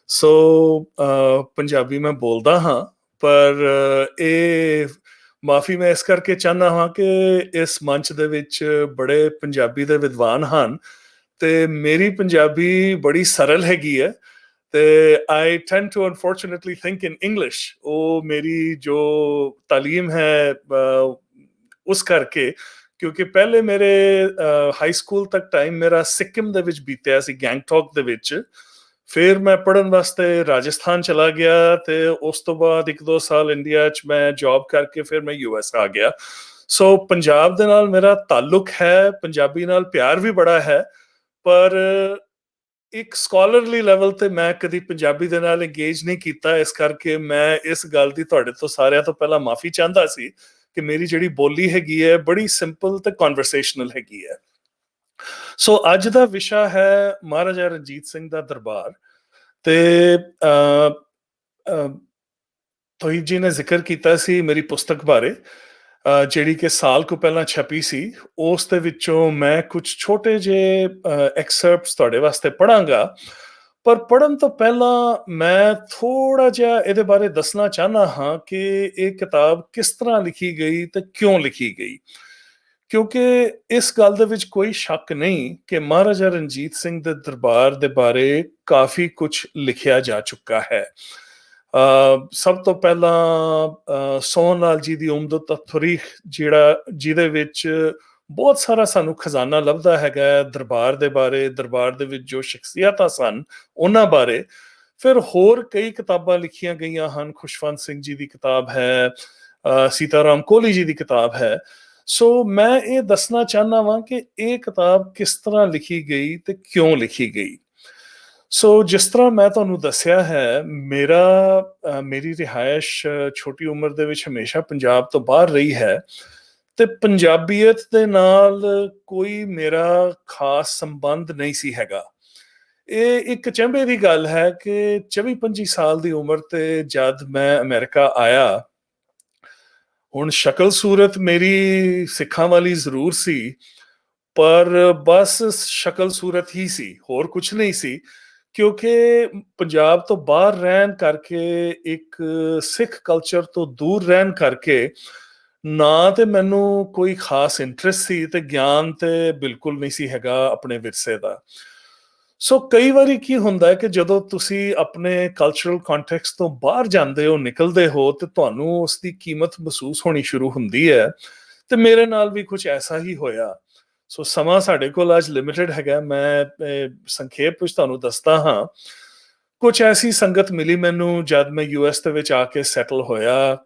ਸੋ ਪੰਜਾਬੀ ਮੈਂ ਬੋਲਦਾ ਹਾਂ, ਪਰ ਇਹ ਮਾਫ਼ੀ ਮੈਂ ਇਸ ਕਰਕੇ ਚਾਹੁੰਦਾ ਹਾਂ ਕਿ ਇਸ ਮੰਚ ਦੇ ਵਿੱਚ ਬੜੇ ਪੰਜਾਬੀ ਦੇ ਵਿਦਵਾਨ ਹਨ ਤੇ ਮੇਰੀ ਪੰਜਾਬੀ ਬੜੀ ਸਰਲ ਹੈਗੀ ਹੈ। ਤੇ I tend to unfortunately think in English. ਉਹ ਮੇਰੀ ਜੋ ਤਾਲੀਮ ਹੈ ਉਸ ਕਰਕੇ, ਕਿਉਂਕਿ ਪਹਿਲੇ ਮੇਰੇ ਹਾਈ ਸਕੂਲ ਤੱਕ ਟਾਈਮ ਮੇਰਾ ਸਿੱਕਿਮ ਦੇ ਵਿੱਚ ਬੀਤਿਆ ਸੀ, ਗੈਂਗਟੌਕ ਦੇ ਵਿੱਚ। ਫਿਰ ਮੈਂ ਪੜ੍ਹਨ ਵਾਸਤੇ ਰਾਜਸਥਾਨ ਚਲਾ ਗਿਆ ਤੇ ਉਸ ਤੋਂ ਬਾਅਦ 1-2 ਸਾਲ ਇੰਡੀਆ 'ਚ ਮੈਂ ਜੌਬ ਕਰਕੇ ਫਿਰ ਮੈਂ US ਆ ਗਿਆ। ਸੋ ਪੰਜਾਬ ਦੇ ਨਾਲ ਮੇਰਾ ਤਾਲੁਕ ਹੈ, ਪੰਜਾਬੀ ਨਾਲ ਪਿਆਰ ਵੀ ਬੜਾ ਹੈ, ਪਰ ਇੱਕ ਸਕਾਲਰਲੀ ਲੈਵਲ ਤੇ ਮੈਂ ਕਦੀ ਪੰਜਾਬੀ ਦੇ ਨਾਲ ਇੰਗੇਜ ਨਹੀਂ ਕੀਤਾ। ਇਸ ਕਰਕੇ ਮੈਂ ਇਸ ਗੱਲ ਦੀ ਤੁਹਾਡੇ ਤੋਂ ਸਾਰਿਆਂ ਤੋਂ ਪਹਿਲਾਂ ਮਾਫੀ ਚਾਹੁੰਦਾ ਸੀ ਕਿ ਮੇਰੀ ਜਿਹੜੀ ਬੋਲੀ ਹੈਗੀ ਹੈ ਬੜੀ ਸਿੰਪਲ ਤੇ ਕਨਵਰਸੇਸ਼ਨਲ ਹੈਗੀ ਹੈ। ਸੋ ਅੱਜ ਦਾ ਵਿਸ਼ਾ ਹੈ ਮਹਾਰਾਜਾ ਰਣਜੀਤ ਸਿੰਘ ਦਾ ਦਰਬਾਰ। ਤੇ ਤੋਹੀਬ ਜੀ ਨੇ ਜ਼ਿਕਰ ਕੀਤਾ ਸੀ ਮੇਰੀ ਪੁਸਤਕ ਬਾਰੇ, ਜਿਹੜੀ ਕਿ ਸਾਲ ਕੁ ਪਹਿਲਾਂ ਛਪੀ ਸੀ। ਉਸ ਦੇ ਵਿੱਚੋਂ ਮੈਂ ਕੁਝ ਛੋਟੇ ਜਿਹੇ ਐਕਸਰਪਟਸ ਤੁਹਾਡੇ ਵਾਸਤੇ ਪੜਾਂਗਾ। ਪਰ ਪੜਨ ਤੋਂ ਪਹਿਲਾਂ ਮੈਂ ਥੋੜਾ ਜਿਹਾ ਇਹਦੇ ਬਾਰੇ ਦੱਸਣਾ ਚਾਹੁੰਦਾ ਹਾਂ ਕਿ ਇਹ ਕਿਤਾਬ ਕਿਸ ਤਰ੍ਹਾਂ ਲਿਖੀ ਗਈ ਤੇ ਕਿਉਂ ਲਿਖੀ ਗਈ। ਕਿਉਂਕਿ ਇਸ ਗੱਲ ਦੇ ਵਿੱਚ ਕੋਈ ਸ਼ੱਕ ਨਹੀਂ ਕਿ ਮਹਾਰਾਜਾ ਰਣਜੀਤ ਸਿੰਘ ਦੇ ਦਰਬਾਰ ਦੇ ਬਾਰੇ ਕਾਫੀ ਕੁਝ ਲਿਖਿਆ ਜਾ ਚੁੱਕਾ ਹੈ। ਸਭ ਤੋਂ ਪਹਿਲਾਂ ਸੋਹਣ ਲਾਲ ਜੀ ਦੀ ਉਮਦਤ ਤਰੀਖ, ਜਿਹਦੇ ਵਿੱਚ ਬਹੁਤ ਸਾਰਾ ਸਾਨੂੰ ਖਜ਼ਾਨਾ ਲੱਭਦਾ ਹੈਗਾ ਦਰਬਾਰ ਦੇ ਬਾਰੇ, ਦਰਬਾਰ ਦੇ ਵਿੱਚ ਜੋ ਸ਼ਖਸੀਅਤਾਂ ਸਨ ਉਹਨਾਂ ਬਾਰੇ। ਫਿਰ ਹੋਰ ਕਈ ਕਿਤਾਬਾਂ ਲਿਖੀਆਂ ਗਈਆਂ ਹਨ। ਖੁਸ਼ਵੰਤ ਸਿੰਘ ਜੀ ਦੀ ਕਿਤਾਬ ਹੈ, ਸੀਤਾਰਾਮ ਕੋਹਲੀ ਜੀ ਦੀ ਕਿਤਾਬ ਹੈ। ਸੋ ਮੈਂ ਇਹ ਦੱਸਣਾ ਚਾਹੁੰਦਾ ਵਾਂ ਕਿ ਇਹ ਕਿਤਾਬ ਕਿਸ ਤਰ੍ਹਾਂ ਲਿਖੀ ਗਈ ਤੇ ਕਿਉਂ ਲਿਖੀ ਗਈ। ਸੋ ਜਿਸ ਤਰ੍ਹਾਂ ਮੈਂ ਤੁਹਾਨੂੰ ਦੱਸਿਆ ਹੈ, ਮੇਰੀ ਰਿਹਾਇਸ਼ ਛੋਟੀ ਉਮਰ ਦੇ ਵਿੱਚ ਹਮੇਸ਼ਾ ਪੰਜਾਬ ਤੋਂ ਬਾਹਰ ਰਹੀ ਹੈ ਤੇ ਪੰਜਾਬੀਅਤ ਦੇ ਨਾਲ ਕੋਈ ਮੇਰਾ ਖਾਸ ਸੰਬੰਧ ਨਹੀਂ ਸੀ ਹੈਗਾ। ਇਹ ਇੱਕ ਚੰਬੇ ਦੀ ਗੱਲ ਹੈ ਕਿ 24-25 ਸਾਲ ਦੀ ਉਮਰ ਤੇ ਜਦ ਮੈਂ ਅਮਰੀਕਾ ਆਇਆ, ਹੁਣ ਸ਼ਕਲ ਸੂਰਤ ਮੇਰੀ ਸਿੱਖਾਂ ਵਾਲੀ ਜ਼ਰੂਰ ਸੀ, ਪਰ ਬਸ ਸ਼ਕਲ ਸੂਰਤ ਹੀ ਸੀ, ਹੋਰ ਕੁਝ ਨਹੀਂ ਸੀ। ਕਿਉਂਕਿ ਪੰਜਾਬ ਤੋਂ ਬਾਹਰ ਰਹਿਣ ਕਰਕੇ, ਇੱਕ ਸਿੱਖ ਕਲਚਰ ਤੋਂ ਦੂਰ ਰਹਿਣ ਕਰਕੇ, ਨਾ ਤੇ ਮੈਨੂੰ ਕੋਈ ਖਾਸ ਇੰਟਰਸਟ ਸੀ ਤੇ ਗਿਆਨ ਤੇ ਬਿਲਕੁਲ ਨਹੀਂ ਸੀ ਹੈਗਾ ਆਪਣੇ ਵਿਰਸੇ ਦਾ। ਸੋ ਕਈ ਵਾਰੀ ਕੀ ਹੁੰਦਾ ਹੈ ਕਿ ਜਦੋਂ ਤੁਸੀਂ ਆਪਣੇ ਕਲਚਰਲ ਕੰਟੈਕਸਟ ਤੋਂ ਬਾਹਰ ਜਾਂਦੇ ਹੋ, ਨਿਕਲਦੇ ਹੋ, ਤੇ ਤੁਹਾਨੂੰ ਉਸ ਦੀ ਕੀਮਤ ਮਹਿਸੂਸ ਹੋਣੀ ਸ਼ੁਰੂ ਹੁੰਦੀ ਹੈ। ਤੇ ਮੇਰੇ ਨਾਲ ਵੀ ਕੁਝ ਐਸਾ ਹੀ ਹੋਇਆ। ਸੋ ਸਮਾਂ ਸਾਡੇ ਕੋਲ ਅੱਜ ਲਿਮਿਟਿਡ ਹੈਗਾ, ਮੈਂ ਸੰਖੇਪ ਵਿੱਚ ਤੁਹਾਨੂੰ ਦੱਸਦਾ ਹਾਂ। ਕੁਝ ਐਸੀ ਸੰਗਤ ਮਿਲੀ ਮੈਨੂੰ ਜਦ ਮੈਂ US ਦੇ ਵਿੱਚ ਆ ਕੇ ਸੈਟਲ ਹੋਇਆ,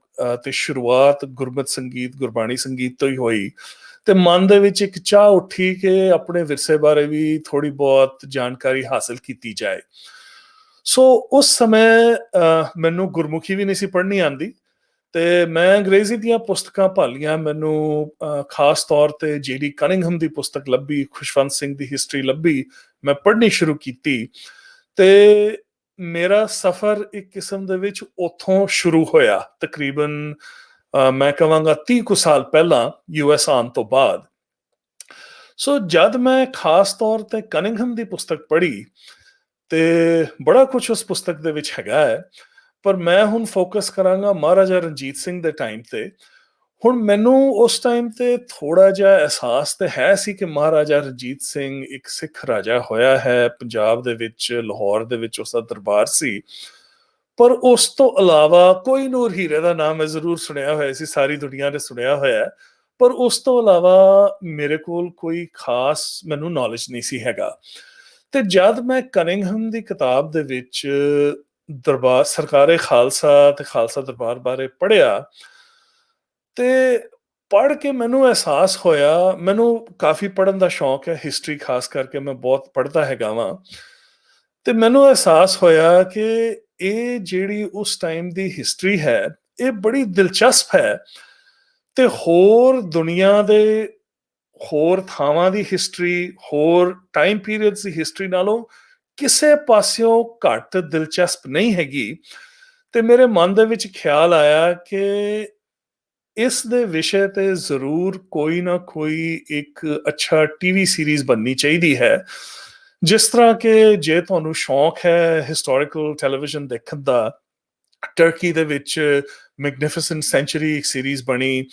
ਤੇ ਸ਼ੁਰੂਆਤ ਗੁਰਮਤਿ ਸੰਗੀਤ, ਗੁਰਬਾਣੀ ਸੰਗੀਤ ਤੋਂ ਹੀ ਹੋਈ। ਤੇ ਮਨ ਦੇ ਵਿੱਚ ਇੱਕ ਚਾਹ ਉੱਠੀ ਕਿ ਆਪਣੇ ਵਿਰਸੇ ਬਾਰੇ ਵੀ ਥੋੜੀ ਬਹੁਤ ਜਾਣਕਾਰੀ ਹਾਸਲ ਕੀਤੀ ਜਾਏ। ਸੋ ਉਸ ਸਮੇਂ ਮੈਨੂੰ ਗੁਰਮੁਖੀ ਵੀ ਨਹੀਂ ਸੀ ਪੜ੍ਹਨੀ ਆਉਂਦੀ ਤੇ ਮੈਂ ਅੰਗਰੇਜ਼ੀ ਦੀਆਂ ਪੁਸਤਕਾਂ ਭਾਲੀਆਂ। ਮੈਨੂੰ ਖਾਸ ਤੌਰ ਤੇ ਜਿਹੜੀ ਕਨਿੰਘਮ ਦੀ ਪੁਸਤਕ ਲੱਭੀ, ਖੁਸ਼ਵੰਤ ਸਿੰਘ ਦੀ ਹਿਸਟਰੀ ਲੱਭੀ, ਮੈਂ ਪੜ੍ਹਨੀ ਸ਼ੁਰੂ ਕੀਤੀ ਤੇ ਮੇਰਾ ਸਫ਼ਰ ਇੱਕ ਕਿਸਮ ਦੇ ਵਿੱਚ ਉੱਥੋਂ ਸ਼ੁਰੂ ਹੋਇਆ। ਤਕਰੀਬਨ ਮੈਂ ਕਹਾਂਗਾ 30 ਕੁ ਸਾਲ ਪਹਿਲਾਂ US ਆਉਣ ਤੋਂ ਬਾਅਦ। ਸੋ ਜਦ ਮੈਂ ਖਾਸ ਤੌਰ ਤੇ ਕਨਿੰਘਮ ਦੀ ਪੁਸਤਕ ਪੜ੍ਹੀ ਤੇ ਬੜਾ ਕੁਝ ਉਸ ਪੁਸਤਕ ਦੇ ਵਿੱਚ ਹੈਗਾ ਹੈ, ਪਰ ਮੈਂ ਹੁਣ ਫੋਕਸ ਕਰਾਂਗਾ ਮਹਾਰਾਜਾ ਰਣਜੀਤ ਸਿੰਘ ਦੇ ਟਾਈਮ ਤੇ। ਹੁਣ ਮੈਨੂੰ ਉਸ ਟਾਈਮ ਤੇ ਥੋੜਾ ਜਿਹਾ ਅਹਿਸਾਸ ਤੇ ਹੈ ਸੀ ਕਿ ਮਹਾਰਾਜਾ ਰਣਜੀਤ ਸਿੰਘ ਇੱਕ ਸਿੱਖ ਰਾਜਾ ਹੋਇਆ ਹੈ, ਪੰਜਾਬ ਦੇ ਵਿੱਚ, ਲਾਹੌਰ ਦੇ ਵਿੱਚ ਉਸਦਾ ਦਰਬਾਰ ਸੀ। ਪਰ ਉਸ ਤੋਂ ਇਲਾਵਾ ਕੋਈ ਨੂਰ ਹੀਰੇ ਦਾ ਨਾਮ ਮੈਂ ਜ਼ਰੂਰ ਸੁਣਿਆ ਹੋਇਆ ਸੀ, ਸਾਰੀ ਦੁਨੀਆ ਨੇ ਸੁਣਿਆ ਹੋਇਆ, ਪਰ ਉਸ ਤੋਂ ਇਲਾਵਾ ਮੇਰੇ ਕੋਲ ਕੋਈ ਖਾਸ ਮੈਨੂੰ ਨੌਲੇਜ ਨਹੀਂ ਸੀ ਹੈਗਾ। ਤੇ ਜਦ ਮੈਂ ਕਨਿੰਘਮ ਦੀ ਕਿਤਾਬ ਦੇ ਵਿੱਚ ਦਰਬਾਰ ਸਰਕਾਰੇ ਖਾਲਸਾ ਤੇ ਖਾਲਸਾ ਦਰਬਾਰ ਬਾਰੇ ਪੜ੍ਹਿਆ ਤੇ ਪੜ੍ਹ ਕੇ ਮੈਨੂੰ ਅਹਿਸਾਸ ਹੋਇਆ, ਮੈਨੂੰ ਕਾਫੀ ਪੜ੍ਹਨ ਦਾ ਸ਼ੌਕ ਹੈ, ਹਿਸਟਰੀ ਖਾਸ ਕਰਕੇ ਮੈਂ ਬਹੁਤ ਪੜ੍ਹਦਾ ਹੈਗਾ ਵਾਂ। ਤੇ ਮੈਨੂੰ ਅਹਿਸਾਸ ਹੋਇਆ ਕਿ ਇਹ ਜਿਹੜੀ ਉਸ ਟਾਈਮ ਦੀ ਹਿਸਟਰੀ ਹੈ, ਇਹ ਬੜੀ ਦਿਲਚਸਪ ਹੈ ਤੇ ਹੋਰ ਦੁਨੀਆ ਦੇ ਹੋਰ ਥਾਵਾਂ ਦੀ ਹਿਸਟਰੀ, ਹੋਰ ਟਾਈਮ ਪੀਰੀਅਡਸ ਦੀ ਹਿਸਟਰੀ ਨਾਲੋਂ ਕਿਸੇ ਪਾਸਿਓਂ ਘੱਟ ਦਿਲਚਸਪ ਨਹੀਂ ਹੈਗੀ। ਤੇ ਮੇਰੇ ਮਨ ਦੇ ਵਿੱਚ ਖਿਆਲ ਆਇਆ ਕਿ ਇਸ ਦੇ ਵਿਸ਼ੇ ਤੇ ਜ਼ਰੂਰ ਕੋਈ ਨਾ ਕੋਈ ਇੱਕ ਅੱਛਾ TV ਸੀਰੀਜ਼ ਬਣਨੀ ਚਾਹੀਦੀ ਹੈ। ਜਿਸ ਤਰ੍ਹਾਂ ਕਿ ਜੇ ਤੁਹਾਨੂੰ ਸ਼ੌਕ ਹੈ ਹਿਸਟੋਰੀਕਲ ਟੈਲੀਵਿਜ਼ਨ ਦੇਖਣ ਦਾ, ਟਰਕੀ ਦੇ ਵਿੱਚ ਮੈਗਨੀਫੀਸੈਂਟ ਸੈਂਚੁਰੀ ਇੱਕ ਸੀਰੀਜ਼ ਬਣੀ,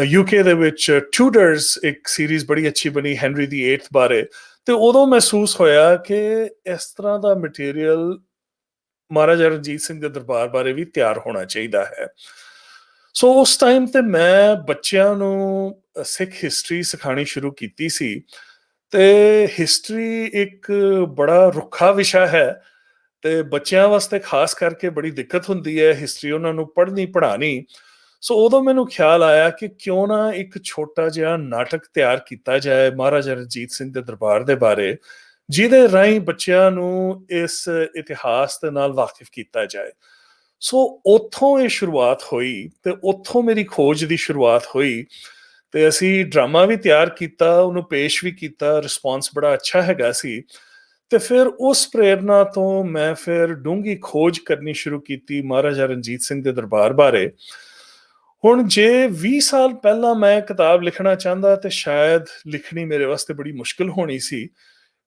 ਯੂਕੇ ਦੇ ਵਿੱਚ ਟਿਊਡਰਸ ਇੱਕ ਸੀਰੀਜ਼ ਬੜੀ ਅੱਛੀ ਬਣੀ ਹੈਨਰੀ ਦੀ 8th ਬਾਰੇ। ਤੇ ਉਦੋਂ ਮਹਿਸੂਸ ਹੋਇਆ ਕਿ ਇਸ ਤਰ੍ਹਾਂ ਦਾ ਮਟੀਰੀਅਲ ਮਹਾਰਾਜਾ ਰਣਜੀਤ ਸਿੰਘ ਦੇ ਦਰਬਾਰ ਬਾਰੇ ਵੀ ਤਿਆਰ ਹੋਣਾ ਚਾਹੀਦਾ ਹੈ। ਸੋ ਉਸ ਟਾਈਮ ਤੇ ਮੈਂ ਬੱਚਿਆਂ ਨੂੰ ਸਿੱਖ ਹਿਸਟਰੀ ਸਿਖਾਣੀ ਸ਼ੁਰੂ ਕੀਤੀ ਸੀ। ਤੇ ਹਿਸਟਰੀ ਇੱਕ ਬੜਾ ਰੁੱਖਾ ਵਿਸ਼ਾ ਹੈ ਤੇ ਬੱਚਿਆਂ ਵਾਸਤੇ ਖਾਸ ਕਰਕੇ ਬੜੀ ਦਿੱਕਤ ਹੁੰਦੀ ਹੈ ਹਿਸਟਰੀ ਉਹਨਾਂ ਨੂੰ ਪੜ੍ਹਨੀ ਪੜ੍ਹਾਣੀ। ਸੋ ਉਦੋਂ ਮੈਨੂੰ ਖਿਆਲ ਆਇਆ ਕਿ ਕਿਉਂ ਨਾ ਇੱਕ ਛੋਟਾ ਜਿਹਾ ਨਾਟਕ ਤਿਆਰ ਕੀਤਾ ਜਾਏ ਮਹਾਰਾਜਾ ਰਣਜੀਤ ਸਿੰਘ ਦੇ ਦਰਬਾਰ ਦੇ ਬਾਰੇ, ਜਿਹਦੇ ਰਾਹੀਂ ਬੱਚਿਆਂ ਨੂੰ ਇਸ ਇਤਿਹਾਸ ਦੇ ਨਾਲ ਵਾਕਿਫ ਕੀਤਾ ਜਾਏ। ਸੋ ਉੱਥੋਂ ਇਹ ਸ਼ੁਰੂਆਤ ਹੋਈ ਤੇ ਉੱਥੋਂ ਮੇਰੀ ਖੋਜ ਦੀ ਸ਼ੁਰੂਆਤ ਹੋਈ। ਤੇ ਅਸੀਂ ਡਰਾਮਾ ਵੀ ਤਿਆਰ ਕੀਤਾ, ਉਹਨੂੰ ਪੇਸ਼ ਵੀ ਕੀਤਾ, ਰਿਸਪੌਂਸ ਬੜਾ ਅੱਛਾ ਹੈਗਾ ਸੀ। ਤੇ ਫਿਰ ਉਸ ਪ੍ਰੇਰਨਾ ਤੋਂ ਮੈਂ ਫਿਰ ਡੂੰਘੀ ਖੋਜ ਕਰਨੀ ਸ਼ੁਰੂ ਕੀਤੀ ਮਹਾਰਾਜਾ ਰਣਜੀਤ ਸਿੰਘ ਦੇ ਦਰਬਾਰ ਬਾਰੇ। ਹੁਣ ਜੇ 20 ਸਾਲ ਪਹਿਲਾਂ ਮੈਂ ਕਿਤਾਬ ਲਿਖਣਾ ਚਾਹੁੰਦਾ ਤੇ ਸ਼ਾਇਦ ਲਿਖਣੀ ਮੇਰੇ ਵਾਸਤੇ ਬੜੀ ਮੁਸ਼ਕਿਲ ਹੋਣੀ ਸੀ,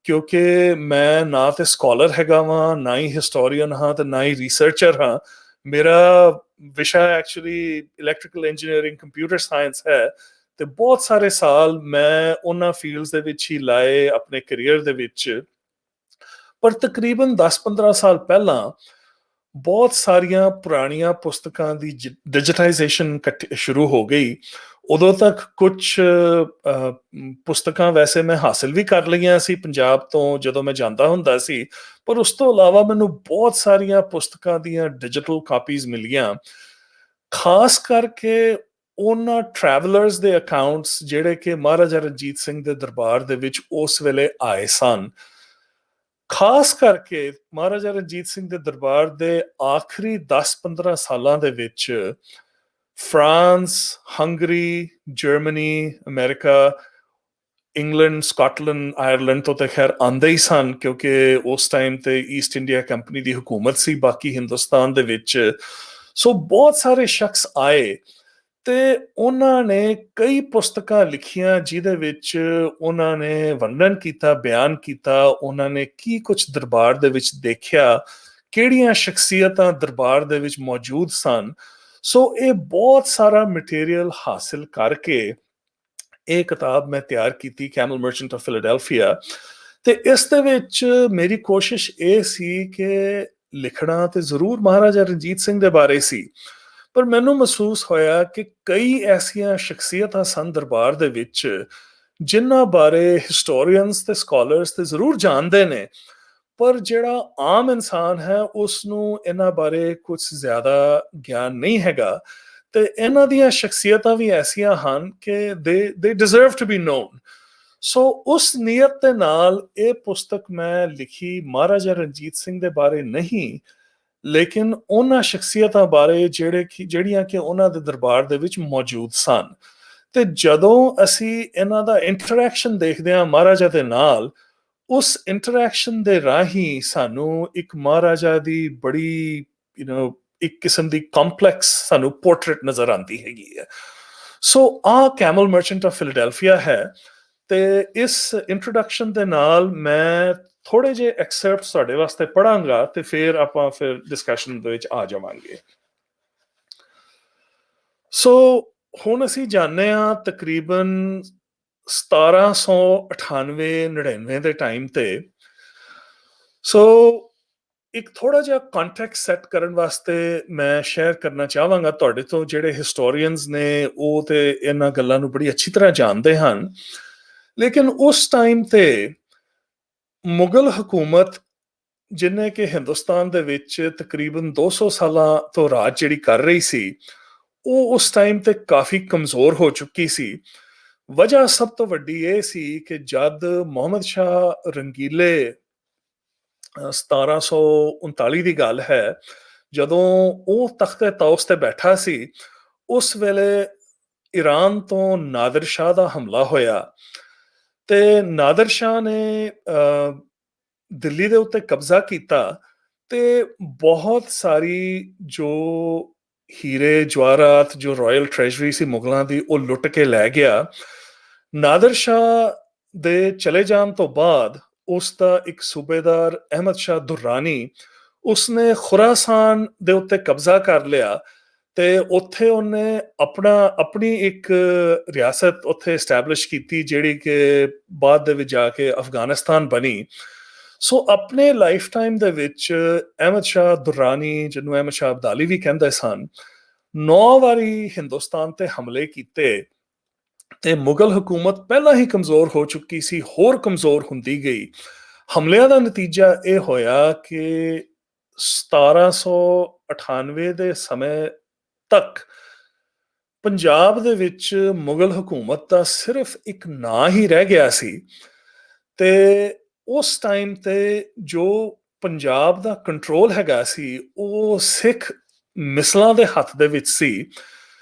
ਕਿਉਂਕਿ ਮੈਂ ਨਾ ਤੇ ਸਕਾਲਰ ਹੈਗਾ ਵਾਂ, ਨਾ ਹੀ ਹਿਸਟੋਰੀਅਨ ਹਾਂ ਤੇ ਨਾ ਹੀ ਰਿਸਰਚਰ ਹਾਂ। ਮੇਰਾ ਵਿਸ਼ਾ actually electrical engineering computer science ਹੈ। ਤੇ ਬਹੁਤ ਸਾਰੇ ਸਾਲ ਮੈਂ ਉਹਨਾਂ ਫੀਲਡਸ ਦੇ ਵਿੱਚ ਹੀ ਲਾਏ ਆਪਣੇ ਕੈਰੀਅਰ ਦੇ ਵਿੱਚ। ਪਰ ਤਕਰੀਬਨ 10-15 ਸਾਲ ਪਹਿਲਾਂ ਬਹੁਤ ਸਾਰੀਆਂ ਪੁਰਾਣੀਆਂ ਪੁਸਤਕਾਂ ਦੀ ਡਿਜੀਟਾਈਜੇਸ਼ਨ ਸ਼ੁਰੂ ਹੋ ਗਈ। ਉਦੋਂ ਤੱਕ ਕੁਝ ਪੁਸਤਕਾਂ ਵੈਸੇ ਮੈਂ ਹਾਸਿਲ ਵੀ ਕਰ ਲਈਆਂ ਸੀ ਪੰਜਾਬ ਤੋਂ ਜਦੋਂ ਮੈਂ ਜਾਂਦਾ ਹੁੰਦਾ ਸੀ, ਪਰ ਉਸ ਤੋਂ ਇਲਾਵਾ ਮੈਨੂੰ ਬਹੁਤ ਸਾਰੀਆਂ ਪੁਸਤਕਾਂ ਦੀਆਂ ਡਿਜੀਟਲ ਕਾਪੀਜ਼ ਮਿਲੀਆਂ। ਖਾਸ ਕਰਕੇ ਉਹਨਾਂ ਟਰੈਵਲਰਸ ਦੇ ਅਕਾਊਂਟਸ ਜਿਹੜੇ ਕਿ ਮਹਾਰਾਜਾ ਰਣਜੀਤ ਸਿੰਘ ਦੇ ਦਰਬਾਰ ਦੇ ਵਿੱਚ ਉਸ ਵੇਲੇ ਆਏ ਸਨ। ਖਾਸ ਕਰਕੇ ਮਹਾਰਾਜਾ ਰਣਜੀਤ ਸਿੰਘ ਦੇ ਦਰਬਾਰ ਦੇ ਆਖਰੀ 10-15 ਸਾਲਾਂ ਦੇ ਵਿੱਚ ਫਰਾਂਸ, ਹੰਗਰੀ, ਜਰਮਨੀ, ਅਮਰੀਕਾ, ਇੰਗਲੈਂਡ, ਸਕਾਟਲੈਂਡ, ਆਇਰਲੈਂਡ ਤੋਂ ਤਾਂ ਖੈਰ ਆਉਂਦੇ ਹੀ ਸਨ, ਕਿਉਂਕਿ ਉਸ ਟਾਈਮ ਤੇ ਈਸਟ ਇੰਡੀਆ ਕੰਪਨੀ ਦੀ ਹਕੂਮਤ ਸੀ ਬਾਕੀ ਹਿੰਦੁਸਤਾਨ ਦੇ ਵਿੱਚ। ਸੋ ਬਹੁਤ ਸਾਰੇ ਸ਼ਖਸ ਆਏ ਤੇ ਉਹਨਾਂ ਨੇ ਕਈ ਪੁਸਤਕਾਂ ਲਿਖੀਆਂ ਜਿਹਦੇ ਵਿੱਚ ਉਹਨਾਂ ਨੇ ਵਰਣਨ ਕੀਤਾ, ਬਿਆਨ ਕੀਤਾ, ਉਹਨਾਂ ਨੇ ਕੀ ਕੁਝ ਦਰਬਾਰ ਦੇ ਵਿੱਚ ਦੇਖਿਆ, ਕਿਹੜੀਆਂ ਸ਼ਖਸੀਅਤਾਂ ਦਰਬਾਰ ਦੇ ਵਿੱਚ ਮੌਜੂਦ ਸਨ। ਸੋ ਇਹ ਬਹੁਤ ਸਾਰਾ ਮਟੀਰੀਅਲ ਹਾਸਿਲ ਕਰਕੇ ਇਹ ਕਿਤਾਬ ਮੈਂ ਤਿਆਰ ਕੀਤੀ, ਕੈਮਲ ਮਰਚੈਂਟ ਆਫ ਫਿਲਾਡੈਲਫੀਆ। ਤੇ ਇਸ ਦੇ ਵਿੱਚ ਮੇਰੀ ਕੋਸ਼ਿਸ਼ ਇਹ ਸੀ ਕਿ ਲਿਖਣਾ ਤੇ ਜ਼ਰੂਰ ਮਹਾਰਾਜਾ ਰਣਜੀਤ ਸਿੰਘ ਦੇ ਬਾਰੇ ਸੀ, ਪਰ ਮੈਨੂੰ ਮਹਿਸੂਸ ਹੋਇਆ ਕਿ ਕਈ ਐਸੀਆਂ ਸ਼ਖਸੀਅਤਾਂ ਸਨ ਦਰਬਾਰ ਦੇ ਵਿੱਚ ਜਿਨ੍ਹਾਂ ਬਾਰੇ ਹਿਸਟੋਰੀਅਨਸ ਤੇ ਸਕਾਲਰਸ ਤੇ ਜ਼ਰੂਰ ਜਾਣਦੇ ਨੇ, ਪਰ ਜਿਹੜਾ ਆਮ ਇਨਸਾਨ ਹੈ ਉਸ ਨੂੰ ਇਹਨਾਂ ਬਾਰੇ ਕੁਝ ਜ਼ਿਆਦਾ ਗਿਆਨ ਨਹੀਂ ਹੈਗਾ। ਤੇ ਇਹਨਾਂ ਦੀਆਂ ਸ਼ਖਸੀਅਤਾਂ ਵੀ ਐਸੀਆਂ ਹਨ ਕਿ ਦੇ ਡਿਜ਼ਰਵ ਟੂ ਬੀ ਨੋਨ। ਸੋ ਉਸ ਨੀਅਤ ਦੇ ਨਾਲ ਇਹ ਪੁਸਤਕ ਮੈਂ ਲਿਖੀ ਮਹਾਰਾਜਾ ਰਣਜੀਤ ਸਿੰਘ ਦੇ ਬਾਰੇ ਨਹੀਂ, ਲੇਕਿਨ ਉਹਨਾਂ ਸ਼ਖਸੀਅਤਾਂ ਬਾਰੇ ਜਿਹੜੀਆਂ ਕਿ ਉਹਨਾਂ ਦੇ ਦਰਬਾਰ ਦੇ ਵਿੱਚ ਮੌਜੂਦ ਸਨ। ਤੇ ਜਦੋਂ ਅਸੀਂ ਇਹਨਾਂ ਦਾ ਇੰਟਰੈਕਸ਼ਨ ਦੇਖਦੇ ਹਾਂ ਮਹਾਰਾਜਾ ਦੇ ਨਾਲ, ਉਸ ਇੰਟਰੈਕਸ਼ਨ ਦੇ ਰਾਹੀਂ ਸਾਨੂੰ ਇੱਕ ਮਹਾਰਾਜਾ ਦੀ ਬੜੀ ਇੱਕ ਕਿਸਮ ਦੀ ਕੰਪਲੈਕਸ ਸਾਨੂੰ ਪੋਰਟਰੇਟ ਨਜ਼ਰ ਆਉਂਦੀ ਹੈਗੀ ਹੈ। ਸੋ ਆ ਕੈਮਲ ਮਰਚੈਂਟ ਆਫ ਫਿਲਾਡੈਲਫੀਆ ਹੈ। ਤੇ ਇਸ ਇੰਟਰੋਡਕਸ਼ਨ ਦੇ ਨਾਲ ਮੈਂ ਥੋੜੇ ਜਿਹੇ ਐਕਸਰਪਟਸ ਤੁਹਾਡੇ ਵਾਸਤੇ ਪੜਾਂਗਾ ਤੇ ਫਿਰ ਆਪਾਂ ਫਿਰ ਡਿਸਕਸ਼ਨ ਦੇ ਵਿੱਚ ਆ ਜਾਵਾਂਗੇ। ਸੋ ਹੁਣ ਅਸੀਂ ਜਾਣਦੇ ਹਾਂ ਤਕਰੀਬਨ 1798-99 ਦੇ ਟਾਈਮ ਤੇ। ਸੋ ਇੱਕ ਥੋੜਾ ਜਿਹਾ ਕੰਟੈਕਸਟ ਸੈੱਟ ਕਰਨ ਵਾਸਤੇ ਮੈਂ ਸ਼ੇਅਰ ਕਰਨਾ ਚਾਹਾਂਗਾ ਤੁਹਾਡੇ ਤੋਂ, ਜਿਹੜੇ ਹਿਸਟੋਰੀਅਨਸ ਨੇ ਉਹ ਤੇ ਇਹਨਾਂ ਗੱਲਾਂ ਨੂੰ ਬੜੀ ਅੱਛੀ ਤਰ੍ਹਾਂ ਜਾਣਦੇ ਹਨ। ਲੇਕਿਨ ਉਸ ਟਾਈਮ ਤੇ ਮੁਗਲ ਹਕੂਮਤ, ਜਿਹਨੇ ਕਿ ਹਿੰਦੁਸਤਾਨ ਦੇ ਵਿੱਚ ਤਕਰੀਬਨ 200 ਸਾਲਾਂ ਤੋਂ ਰਾਜ ਜਿਹੜੀ ਕਰ ਰਹੀ ਸੀ, ਉਹ ਉਸ ਟਾਈਮ ਤੇ ਕਾਫੀ ਕਮਜ਼ੋਰ ਹੋ ਚੁੱਕੀ ਸੀ। ਵਜ੍ਹਾ ਸਭ ਤੋਂ ਵੱਡੀ ਇਹ ਸੀ ਕਿ ਜਦ ਮੁਹੰਮਦ ਸ਼ਾਹ ਰੰਗੀਲੇ 1739 ਦੀ ਗੱਲ ਹੈ, ਜਦੋਂ ਉਹ ਤਖਤੇ ਤੌਸ ਤੇ ਬੈਠਾ ਸੀ, ਉਸ ਵੇਲੇ ਈਰਾਨ ਤੋਂ ਨਾਦਰ ਸ਼ਾਹ ਦਾ ਹਮਲਾ ਹੋਇਆ ਤੇ ਨਾਦਰ ਸ਼ਾਹ ਨੇ ਦਿੱਲੀ ਦੇ ਉੱਤੇ ਕਬਜ਼ਾ ਕੀਤਾ ਤੇ ਬਹੁਤ ਸਾਰੀ ਜੋ ਹੀਰੇ ਜਵਾਹਰਾਤ, ਜੋ ਰਾਇਲ ਟ੍ਰੈਜਰੀ ਸੀ ਮੁਗਲਾਂ ਦੀ, ਉਹ ਲੁੱਟ ਕੇ ਲੈ ਗਿਆ। ਨਾਦਰ ਸ਼ਾਹ ਦੇ ਚਲੇ ਜਾਣ ਤੋਂ ਬਾਅਦ ਉਸ ਦਾ ਇੱਕ ਸੂਬੇਦਾਰ ਅਹਿਮਦ ਸ਼ਾਹ ਦੁਰਾਨੀ, ਉਸਨੇ ਖੁਰਾਸਾਨ ਦੇ ਉੱਤੇ ਕਬਜ਼ਾ ਕਰ ਲਿਆ ਤੇ ਉੱਥੇ ਉਹਨੇ ਆਪਣੀ ਇੱਕ ਰਿਆਸਤ ਉੱਥੇ ਐਸਟੈਬਲਿਸ਼ ਕੀਤੀ, ਜਿਹੜੀ ਕਿ ਬਾਅਦ ਦੇ ਵਿੱਚ ਜਾ ਕੇ ਅਫਗਾਨਿਸਤਾਨ ਬਣੀ। ਸੋ ਆਪਣੇ ਲਾਈਫ ਟਾਈਮ ਦੇ ਵਿੱਚ ਅਹਿਮਦ ਸ਼ਾਹ ਦੁਰਾਨੀ, ਜਿਹਨੂੰ ਅਹਿਮਦ ਸ਼ਾਹ ਅਬਦਾਲੀ ਵੀ ਕਹਿੰਦੇ ਸਨ, 9 ਵਾਰੀ ਹਿੰਦੁਸਤਾਨ ਤੇ ਹਮਲੇ ਕੀਤੇ ਤੇ ਮੁਗਲ ਹਕੂਮਤ ਪਹਿਲਾਂ ਹੀ ਕਮਜ਼ੋਰ ਹੋ ਚੁੱਕੀ ਸੀ, ਹੋਰ ਕਮਜ਼ੋਰ ਹੁੰਦੀ ਗਈ। ਹਮਲਿਆਂ ਦਾ ਨਤੀਜਾ ਇਹ ਹੋਇਆ ਕਿ 1798 ਦੇ ਸਮੇਂ ਤੱਕ ਪੰਜਾਬ ਦੇ ਵਿੱਚ ਮੁਗਲ ਹਕੂਮਤ ਦਾ ਸਿਰਫ ਇੱਕ ਨਾਂ ਹੀ ਰਹਿ ਗਿਆ ਸੀ ਤੇ ਉਸ ਟਾਈਮ ਤੇ ਜੋ ਪੰਜਾਬ ਦਾ ਕੰਟਰੋਲ ਹੈਗਾ ਸੀ ਉਹ ਸਿੱਖ ਮਿਸਲਾਂ ਦੇ ਹੱਥ ਦੇ ਵਿੱਚ ਸੀ।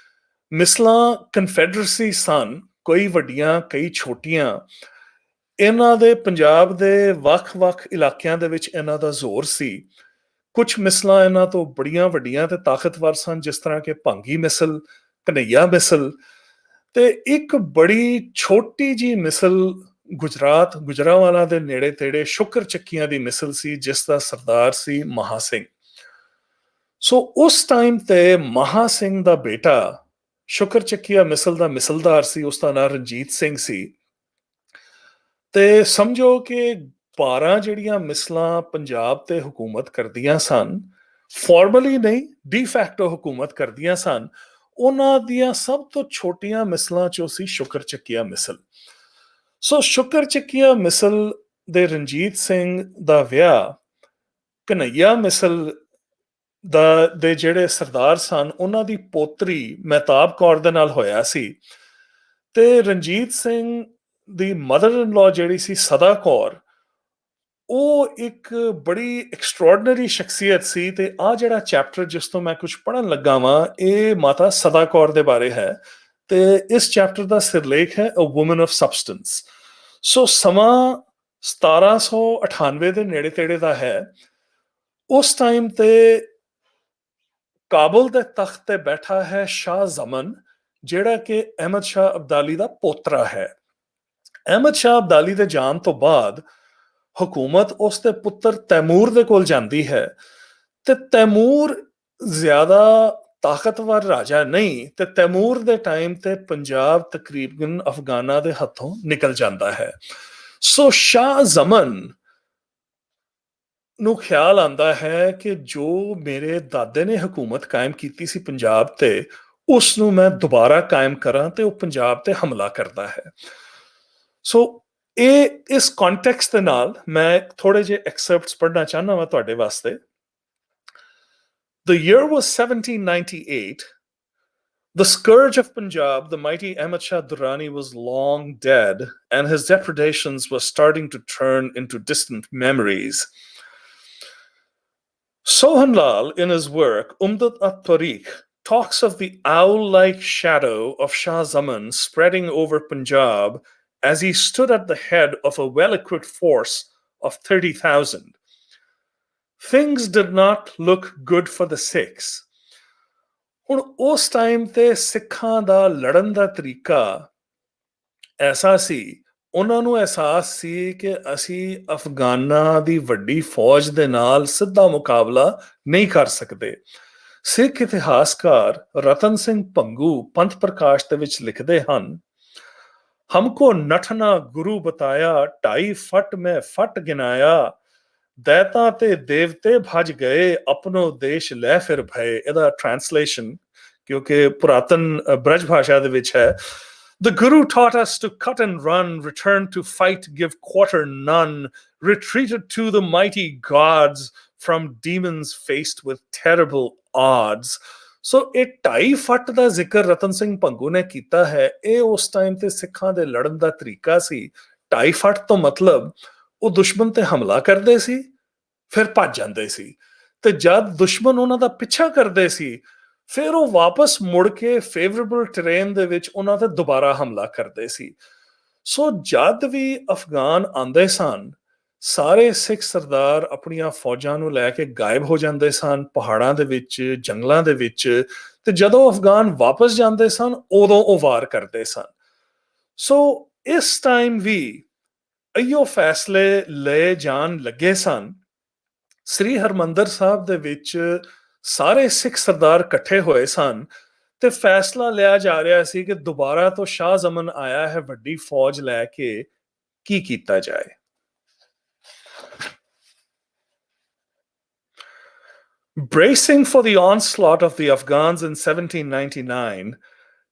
ਮਿਸਲਾਂ ਕਨਫੈਡਰੇਸੀ ਸਨ, ਕਈ ਵੱਡੀਆਂ ਕਈ ਛੋਟੀਆਂ। ਇਹਨਾਂ ਦੇ ਪੰਜਾਬ ਦੇ ਵੱਖ-ਵੱਖ ਇਲਾਕਿਆਂ ਦੇ ਵਿੱਚ ਇਹਨਾਂ ਦਾ ਜ਼ੋਰ ਸੀ। ਕੁਝ ਮਿਸਲਾਂ ਇਹਨਾਂ ਤੋਂ ਬੜੀਆਂ ਵੱਡੀਆਂ ਤੇ ਤਾਕਤਵਰ ਸਨ, ਜਿਸ ਤਰ੍ਹਾਂ ਕਿ ਭੰਗੀ ਮਿਸਲ, ਕਨਈਆ ਮਿਸਲ, ਤੇ ਇੱਕ ਬੜੀ ਛੋਟੀ ਜੀ ਮਿਸਲ ਗੁਜਰਾਤ ਗੁਜਰਾਂਵਾਲਾ ਦੇ ਨੇੜੇ ਤੇੜੇ ਸ਼ੁਕਰ ਚੱਕੀਆਂ ਦੀ ਮਿਸਲ ਸੀ, ਜਿਸ ਦਾ ਸਰਦਾਰ ਸੀ ਮਹਾ ਸਿੰਘ। ਸੋ ਉਸ ਟਾਈਮ ਤੇ ਮਹਾ ਸਿੰਘ ਦਾ ਬੇਟਾ ਸ਼ੁਕਰ ਚੱਕੀਆ ਮਿਸਲ ਦਾ ਮਿਸਲਦਾਰ ਸੀ, ਉਸ ਦਾ ਨਾਮ ਰਣਜੀਤ ਸਿੰਘ ਸੀ। ਤੇ ਸਮਝੋ ਕਿ 12 ਜਿਹੜੀਆਂ ਮਿਸਲਾਂ ਪੰਜਾਬ ਤੇ ਹਕੂਮਤ ਕਰਦੀਆਂ ਸਨ, ਫਾਰਮਲੀ ਨਹੀਂ ਡੀ ਫੈਕਟੋ ਹਕੂਮਤ ਕਰਦੀਆਂ ਸਨ, ਉਹਨਾਂ ਦੀਆਂ ਸਭ ਤੋਂ ਛੋਟੀਆਂ ਮਿਸਲਾਂ ਚੋਂ ਸੀ ਸ਼ੁਕਰ ਚੱਕੀਆ ਮਿਸਲ। ਸੋ ਸ਼ੁਕਰ ਚੱਕੀਆ ਮਿਸਲ ਦੇ ਰਣਜੀਤ ਸਿੰਘ ਦਾ ਵਿਆਹ ਕਨਈਆ ਮਿਸਲ ਦੇ ਜਿਹੜੇ ਸਰਦਾਰ ਸਨ, ਉਹਨਾਂ ਦੀ ਪੋਤਰੀ ਮਹਿਤਾਬ ਕੌਰ ਦੇ ਨਾਲ ਹੋਇਆ ਸੀ। ਤੇ ਰਣਜੀਤ ਸਿੰਘ ਦੀ ਮਦਰ ਇਨ ਲਾਅ ਜਿਹੜੀ ਸੀ ਸਦਾ ਕੌਰ, ਉਹ ਇੱਕ ਬੜੀ ਐਕਸਟਰਾordinary ਸ਼ਖਸੀਅਤ ਸੀ। ਤੇ ਆ ਜਿਹੜਾ ਚੈਪਟਰ ਜਿਸ ਤੋਂ ਮੈਂ ਕੁਝ ਪੜ੍ਹਨ ਲੱਗਾ ਵਾਂ, ਇਹ ਮਾਤਾ ਸਦਾ ਕੌਰ ਦੇ ਬਾਰੇ ਹੈ ਤੇ ਇਸ ਚੈਪਟਰ ਦਾ ਸਿਰਲੇਖ ਹੈ ਅ ਵੂਮਨ ਆਫ ਸਬਸਟੈਂਸ। ਸੋ ਸਮਾਂ 1798 ਦੇ ਨੇੜੇ ਤੇੜੇ ਦਾ ਹੈ। ਉਸ ਟਾਈਮ ਤੇ ਕਾਬੁਲ ਦੇ ਤਖਤ ਤੇ ਬੈਠਾ ਹੈ ਸ਼ਾਹ ਜ਼ਮਨ, ਜਿਹੜਾ ਕਿ ਅਹਿਮਦ ਸ਼ਾਹ ਅਬਦਾਲੀ ਦਾ ਪੋਤਰਾ ਹੈ। ਅਹਿਮਦ ਸ਼ਾਹ ਅਬਦਾਲੀ ਦੇ ਜਾਣ ਤੋਂ ਬਾਅਦ ਹਕੂਮਤ ਉਸ ਦੇ ਪੁੱਤਰ ਤੈਮੂਰ ਦੇ ਕੋਲ ਜਾਂਦੀ ਹੈ ਤੇ ਤੈਮੂਰ ਜ਼ਿਆਦਾ ਤਾਕਤਵਰ ਰਾਜਾ ਨਹੀਂ, ਤੇ ਤੈਮੂਰ ਦੇ ਟਾਈਮ ਤੇ ਪੰਜਾਬ ਤਕਰੀਬਨ ਅਫਗਾਨਾਂ ਦੇ ਹੱਥੋਂ ਨਿਕਲ ਜਾਂਦਾ ਹੈ। ਸੋ ਸ਼ਾਹ ਜ਼ਮਨ ਨੂੰ ਖਿਆਲ ਆਉਂਦਾ ਹੈ ਕਿ ਜੋ ਮੇਰੇ ਦਾਦੇ ਨੇ ਹਕੂਮਤ ਕਾਇਮ ਕੀਤੀ ਸੀ ਪੰਜਾਬ ਤੇ, ਉਸ ਨੂੰ ਮੈਂ ਦੁਬਾਰਾ ਕਾਇਮ ਕਰਾਂ, ਤੇ ਉਹ ਪੰਜਾਬ ਤੇ ਹਮਲਾ ਕਰਦਾ ਹੈ। ਸੋ ਇਹ ਇਸ ਕੰਟੈਕਸਟ ਦੇ ਨਾਲ ਮੈਂ ਥੋੜੇ ਜਿਹੇ ਐਕਸਰਪਟਸ ਪੜ੍ਹਨਾ ਚਾਹੁੰਦਾ ਹਾਂ ਤੁਹਾਡੇ ਵਾਸਤੇ। The year was 1798. The scourge of Punjab, the mighty Ahmad Shah Durrani, was long dead, and his depredations were starting to turn into distant memories. Sohanlal, in his work Umdat at-Tariq, talks of the owl-like shadow of Shah Zaman spreading over Punjab as he stood at the head of a well-equipped force of 30,000. Things did not look good for the Sikhs. ਹੁਣ ਉਸ time ਤੇ ਸਿੱਖਾਂ ਦਾ ਲੜਨ ਦਾ ਤਰੀਕਾ ਐਸਾ ਸੀ, ਉਹਨਾਂ ਨੂੰ ਅਹਿਸਾਸ ਸੀ ਕਿ ਅਸੀਂ ਅਫਗਾਨਾਂ ਦੀ ਵੱਡੀ ਫੌਜ ਦੇ ਨਾਲ ਸਿੱਧਾ ਮੁਕਾਬਲਾ ਨਹੀਂ ਕਰ ਸਕਦੇ। ਸਿੱਖ ਇਤਿਹਾਸਕਾਰ ਰਤਨ ਸਿੰਘ ਭੰਗੂ ਪੰਥ ਪ੍ਰਕਾਸ਼ ਦੇ ਵਿੱਚ ਲਿਖਦੇ ਹਨ, हमको नठना गुरु बताया, 2.5 फट में फट गिनाया, दैता ते देवते भज गए, अपनो देश लै फिर भय। ਇਹਦਾ ਟ੍ਰਾਂਸਲੇਸ਼ਨ ਕਿਉਂਕਿ ਪੁਰਾਤਨ ਬ੍ਰਜ ਭਾਸ਼ਾ ਦੇ ਵਿੱਚ ਹੈ। The Guru taught us to cut and run, return to fight, give quarter none, retreated to the mighty gods from demons faced with terrible odds. ਸੋ ਇਹ 2.5 ਫੱਟ ਦਾ ਜ਼ਿਕਰ ਰਤਨ ਸਿੰਘ ਭੰਗੂ ਨੇ ਕੀਤਾ ਹੈ। ਇਹ ਉਸ ਟਾਈਮ ਤੇ ਸਿੱਖਾਂ ਦੇ ਲੜਨ ਦਾ ਤਰੀਕਾ ਸੀ। 2.5 ਫੱਟ ਤੋਂ ਮਤਲਬ ਉਹ ਦੁਸ਼ਮਣ ਤੇ ਹਮਲਾ ਕਰਦੇ ਸੀ, ਫਿਰ ਭੱਜ ਜਾਂਦੇ ਸੀ, ਤੇ ਜਦ ਦੁਸ਼ਮਣ ਉਹਨਾਂ ਦਾ ਪਿੱਛਾ ਕਰਦੇ ਸੀ, ਫਿਰ ਉਹ ਵਾਪਸ ਮੁੜ ਕੇ ਫੇਵਰੇਬਲ ਟਰੇਨ ਦੇ ਵਿੱਚ ਉਹਨਾਂ ਤੇ ਦੁਬਾਰਾ ਹਮਲਾ ਕਰਦੇ ਸੀ। ਸੋ ਜਦ ਵੀ ਅਫਗਾਨ ਆਉਂਦੇ ਸਨ, ਸਾਰੇ ਸਿੱਖ ਸਰਦਾਰ ਆਪਣੀਆਂ ਫੌਜਾਂ ਨੂੰ ਲੈ ਕੇ ਗਾਇਬ ਹੋ ਜਾਂਦੇ ਸਨ ਪਹਾੜਾਂ ਦੇ ਵਿੱਚ, ਜੰਗਲਾਂ ਦੇ ਵਿੱਚ, ਤੇ ਜਦੋਂ ਅਫਗਾਨ ਵਾਪਸ ਜਾਂਦੇ ਸਨ, ਉਦੋਂ ਉਹ ਵਾਰ ਕਰਦੇ ਸਨ। ਸੋ ਇਸ ਟਾਈਮ ਵੀ ਅਈਓ ਫੈਸਲੇ ਲਏ ਜਾਣ ਲੱਗੇ ਸਨ। ਸ੍ਰੀ ਹਰਮੰਦਰ ਸਾਹਿਬ ਦੇ ਵਿੱਚ ਸਾਰੇ ਸਿੱਖ ਸਰਦਾਰ ਇਕੱਠੇ ਹੋਏ ਸਨ ਤੇ ਫੈਸਲਾ ਲਿਆ ਜਾ ਰਿਹਾ ਸੀ ਕਿ ਦੁਬਾਰਾ ਤੋਂ ਸ਼ਾਹ ਜ਼ਮਨ ਆਇਆ ਹੈ ਵੱਡੀ ਫੌਜ ਲੈ ਕੇ, ਕੀ ਕੀਤਾ ਜਾਏ। Bracing for the onslaught of the Afghans in 1799,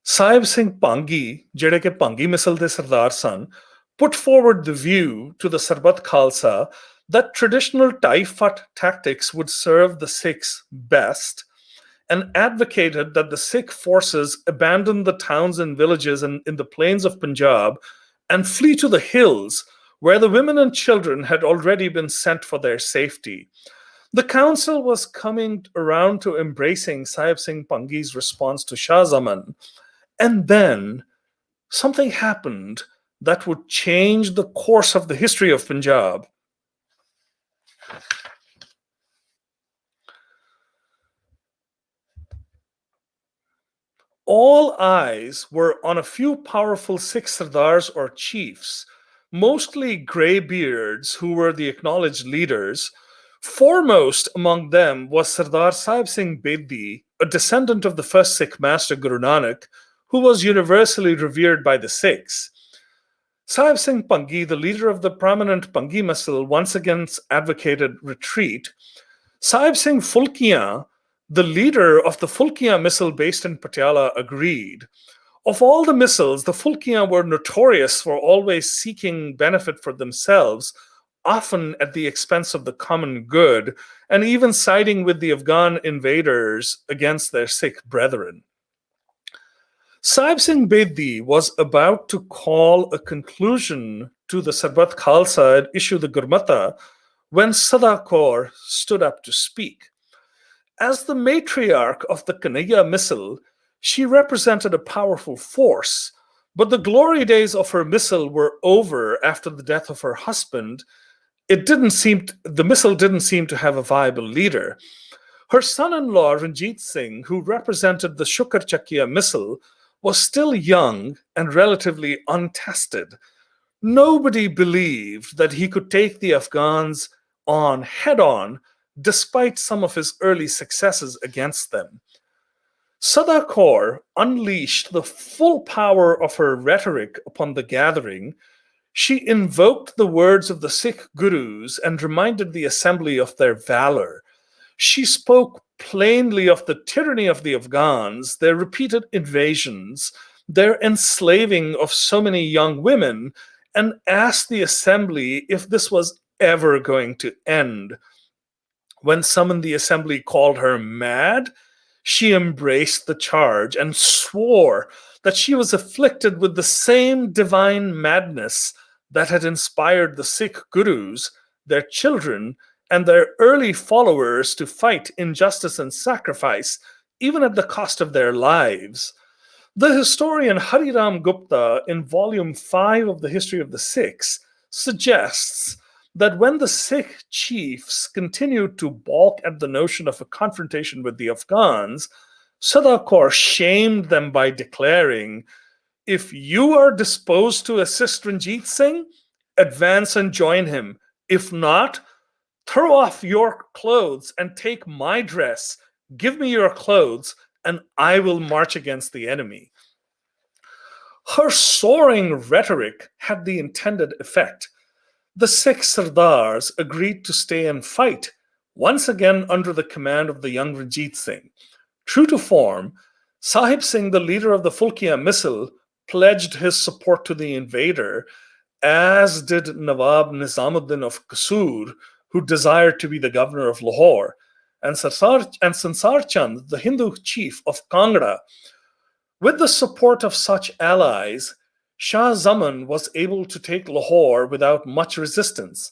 Sahib Singh Pangi, ਜਿਹੜੇ ਕਿ ਭੰਗੀ ਮਿਸਲ ਦੇ ਸਰਦਾਰ ਸਨ, put forward the view to the Sarbat Khalsa that traditional Taifat tactics would serve the Sikhs best and advocated that the Sikh forces abandon the towns and villages in the plains of Punjab and flee to the hills where the women and children had already been sent for their safety. The council was coming around to embracing Sahib Singh Pangi's response to Shah Zaman, and then something happened that would change the course of the history of Punjab. All eyes were on a few powerful Sikh sardars or chiefs, mostly greybeards who were the acknowledged leaders. Foremost among them was Sardar Sahib Singh Bedi, a descendant of the first Sikh master Guru Nanak, who was universally revered by the Sikhs. Sahib Singh Pangi, the leader of the prominent Pangi Misl, once again advocated retreat. Sahib Singh Fulkiyan, the leader of the Fulkiyan Misl based in Patiala, agreed. Of all the Misls, the Fulkiyan were notorious for always seeking benefit for themselves, often at the expense of the common good, and even siding with the Afghan invaders against their Sikh brethren. Sahib Singh Bedi was about to call a conclusion to the Sarbat Khalsa and issue the Gurmata when Sada Kaur stood up to speak. As the matriarch of the Kanhaiya Misl, she represented a powerful force, but the glory days of her Misl were over after the death of her husband. The Misl didn't seem to have a viable leader. Her son-in-law, Ranjit Singh, who represented the Shukar Chakia Misl, was still young and relatively untested. Nobody believed that he could take the Afghans on head-on, despite some of his early successes against them. Sada Kaur unleashed the full power of her rhetoric upon the gathering. She invoked the words of the Sikh gurus and reminded the assembly of their valor. She spoke plainly of the tyranny of the Afghans, their repeated invasions, their enslaving of so many young women, and asked the assembly if this was ever going to end. When some in the assembly called her mad, she embraced the charge and swore that she was afflicted with the same divine madness that had inspired the Sikh gurus, their children, and their early followers to fight injustice and sacrifice, even at the cost of their lives. The historian Hariram Gupta, in volume 5 of the History of the Sikhs, suggests that when the Sikh chiefs continued to balk at the notion of a confrontation with the Afghans, Sada Kaur shamed them by declaring, "If you are disposed to assist Ranjit Singh, advance and join him. If not, throw off your clothes and take my dress. Give me your clothes, and I will march against the enemy." Her soaring rhetoric had the intended effect. The Sikh Sardars agreed to stay and fight, once again under the command of the young Ranjit Singh. True to form, Sahib Singh, the leader of the Fulkiyan Misl, pledged his support to the invader, as did Nawab Nizamuddin of Kasur, who desired to be the governor of Lahore, and Sansar Chand, the Hindu chief of Kangra. With the support of such allies, Shah Zaman was able to take Lahore without much resistance.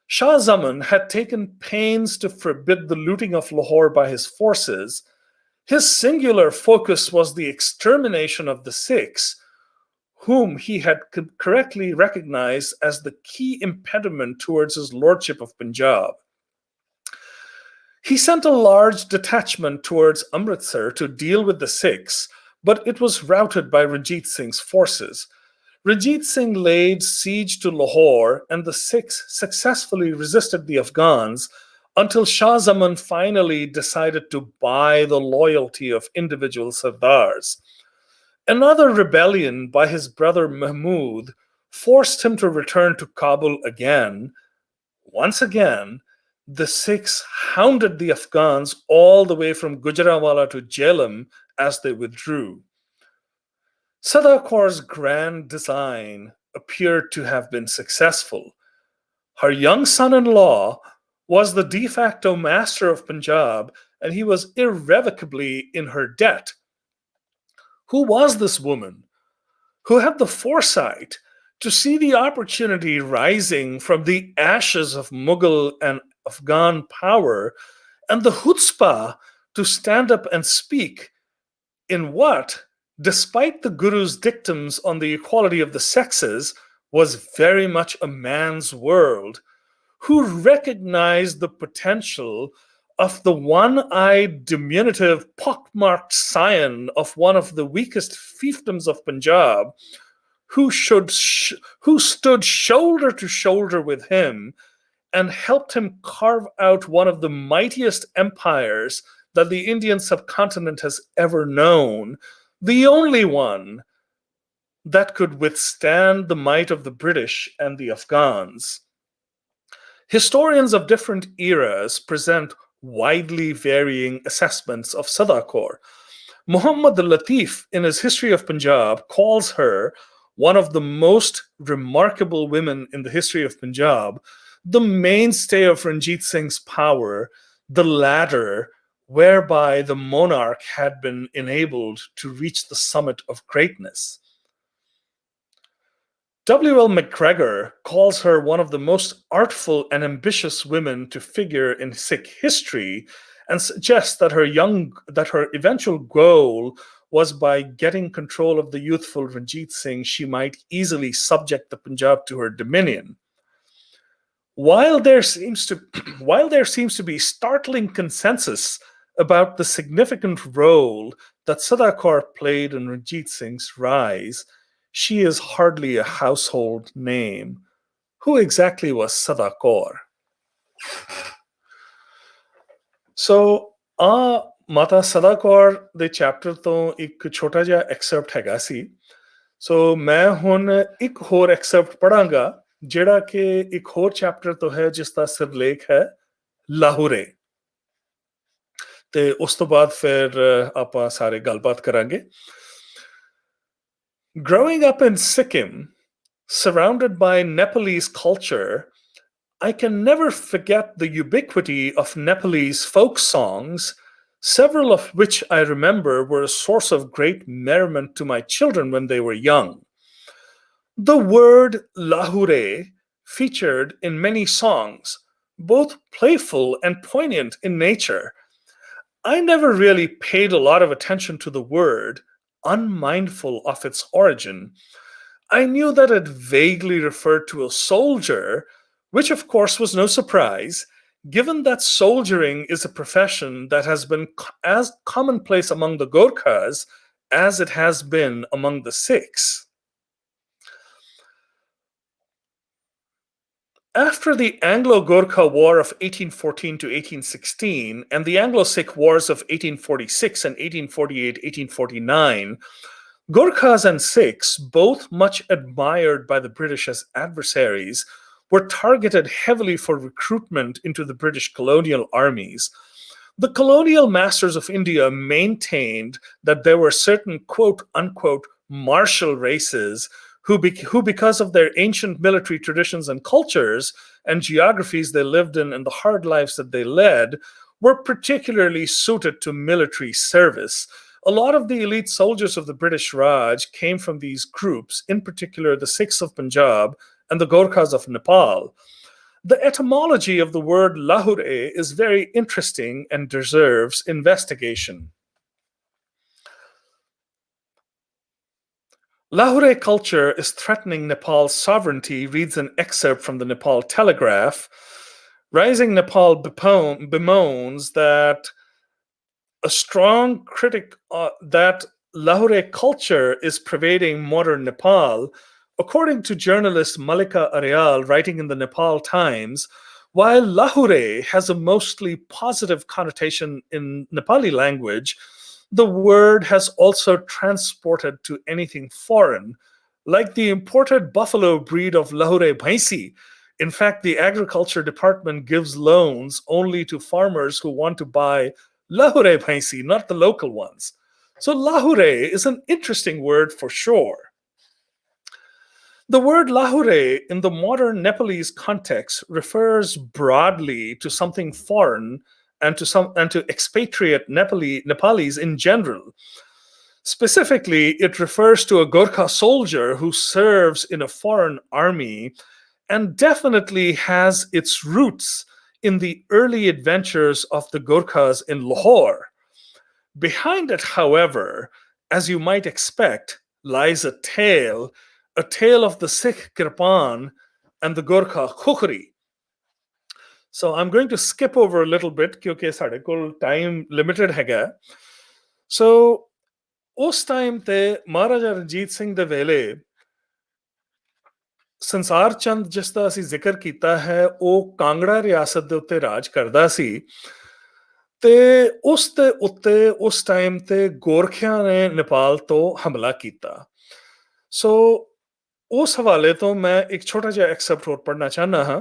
Shah Zaman had taken pains to forbid the looting of Lahore by his forces. His singular focus was the extermination of the Sikhs, whom he had correctly recognized as the key impediment towards his lordship of Punjab. He sent a large detachment towards Amritsar to deal with the Sikhs, but it was routed by Ranjit Singh's forces. Ranjit Singh laid siege to Lahore, and the Sikhs successfully resisted the Afghans until Shah Zaman finally decided to buy the loyalty of individual Sardars. Another rebellion by his brother Mahmud forced him to return to Kabul again. Once again, the Sikhs hounded the Afghans all the way from Gujranwala to Jhelum as they withdrew. Sada Kaur's grand design appeared to have been successful. Her young son in law was the de facto master of Punjab, and he was irrevocably in her debt. Who was this woman who had the foresight to see the opportunity rising from the ashes of Mughal and Afghan power and the chutzpah to stand up and speak in what, despite the Guru's dictums on the equality of the sexes, was very much a man's world, who recognized the potential of the one-eyed, diminutive, pockmarked scion of one of the weakest fiefdoms of Punjab, who stood shoulder to shoulder with him and helped him carve out one of the mightiest empires that the Indian subcontinent has ever known, the only one that could withstand the might of the British and the Afghans. Historians of different eras present widely varying assessments of Sada Kaur. Muhammad al-Latif, in his History of Punjab, calls her one of the most remarkable women in the history of Punjab, the mainstay of Ranjit Singh's power, the ladder whereby the monarch had been enabled to reach the summit of greatness. W.L. McGregor calls her one of the most artful and ambitious women to figure in Sikh history, and suggests that her eventual goal was by getting control of the youthful Ranjit Singh, she might easily subject the Punjab to her dominion. While there seems to be startling consensus about the significant role that Sada Kaur played in Ranjit Singh's rise, she is hardly a household name. Who exactly was Sada Kaur? So, ਮਾਤਾ ਸਦਾ ਕੌਰ ਦੇ chapter ਤੋਂ ਇੱਕ ਛੋਟਾ ਜਿਹਾ ਐਕਸਰਪਟ ਹੈਗਾ ਸੀ। ਸੋ ਮੈਂ ਹੁਣ ਇੱਕ ਹੋਰ ਐਕਸਰਪਟ ਪੜਾਂਗਾ ਜਿਹੜਾ ਕਿ ਇੱਕ ਹੋਰ ਚੈਪਟਰ ਤੋਂ ਹੈ ਜਿਸ ਦਾ ਸਿਰਲੇਖ ਹੈ ਲਾਹੌਰੇ, ਤੇ ਉਸ ਤੋਂ ਬਾਅਦ ਫਿਰ ਆਪਾਂ ਸਾਰੇ ਗੱਲਬਾਤ ਕਰਾਂਗੇ। Growing up in Sikkim, surrounded by Nepalese culture, I can never forget the ubiquity of Nepalese folk songs, several of which I remember were a source of great merriment to my children when they were young. The word lahure featured in many songs, both playful and poignant in nature. I never really paid a lot of attention to the word, unmindful of its origin. I knew that it vaguely referred to a soldier, which of course was no surprise, given that soldiering is a profession that has been as commonplace among the Gorkhas as it has been among the Sikhs. After the Anglo-Gorkha War of 1814 to 1816 and the Anglo-Sikh Wars of 1846 and 1848-1849, Gorkhas and Sikhs, both much admired by the British as adversaries, were targeted heavily for recruitment into the British colonial armies. The colonial masters of India maintained that there were certain quote-unquote martial races who, because of their ancient military traditions and cultures and geographies they lived in and the hard lives that they led, were particularly suited to military service. A lot of the elite soldiers of the British Raj came from these groups, in particular the Sikhs of Punjab and the Gorkhas of Nepal. The etymology of the word lahure is very interesting and deserves investigation. Lahure culture is threatening Nepal's sovereignty, reads an excerpt from the Nepal Telegraph. Rising Nepal bemoans that a strong critic that Lahure culture is pervading modern Nepal, According to journalist Malika Aryal, writing in the Nepal Times, while Lahure has a mostly positive connotation in Nepali language, the word has also transported to anything foreign, like the imported buffalo breed of Lahure Bhaisi. In fact, the agriculture department gives loans only to farmers who want to buy Lahure Bhaisi, not the local ones. So Lahure is an interesting word for sure. The word Lahure in the modern Nepalese context refers broadly to something foreign and to expatriate Nepalis in general. Specifically, it refers to a Gorkha soldier who serves in a foreign army and definitely has its roots in the early adventures of the Gorkhas in Lahore. Behind it, however, as you might expect, lies a tale of the Sikh Kirpan and the Gorkha Khukri. So I'm going to skip over a little bit क्योंकि साढ़े कोल time limited हैगा. So उस time ते महाराजा रंजीत सिंह दे वेले ਸੰਸਾਰ ਚੰਦ ਜਿਸ ਦਾ ਅਸੀਂ ਜ਼ਿਕਰ ਕੀਤਾ ਹੈ ਉਹ ਕਾਂਗੜਾ ਰਿਆਸਤ ਦੇ ਉੱਤੇ ਰਾਜ ਕਰਦਾ ਸੀ ਤੇ ਉਸ ਦੇ ਉੱਤੇ ਉਸ ਟਾਈਮ ਤੇ ਗੋਰਖਿਆਂ ਨੇ ਨੇਪਾਲ ਤੋਂ ਹਮਲਾ ਕੀਤਾ ਸੋ ਉਸ ਹਵਾਲੇ ਤੋਂ ਮੈਂ ਇੱਕ ਛੋਟਾ ਜਿਹਾ ਐਕਸੈਪਟ ਹੋਰ ਪੜ੍ਹਨਾ ਚਾਹਨਾ ਹਾਂ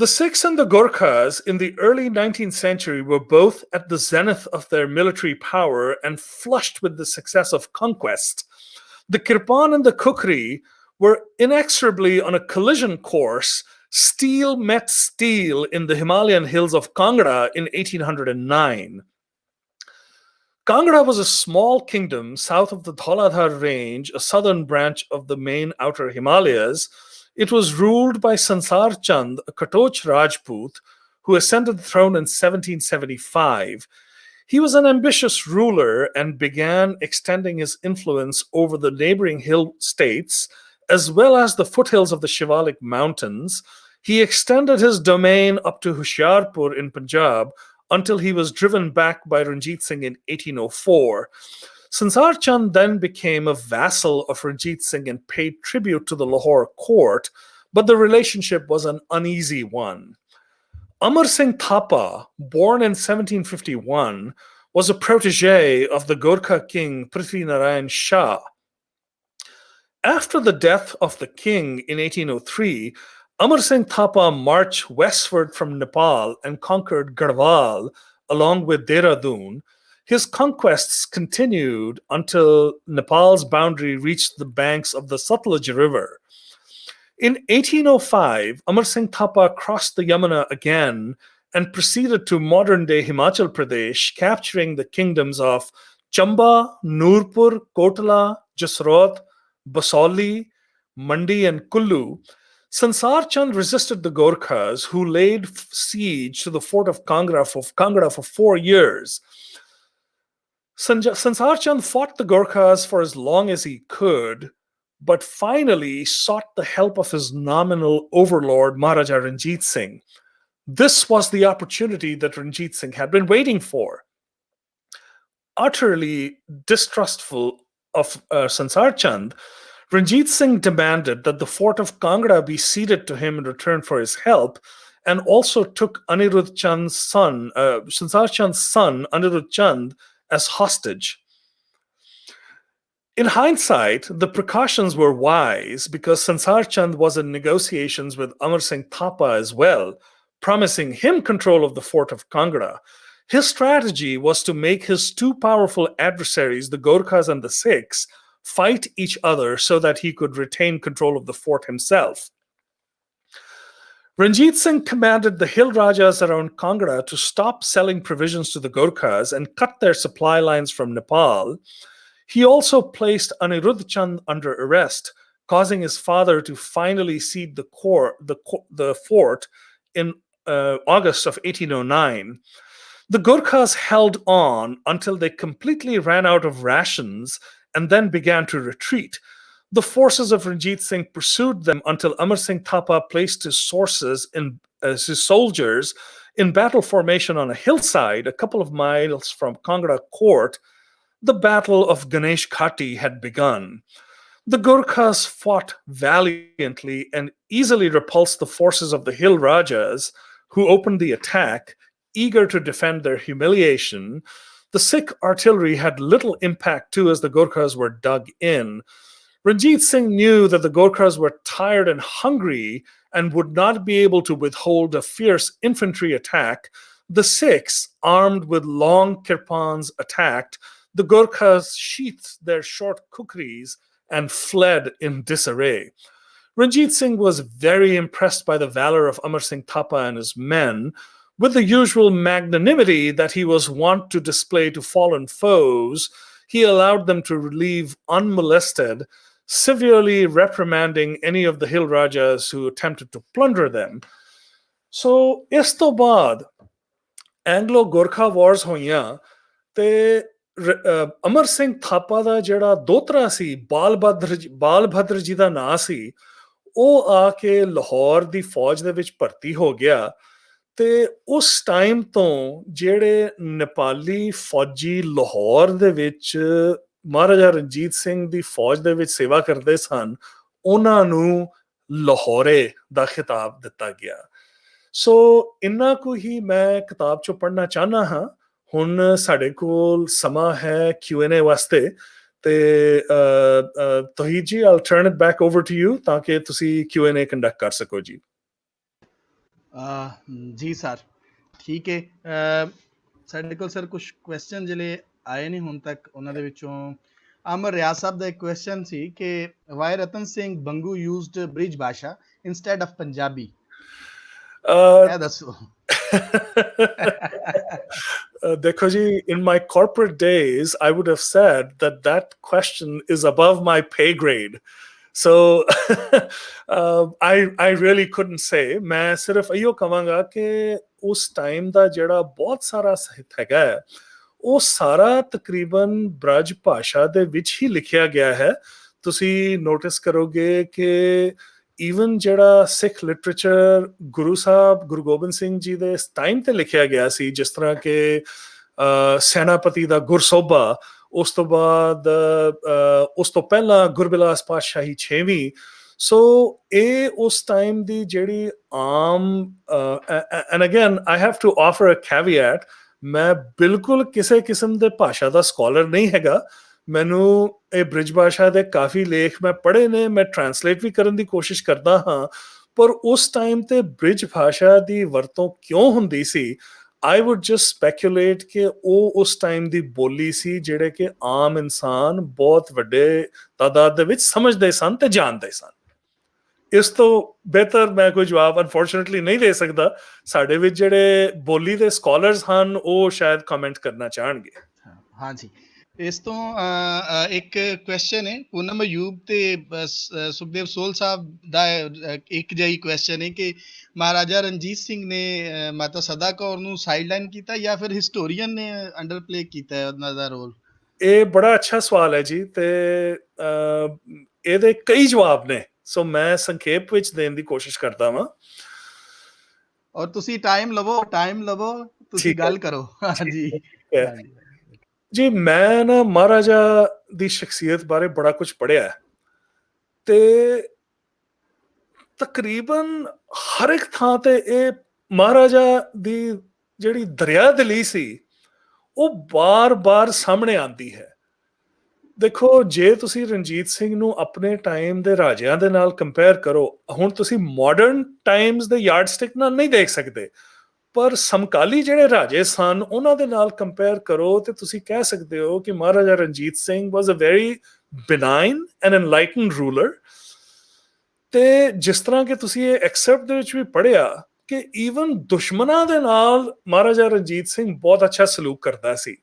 The Sikhs and the Gorkhas in the early 19th century were both at the zenith of their military power and flushed with the success of conquest. The Kirpan and the Kukri were inexorably on a collision course. Steel met steel in the Himalayan hills of Kangra in 1809. Kangra was a small kingdom south of the Dhauladhar range, a southern branch of the main outer Himalayas. It was ruled by Sansar Chand, a Katoch Rajput, who ascended the throne in 1775. He was an ambitious ruler and began extending his influence over the neighboring hill states, as well as the foothills of the Shivalik mountains. He extended his domain up to Hoshiarpur in Punjab until he was driven back by Ranjit Singh in 1804. Sansar Chand then became a vassal of Ranjit Singh and paid tribute to the Lahore court, but the relationship was an uneasy one. Amar Singh Thapa, born in 1751, was a protege of the Gorkha king Prithvi Narayan Shah. After the death of the king in 1803, Amar Singh Thapa marched westward from Nepal and conquered Garhwal along with Dehradun. His conquests continued until Nepal's boundary reached the banks of the Satluj River. In 1805, Amar Singh Thapa crossed the Yamuna again and proceeded to modern-day Himachal Pradesh, capturing the kingdoms of Chamba, Nurpur, Kotla, Jasrot, Basauli, Mandi, and Kullu. Sansar Chand resisted the Gorkhas, who laid siege to the fort of Kangra for 4 years. Sansar Chand fought the Gorkhas for as long as he could, but finally sought the help of his nominal overlord, Maharaja Ranjit Singh. This was the opportunity that Ranjit Singh had been waiting for. Utterly distrustful of Sansar Chand, Ranjit Singh demanded that the fort of Kangra be ceded to him in return for his help, and also took Anirudh Chand's son, Sansar Chand's son, Anirudh Chand, as hostage. In hindsight, the precautions were wise because Sansar Chand was in negotiations with Amar Singh Thapa as well, promising him control of the fort of Kangra. His strategy was to make his two powerful adversaries, the Gorkhas and the Sikhs, fight each other so that he could retain control of the fort himself. Ranjit Singh commanded the hill rajas around Kangra to stop selling provisions to the Gorkhas and cut their supply lines from Nepal. He also placed Anirudh Chand under arrest, causing his father to finally cede the fort in August of 1809. The Gorkhas held on until they completely ran out of rations and then began to retreat. The forces of Ranjit Singh pursued them until Amar Singh Thapa placed his soldiers in battle formation on a hillside a couple of miles from Kangra court. The Battle of Ganesh Ghati had begun. The Gurkhas fought valiantly and easily repulsed the forces of the Hill Rajas, who opened the attack, eager to defend their humiliation. The Sikh artillery had little impact too as the Gurkhas were dug in. Ranjit Singh knew that the Gurkhas were tired and hungry and would not be able to withhold a fierce infantry attack. The Sikhs, armed with long kirpans, attacked. The Gurkhas sheathed their short kukris and fled in disarray. Ranjit Singh was very impressed by the valor of Amar Singh Thapa and his men. With the usual magnanimity that he was wont to display to fallen foes, he allowed them to leave unmolested, severely reprimanding any of the Hill Rajas who attempted to plunder them. So, ਇਸ ਤੋਂ ਬਾਅਦ Anglo Gorkha ਵਾਰਸ ਹੋਈਆਂ ਤੇ ਅਮਰ ਸਿੰਘ ਥਾਪਾ ਦਾ ਜਿਹੜਾ ਦੋਤਰਾ ਸੀ ਬਾਲ ਭਦਰ ਜੀ ਦਾ ਨਾਂ ਸੀ, ਉਹ ਆ ਕੇ ਲਾਹੌਰ ਦੀ ਫੌਜ ਦੇ ਵਿੱਚ ਭਰਤੀ ਹੋ ਗਿਆ ਤੇ ਉਸ ਟਾਈਮ ਤੋਂ ਜਿਹੜੇ ਨੇਪਾਲੀ ਫੌਜੀ ਲਾਹੌਰ ਦੇ ਵਿੱਚ ਮਹਾਰਾਜਾ ਰਣਜੀਤ ਸਿੰਘ ਦੀ ਫੌਜ ਦੇ ਵਿੱਚ ਸੇਵਾ ਕਰਦੇ ਸਨ, ਉਹਨਾਂ ਨੂੰ ਲਾਹੌਰੇ ਦਾ ਖਿਤਾਬ ਦਿੱਤਾ ਗਿਆ। ਸੋ ਇੰਨਾ ਕੁ ਹੀ ਮੈਂ ਕਿਤਾਬ ਚੋਂ ਪੜ੍ਹਨਾ ਚਾਹੁੰਦਾ ਹਾਂ। ਹੁਣ ਸਾਡੇ ਕੋਲ ਸਮਾਂ ਹੈ Q&A ਵਾਸਤੇ ਤੇ ਤੋਹੀਦ ਜੀ, I'll turn it back over to you ਤਾਂ ਕਿ ਤੁਸੀਂ Q&A ਕੰਡਕਟ ਕਰ ਸਕੋ ਜੀ। ਜੀ ਸਰ, ਠੀਕ ਹੈ। ਸਾਡੇ ਕੋਲ ਸਰ ਕੁਝ ਕੁਐਸਚਨ ਜਿਹੜੇ ਆਏ ਨੇ ਹੁਣ ਤੱਕ, ਉਹਨਾਂ ਦੇ ਵਿੱਚੋਂ ਅਮਰ ਰਿਆਜ਼ ਸਾਹਿਬ ਦਾ ਇੱਕ ਕੁਐਸਚਨ ਸੀ ਕਿ ਵਾਈ ਰਤਨ ਸਿੰਘ ਬੰਗੂ ਯੂਜ਼ਡ ਬ੍ਰਿਜ ਭਾਸ਼ਾ ਇਨਸਟੈਡ ਆਫ ਪੰਜਾਬੀ। ਇਹ ਦੱਸੋ। Dekho ji, in my corporate days, I would have said that that question is above my pay grade. So I really couldn't say. मैं सिर्फ इहो कहांगा कि उस टाइम ਦਾ ਜਿਹੜਾ ਬਹੁਤ ਸਾਰਾ ਸਾਹਿਤ ਹੈਗਾ ਹੈ, ਉਹ ਸਾਰਾ ਤਕਰੀਬਨ ਬ੍ਰਜ ਭਾਸ਼ਾ ਦੇ ਵਿੱਚ ਹੀ ਲਿਖਿਆ ਗਿਆ ਹੈ। ਤੁਸੀਂ ਨੋਟਿਸ ਕਰੋਗੇ ਕਿ ਈਵਨ ਜਿਹੜਾ ਸਿੱਖ ਲਿਟਰੇਚਰ ਗੁਰੂ ਸਾਹਿਬ ਗੁਰੂ ਗੋਬਿੰਦ ਸਿੰਘ ਜੀ ਦੇ ਟਾਈਮ ਤੇ ਲਿਖਿਆ ਗਿਆ ਸੀ, ਜਿਸ ਤਰ੍ਹਾਂ ਕਿ ਸੈਨਾਪਤੀ ਦਾ ਗੁਰਸੋਭਾ, ਉਸ ਤੋਂ ਬਾਅਦ ਉਸ ਤੋਂ ਪਹਿਲਾਂ ਗੁਰਬਿਲਾਸ ਪਾਤਸ਼ਾਹੀ 6ਵੀਂ। ਸੋ ਇਹ ਉਸ ਟਾਈਮ ਦੀ ਜਿਹੜੀ ਆਮ and again I have to offer a caveat, ਮੈਂ ਬਿਲਕੁਲ ਕਿਸੇ ਕਿਸਮ ਦੇ ਭਾਸ਼ਾ ਦਾ ਸਕਾਲਰ ਨਹੀਂ ਹੈਗਾ। ਮੈਨੂੰ ਇਹ ਬ੍ਰਿਜ ਭਾਸ਼ਾ ਦੇ ਕਾਫੀ ਲੇਖ ਮੈਂ ਪੜ੍ਹੇ ਨੇ, ਮੈਂ ਟਰਾਂਸਲੇਟ ਵੀ ਕਰਨ ਦੀ ਕੋਸ਼ਿਸ਼ ਕਰਦਾ ਹਾਂ, ਪਰ ਉਸ ਟਾਈਮ ਤੇ ਬ੍ਰਿਜ ਭਾਸ਼ਾ ਦੀ ਵਰਤੋਂ ਕਿਉਂ ਹੁੰਦੀ ਸੀ, ਆਈ ਵੁੱਡ ਜਸਟ ਸਪੈਕੂਲੇਟ ਕਿ ਉਹ ਉਸ ਟਾਈਮ ਦੀ ਬੋਲੀ ਸੀ ਜਿਹੜੇ ਕਿ ਆਮ ਇਨਸਾਨ ਬਹੁਤ ਵੱਡੇ ਤਾਦਾਦ ਦੇ ਵਿੱਚ ਸਮਝਦੇ ਸਨ ਤੇ ਜਾਣਦੇ ਸਨ। ਇਸ ਤੋਂ ਬਿਹਤਰ ਮੈਂ ਕੋਈ ਜਵਾਬ ਅਨਫੋਰਚੂਨੇਟਲੀ ਨਹੀਂ ਦੇ ਸਕਦਾ। ਸਾਡੇ ਵਿੱਚ ਜਿਹੜੇ ਬੋਲੀ ਦੇ ਸਕਾਲਰਸ ਹਨ ਉਹ ਸ਼ਾਇਦ ਕਮੈਂਟ ਕਰਨਾ ਚਾਹਣਗੇ। ਹਾਂਜੀ, ਇਸ ਤੋਂ ਇੱਕ ਕੁਐਸਚਨ ਹੈ ਪੂਨਮ ਅਯੂਬ ਤੇ ਸੁਖਦੇਵ ਸੋਲ ਸਾਹਿਬ ਦਾ ਇੱਕ ਜਿਹੀ ਕੁਐਸਚਨ ਹੈ ਕਿ ਮਹਾਰਾਜਾ ਰਣਜੀਤ ਸਿੰਘ ਨੇ ਮਾਤਾ ਸਦਾ ਕੌਰ ਨੂੰ ਸਾਈਡਲਾਈਨ ਕੀਤਾ ਜਾਂ ਫਿਰ ਹਿਸਟੋਰੀਅਨ ਨੇ ਅੰਡਰ ਪਲੇ ਕੀਤਾ ਉਹਨਾਂ ਦਾ ਰੋਲ? ਇਹ ਬੜਾ ਅੱਛਾ ਸਵਾਲ ਹੈ ਜੀ, ਤੇ ਇਹਦੇ ਕਈ ਜਵਾਬ ਨੇ, ਸੋ ਮੈਂ ਸੰਖੇਪ ਵਿੱਚ ਦੇਣ ਦੀ ਕੋਸ਼ਿਸ਼ ਕਰਦਾ ਵਾਂ। ਔਰ ਤੁਸੀਂ ਟਾਈਮ ਲਵੋ, ਤੁਸੀਂ ਗੱਲ ਕਰੋ। ਹਾਂਜੀ ਜੀ, ਮੈਂ ਨਾ ਮਹਾਰਾਜਾ ਦੀ ਸ਼ਖਸੀਅਤ ਬਾਰੇ ਬੜਾ ਕੁਝ ਪੜ੍ਹਿਆ ਤੇ ਤਕਰੀਬਨ ਹਰ ਇੱਕ ਥਾਂ ਤੇ ਇਹ ਮਹਾਰਾਜਾ ਦੀ ਜਿਹੜੀ ਦਰਿਆ ਦਿਲੀ ਸੀ ਉਹ ਬਾਰ-ਬਾਰ ਸਾਹਮਣੇ ਆਉਂਦੀ ਹੈ। ਦੇਖੋ, ਜੇ ਤੁਸੀਂ ਰਣਜੀਤ ਸਿੰਘ ਨੂੰ ਆਪਣੇ ਟਾਈਮ ਦੇ ਰਾਜਿਆਂ ਦੇ ਨਾਲ ਕੰਪੇਅਰ ਕਰੋ, ਹੁਣ ਤੁਸੀਂ ਮਾਡਰਨ ਟਾਈਮਸ ਦੇ ਯਾਰਡਸਟਿਕ ਨਾਲ ਨਹੀਂ ਦੇਖ ਸਕਦੇ, ਪਰ ਸਮਕਾਲੀ ਜਿਹੜੇ ਰਾਜੇ ਸਨ ਉਹਨਾਂ ਦੇ ਨਾਲ ਕੰਪੇਅਰ ਕਰੋ ਤੇ ਤੁਸੀਂ ਕਹਿ ਸਕਦੇ ਹੋ ਕਿ ਮਹਾਰਾਜਾ ਰਣਜੀਤ ਸਿੰਘ ਵਾਸ ਅ ਵੈਰੀ ਬਿਨਾਈਨ ਐਂਡ ਐਨਲਾਈਟਨਡ ਰੂਲਰ। ਤੇ ਜਿਸ ਤਰ੍ਹਾਂ ਕਿ ਤੁਸੀਂ ਇਹ ਐਕਸੈਪਟ ਦੇ ਵਿੱਚ ਵੀ ਪੜ੍ਹਿਆ ਕਿ ਈਵਨ ਦੁਸ਼ਮਣਾਂ ਦੇ ਨਾਲ ਮਹਾਰਾਜਾ ਰਣਜੀਤ ਸਿੰਘ ਬਹੁਤ ਅੱਛਾ ਸਲੂਕ ਕਰਦਾ ਸੀ।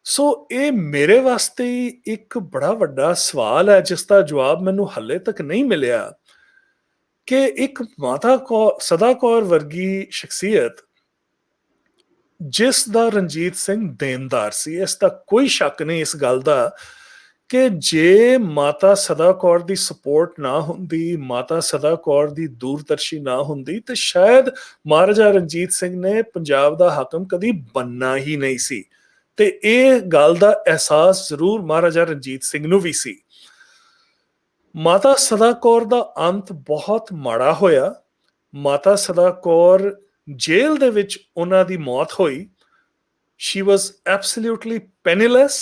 ਸੋ ਇਹ ਮੇਰੇ ਵਾਸਤੇ ਇੱਕ ਬੜਾ ਵੱਡਾ ਸਵਾਲ ਹੈ ਜਿਸ ਦਾ ਜਵਾਬ ਮੈਨੂੰ ਹਾਲੇ ਤੱਕ ਨਹੀਂ ਮਿਲਿਆ ਕਿ ਇੱਕ ਮਾਤਾ ਸਦਾ ਕੌਰ ਵਰਗੀ ਸ਼ਖਸੀਅਤ ਜਿਸ ਦਾ ਰਣਜੀਤ ਸਿੰਘ ਦੇਣਦਾਰ ਸੀ, ਇਸ ਦਾ ਕੋਈ ਸ਼ੱਕ ਨਹੀਂ ਇਸ ਗੱਲ ਦਾ ਕਿ ਜੇ ਮਾਤਾ ਸਦਾ ਕੌਰ ਦੀ ਸਪੋਰਟ ਨਾ ਹੁੰਦੀ, ਮਾਤਾ ਸਦਾ ਕੌਰ ਦੀ ਦੂਰਦਰਸ਼ੀ ਨਾ ਹੁੰਦੀ, ਤੇ ਸ਼ਾਇਦ ਮਹਾਰਾਜਾ ਰਣਜੀਤ ਸਿੰਘ ਨੇ ਪੰਜਾਬ ਦਾ ਹਾਕਮ ਕਦੀ ਬਣਨਾ ਹੀ ਨਹੀਂ ਸੀ। ਤੇ ਇਹ ਗੱਲ ਦਾ ਅਹਿਸਾਸ ਜ਼ਰੂਰ ਮਹਾਰਾਜਾ ਰਣਜੀਤ ਸਿੰਘ ਨੂੰ ਵੀ ਸੀ। ਮਾਤਾ ਸਦਾ ਕੌਰ ਦਾ ਅੰਤ ਬਹੁਤ ਮਾੜਾ ਹੋਇਆ। ਮਾਤਾ ਸਦਾ ਕੌਰ ਜੇਲ੍ਹ ਦੇ ਵਿੱਚ ਉਹਨਾਂ ਦੀ ਮੌਤ ਹੋਈ। ਸ਼ੀ ਵਾਸ ਐਬਸੋਲਿਊਟਲੀ ਪੈਨੀਲੈਸ।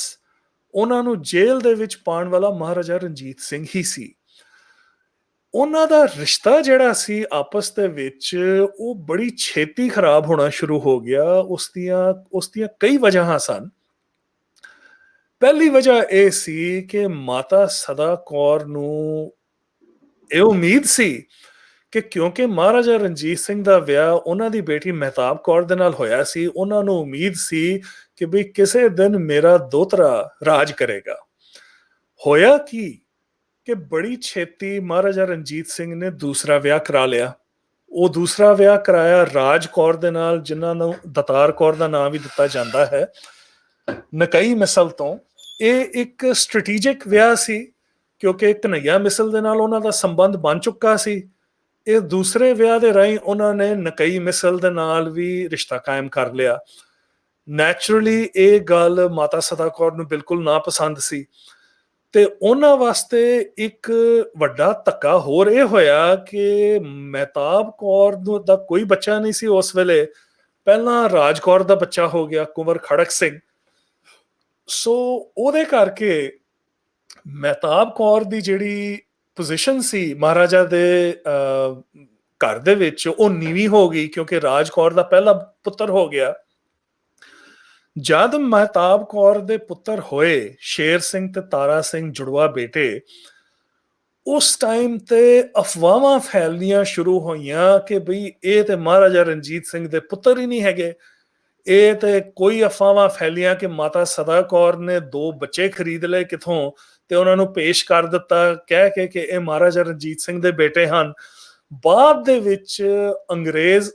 ਉਹਨਾਂ ਨੂੰ ਜੇਲ੍ਹ ਦੇ ਵਿੱਚ ਪਾਉਣ ਵਾਲਾ ਮਹਾਰਾਜਾ ਰਣਜੀਤ ਸਿੰਘ ਹੀ ਸੀ। ਉਹਨਾਂ ਦਾ ਰਿਸ਼ਤਾ ਜਿਹੜਾ ਸੀ ਆਪਸ ਦੇ ਵਿੱਚ, ਉਹ ਬੜੀ ਛੇਤੀ ਖਰਾਬ ਹੋਣਾ ਸ਼ੁਰੂ ਹੋ ਗਿਆ। ਉਸ ਦੀਆਂ ਕਈ ਵਜ੍ਹਾਵਾਂ ਸਨ। ਪਹਿਲੀ ਵਜ੍ਹਾ ਇਹ ਸੀ ਕਿ ਮਾਤਾ ਸਦਾ ਕੌਰ ਨੂੰ ਇਹ ਉਮੀਦ ਸੀ ਕਿ ਕਿਉਂਕਿ ਮਹਾਰਾਜਾ ਰਣਜੀਤ ਸਿੰਘ ਦਾ ਵਿਆਹ ਉਹਨਾਂ ਦੀ ਬੇਟੀ ਮਹਿਤਾਬ ਕੌਰ ਦੇ ਨਾਲ ਹੋਇਆ ਸੀ, ਉਹਨਾਂ ਨੂੰ ਉਮੀਦ ਸੀ ਕਿ ਵੀ ਕਿਸੇ ਦਿਨ ਮੇਰਾ ਦੋਹਤਰਾ ਰਾਜ ਕਰੇਗਾ। ਹੋਇਆ ਕੀ ਕਿ ਬੜੀ ਛੇਤੀ ਮਹਾਰਾਜਾ ਰਣਜੀਤ ਸਿੰਘ ਨੇ ਦੂਸਰਾ ਵਿਆਹ ਕਰਾ ਲਿਆ। ਉਹ ਦੂਸਰਾ ਵਿਆਹ ਕਰਾਇਆ ਰਾਜ ਕੌਰ ਦੇ ਨਾਲ, ਜਿਨ੍ਹਾਂ ਨੂੰ ਦਤਾਰ ਕੌਰ ਦਾ ਨਾਮ ਵੀ ਦਿੱਤਾ ਜਾਂਦਾ ਹੈ, ਨਕਈ ਮਿਸਲ ਤੋਂ। ਇਹ ਇੱਕ ਸਟ੍ਰੈਟੇਜਿਕ ਵਿਆਹ ਸੀ ਕਿਉਂਕਿ ਕਨਈਆ ਮਿਸਲ ਦੇ ਨਾਲ ਉਹਨਾਂ ਦਾ ਸੰਬੰਧ ਬਣ ਚੁੱਕਾ ਸੀ। ਇਹ ਦੂਸਰੇ ਵਿਆਹ ਦੇ ਰਾਹੀਂ ਉਹਨਾਂ ਨੇ ਨਕਈ ਮਿਸਲ ਦੇ ਨਾਲ ਵੀ ਰਿਸ਼ਤਾ ਕਾਇਮ ਕਰ ਲਿਆ। ਨੈਚੁਰਲੀ ਇਹ ਗੱਲ ਮਾਤਾ ਸਦਾ ਕੌਰ ਨੂੰ ਬਿਲਕੁਲ ਨਾ ਪਸੰਦ ਸੀ ਤੇ ਉਹਨਾਂ ਵਾਸਤੇ ਇੱਕ ਵੱਡਾ ਧੱਕਾ ਹੋਰ ਇਹ ਹੋਇਆ ਕਿ ਮਹਿਤਾਬ ਕੌਰ ਦਾ ਕੋਈ ਬੱਚਾ ਨਹੀਂ ਸੀ ਉਸ ਵੇਲੇ। ਪਹਿਲਾਂ ਰਾਜ ਕੌਰ ਦਾ ਬੱਚਾ ਹੋ ਗਿਆ, ਕੁੰਵਰ ਖੜਕ ਸਿੰਘ। ਸੋ ਉਹਦੇ ਕਰਕੇ ਮਹਿਤਾਬ ਕੌਰ ਦੀ ਜਿਹੜੀ ਪੋਜੀਸ਼ਨ ਸੀ ਮਹਾਰਾਜਾ ਦੇ ਘਰ ਦੇ ਵਿੱਚ, ਉਹ ਨੀਵੀਂ ਹੋ ਗਈ ਕਿਉਂਕਿ ਰਾਜ ਕੌਰ ਦਾ ਪਹਿਲਾ ਪੁੱਤਰ ਹੋ ਗਿਆ। ਜਦ ਮਹਿਤਾਬ ਕੌਰ ਦੇ ਪੁੱਤਰ ਹੋਏ ਸ਼ੇਰ ਸਿੰਘ ਤੇ ਤਾਰਾ ਸਿੰਘ, ਜੁੜਵਾ ਬੇਟੇ, ਉਸ ਟਾਈਮ ਤੇ ਅਫਵਾਹਾਂ ਫੈਲਣੀਆਂ ਸ਼ੁਰੂ ਹੋਈਆਂ ਕਿ ਬਈ ਇਹ ਤੇ ਮਹਾਰਾਜਾ ਰਣਜੀਤ ਸਿੰਘ ਦੇ ਪੁੱਤਰ ਹੀ ਨਹੀਂ ਹੈਗੇ। ਇਹ ਤੇ ਕੋਈ ਅਫਵਾਹਾਂ ਫੈਲੀਆਂ ਕਿ ਮਾਤਾ ਸਦਾ ਕੌਰ ਨੇ 2 ਬੱਚੇ ਖਰੀਦ ਲਏ ਕਿਥੋਂ ਤੇ ਉਹਨਾਂ ਨੂੰ ਪੇਸ਼ ਕਰ ਦਿੱਤਾ ਕਹਿ ਕੇ ਕਿ ਇਹ ਮਹਾਰਾਜਾ ਰਣਜੀਤ ਸਿੰਘ ਦੇ ਬੇਟੇ ਹਨ। ਬਾਅਦ ਦੇ ਵਿੱਚ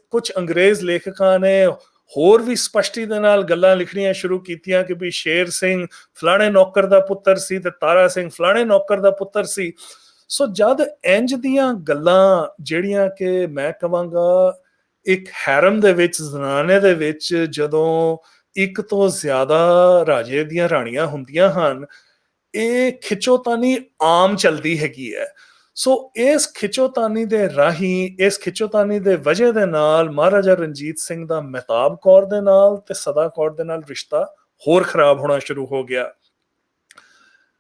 ਕੁਝ ਅੰਗਰੇਜ਼ ਲੇਖਕਾਂ ਨੇ ਹੋਰ ਵੀ ਸਪਸ਼ਟੀ ਦੇ ਨਾਲ ਗੱਲਾਂ ਲਿਖਣੀਆਂ ਸ਼ੁਰੂ ਕੀਤੀਆਂ ਕਿ ਵੀ ਸ਼ੇਰ ਸਿੰਘ ਫਲਾਣੇ ਨੌਕਰ ਦਾ ਪੁੱਤਰ ਸੀ ਤੇ ਤਾਰਾ ਸਿੰਘ ਫਲਾਣੇ ਨੌਕਰ ਦਾ ਪੁੱਤਰ ਸੀ। ਸੋ ਜਦ ਇੰਜ ਦੀਆਂ ਗੱਲਾਂ, ਜਿਹੜੀਆਂ ਕਿ ਮੈਂ ਕਹਾਂਗਾ ਇੱਕ ਹੈਰਮ ਦੇ ਵਿੱਚ, ਜ਼ਨਾਨੇ ਦੇ ਵਿੱਚ ਜਦੋਂ ਇੱਕ ਤੋਂ ਜ਼ਿਆਦਾ ਰਾਜੇ ਦੀਆਂ ਰਾਣੀਆਂ ਹੁੰਦੀਆਂ ਹਨ, ਇਹ ਖਿੱਚੋਤਾਨੀ ਆਮ ਚੱਲਦੀ ਹੈਗੀ ਹੈ। ਸੋ ਇਸ ਖਿੱਚੋਤਾਨੀ ਦੇ ਰਾਹੀਂ, ਇਸ ਖਿੱਚੋਤਾਨੀ ਦੇ ਵਜ੍ਹਾ ਦੇ ਨਾਲ ਮਹਾਰਾਜਾ ਰਣਜੀਤ ਸਿੰਘ ਦਾ ਮਹਿਤਾਬ ਕੌਰ ਦੇ ਨਾਲ ਤੇ ਸਦਾ ਕੌਰ ਦੇ ਨਾਲ ਰਿਸ਼ਤਾ ਹੋਰ ਖਰਾਬ ਹੋਣਾ ਸ਼ੁਰੂ ਹੋ ਗਿਆ।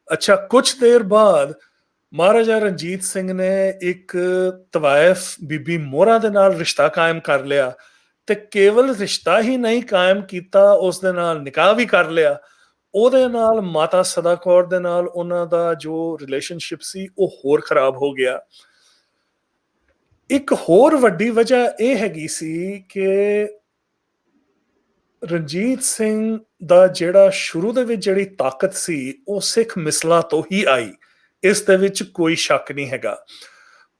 ਅੱਛਾ, ਕੁਝ ਦੇਰ ਬਾਅਦ ਮਹਾਰਾਜਾ ਰਣਜੀਤ ਸਿੰਘ ਨੇ ਇੱਕ ਤਵਾਇਫ ਬੀਬੀ ਮੋਹਰਾ ਦੇ ਨਾਲ ਰਿਸ਼ਤਾ ਕਾਇਮ ਕਰ ਲਿਆ ਤੇ ਕੇਵਲ ਰਿਸ਼ਤਾ ਹੀ ਨਹੀਂ ਕਾਇਮ ਕੀਤਾ, ਉਸ ਦੇ ਨਾਲ ਨਿਕਾਹ ਵੀ ਕਰ ਲਿਆ। ਉਹਦੇ ਨਾਲ ਮਾਤਾ ਸਦਾ ਕੌਰ ਦੇ ਨਾਲ ਉਹਨਾਂ ਦਾ ਜੋ ਰਿਲੇਸ਼ਨਸ਼ਿਪ ਸੀ ਉਹ ਹੋਰ ਖਰਾਬ ਹੋ ਗਿਆ। ਇੱਕ ਹੋਰ ਵੱਡੀ ਵਜ੍ਹਾ ਇਹ ਹੈਗੀ ਸੀ ਕਿ ਰਣਜੀਤ ਸਿੰਘ ਦਾ ਜਿਹੜਾ ਸ਼ੁਰੂ ਦੇ ਵਿੱਚ ਜਿਹੜੀ ਤਾਕਤ ਸੀ ਉਹ ਸਿੱਖ ਮਿਸਲਾਂ ਤੋਂ ਹੀ ਆਈ, ਇਸ ਦੇ ਵਿੱਚ ਕੋਈ ਸ਼ੱਕ ਨਹੀਂ ਹੈਗਾ।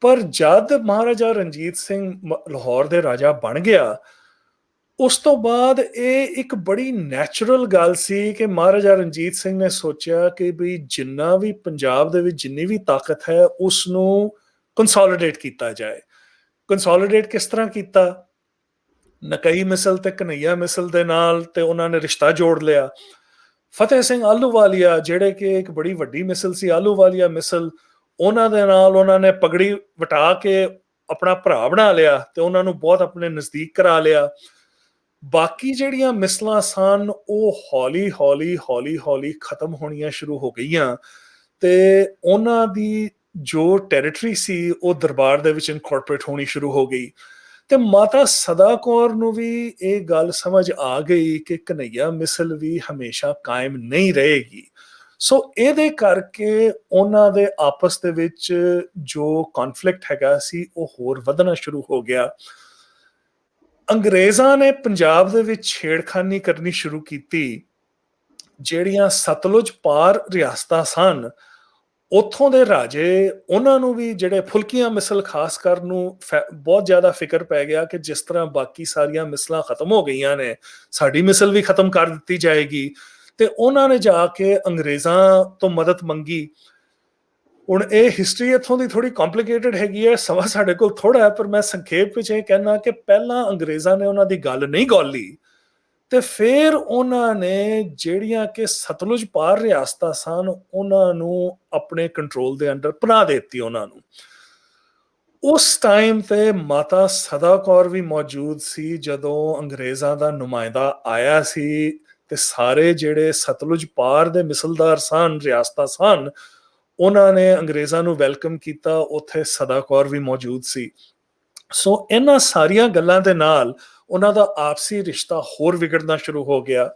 ਪਰ ਜਦ ਮਹਾਰਾਜਾ ਰਣਜੀਤ ਸਿੰਘ ਲਾਹੌਰ ਦੇ ਰਾਜਾ ਬਣ ਗਿਆ, ਉਸ ਤੋਂ ਬਾਅਦ ਇਹ ਇੱਕ ਬੜੀ ਨੈਚੁਰਲ ਗੱਲ ਸੀ ਕਿ ਮਹਾਰਾਜਾ ਰਣਜੀਤ ਸਿੰਘ ਨੇ ਸੋਚਿਆ ਕਿ ਵੀ ਜਿੰਨਾ ਵੀ ਪੰਜਾਬ ਦੇ ਵਿੱਚ ਜਿੰਨੀ ਵੀ ਤਾਕਤ ਹੈ ਉਸ ਨੂੰ ਕੰਸੋਲੀਡੇਟ ਕੀਤਾ ਜਾਏ। ਕੰਸੋਲੀਡੇਟ ਕਿਸ ਤਰ੍ਹਾਂ ਕੀਤਾ? ਨਕਈ ਮਿਸਲ ਤੇ ਕਨਈਆ ਮਿਸਲ ਦੇ ਨਾਲ ਤੇ ਉਹਨਾਂ ਨੇ ਰਿਸ਼ਤਾ ਜੋੜ ਲਿਆ। ਫਤਿਹ ਸਿੰਘ ਆਹਲੂਵਾਲੀਆ, ਜਿਹੜੇ ਕਿ ਇੱਕ ਬੜੀ ਵੱਡੀ ਮਿਸਲ ਸੀ, ਆਹਲੂਵਾਲੀਆ ਮਿਸਲ, ਉਹਨਾਂ ਦੇ ਨਾਲ ਉਹਨਾਂ ਨੇ ਪਗੜੀ ਵਟਾ ਕੇ ਆਪਣਾ ਭਰਾ ਬਣਾ ਲਿਆ ਤੇ ਉਹਨਾਂ ਨੂੰ ਬਹੁਤ ਆਪਣੇ ਨਜ਼ਦੀਕ ਕਰਾ ਲਿਆ। ਬਾਕੀ ਜਿਹੜੀਆਂ ਮਿਸਲਾਂ ਸਨ ਉਹ ਹੌਲੀ ਹੌਲੀ ਖਤਮ ਹੋਣੀਆਂ ਸ਼ੁਰੂ ਹੋ ਗਈਆਂ ਤੇ ਉਹਨਾਂ ਦੀ ਜੋ ਟੈਰੀਟਰੀ ਸੀ ਉਹ ਦਰਬਾਰ ਦੇ ਵਿੱਚ ਇਨਕੋਰਪੋਰੇਟ ਹੋਣੀ ਸ਼ੁਰੂ ਹੋ ਗਈ। ਤੇ ਮਾਤਾ ਸਦਾ ਕੌਰ ਨੂੰ ਵੀ ਇਹ ਗੱਲ ਸਮਝ ਆ ਗਈ ਕਿ ਕਨਈਆ ਮਿਸਲ ਵੀ ਹਮੇਸ਼ਾ ਕਾਇਮ ਨਹੀਂ ਰਹੇਗੀ। ਸੋ ਇਹਦੇ ਕਰਕੇ ਉਹਨਾਂ ਦੇ ਆਪਸ ਦੇ ਵਿੱਚ ਜੋ ਕਨਫਲਿਕਟ ਹੈਗਾ ਸੀ ਉਹ ਹੋਰ ਵਧਣਾ ਸ਼ੁਰੂ ਹੋ ਗਿਆ। ਅੰਗਰੇਜ਼ਾਂ ਨੇ ਪੰਜਾਬ ਦੇ ਵਿੱਚ ਛੇੜਖਾਨੀ ਕਰਨੀ ਸ਼ੁਰੂ ਕੀਤੀ। ਜਿਹੜੀਆਂ ਸਤਲੁਜ ਪਾਰ ਰਿਆਸਤਾਂ ਸਨ, ਉੱਥੋਂ ਦੇ ਰਾਜੇ, ਉਹਨਾਂ ਨੂੰ ਵੀ ਜਿਹੜੇ ਫੁਲਕੀਆਂ ਮਿਸਲ ਖਾਸ ਕਰ ਨੂੰ ਬਹੁਤ ਜ਼ਿਆਦਾ ਫਿਕਰ ਪੈ ਗਿਆ ਕਿ ਜਿਸ ਤਰ੍ਹਾਂ ਬਾਕੀ ਸਾਰੀਆਂ ਮਿਸਲਾਂ ਖਤਮ ਹੋ ਗਈਆਂ ਨੇ, ਸਾਡੀ ਮਿਸਲ ਵੀ ਖਤਮ ਕਰ ਦਿੱਤੀ ਜਾਏਗੀ। ਤੇ ਉਹਨਾਂ ਨੇ ਜਾ ਕੇ ਅੰਗਰੇਜ਼ਾਂ ਤੋਂ ਮਦਦ ਮੰਗੀ। ਹੁਣ ਇਹ ਹਿਸਟਰੀ ਇੱਥੋਂ ਦੀ ਥੋੜੀ ਕੰਪਲਿਕੇਟਡ ਹੈਗੀ ਹੈ, ਸਮਾਂ ਸਾਡੇ ਕੋਲ ਥੋੜਾ ਹੈ, ਪਰ ਮੈਂ ਸੰਖੇਪ ਵਿੱਚ ਇਹ ਕਹਿਣਾ ਕਿ ਪਹਿਲਾਂ ਅੰਗਰੇਜ਼ਾਂ ਨੇ ਉਹਨਾਂ ਦੀ ਗੱਲ ਨਹੀਂ ਗੌਲੀ ਤੇ ਫਿਰ ਉਹਨਾਂ ਨੇ ਜਿਹੜੀਆਂ ਕਿ ਸਤਲੁਜ ਪਾਰ ਰਿਆਸਤਾਂ ਸਨ ਉਹਨਾਂ ਨੂੰ ਆਪਣੇ ਕੰਟਰੋਲ ਦੇ ਅੰਡਰ ਬਣਾ ਦਿੱਤੀ ਉਹਨਾਂ ਨੂੰ। ਉਸ ਟਾਈਮ ਤੇ ਮਾਤਾ ਸਦਾ ਕੌਰ ਵੀ ਮੌਜੂਦ ਸੀ ਜਦੋਂ ਅੰਗਰੇਜ਼ਾਂ ਦਾ ਨੁਮਾਇੰਦਾ ਆਇਆ ਸੀ, ਤੇ ਸਾਰੇ ਜਿਹੜੇ ਸਤਲੁਜ ਪਾਰ ਦੇ ਮਿਸਲਦਾਰ ਸਨ, ਰਿਆਸਤਾਂ ਸਨ, ਉਹਨਾਂ ਨੇ ਅੰਗਰੇਜ਼ਾਂ ਨੂੰ ਵੈਲਕਮ ਕੀਤਾ। ਉੱਥੇ ਸਦਾ ਕੌਰ ਵੀ ਮੌਜੂਦ ਸੀ। ਸੋ ਇਹਨਾਂ ਸਾਰੀਆਂ ਗੱਲਾਂ ਦੇ ਨਾਲ ਉਹਨਾਂ ਦਾ ਆਪਸੀ ਰਿਸ਼ਤਾ ਹੋਰ ਵਿਗੜਨਾ ਸ਼ੁਰੂ ਹੋ ਗਿਆ।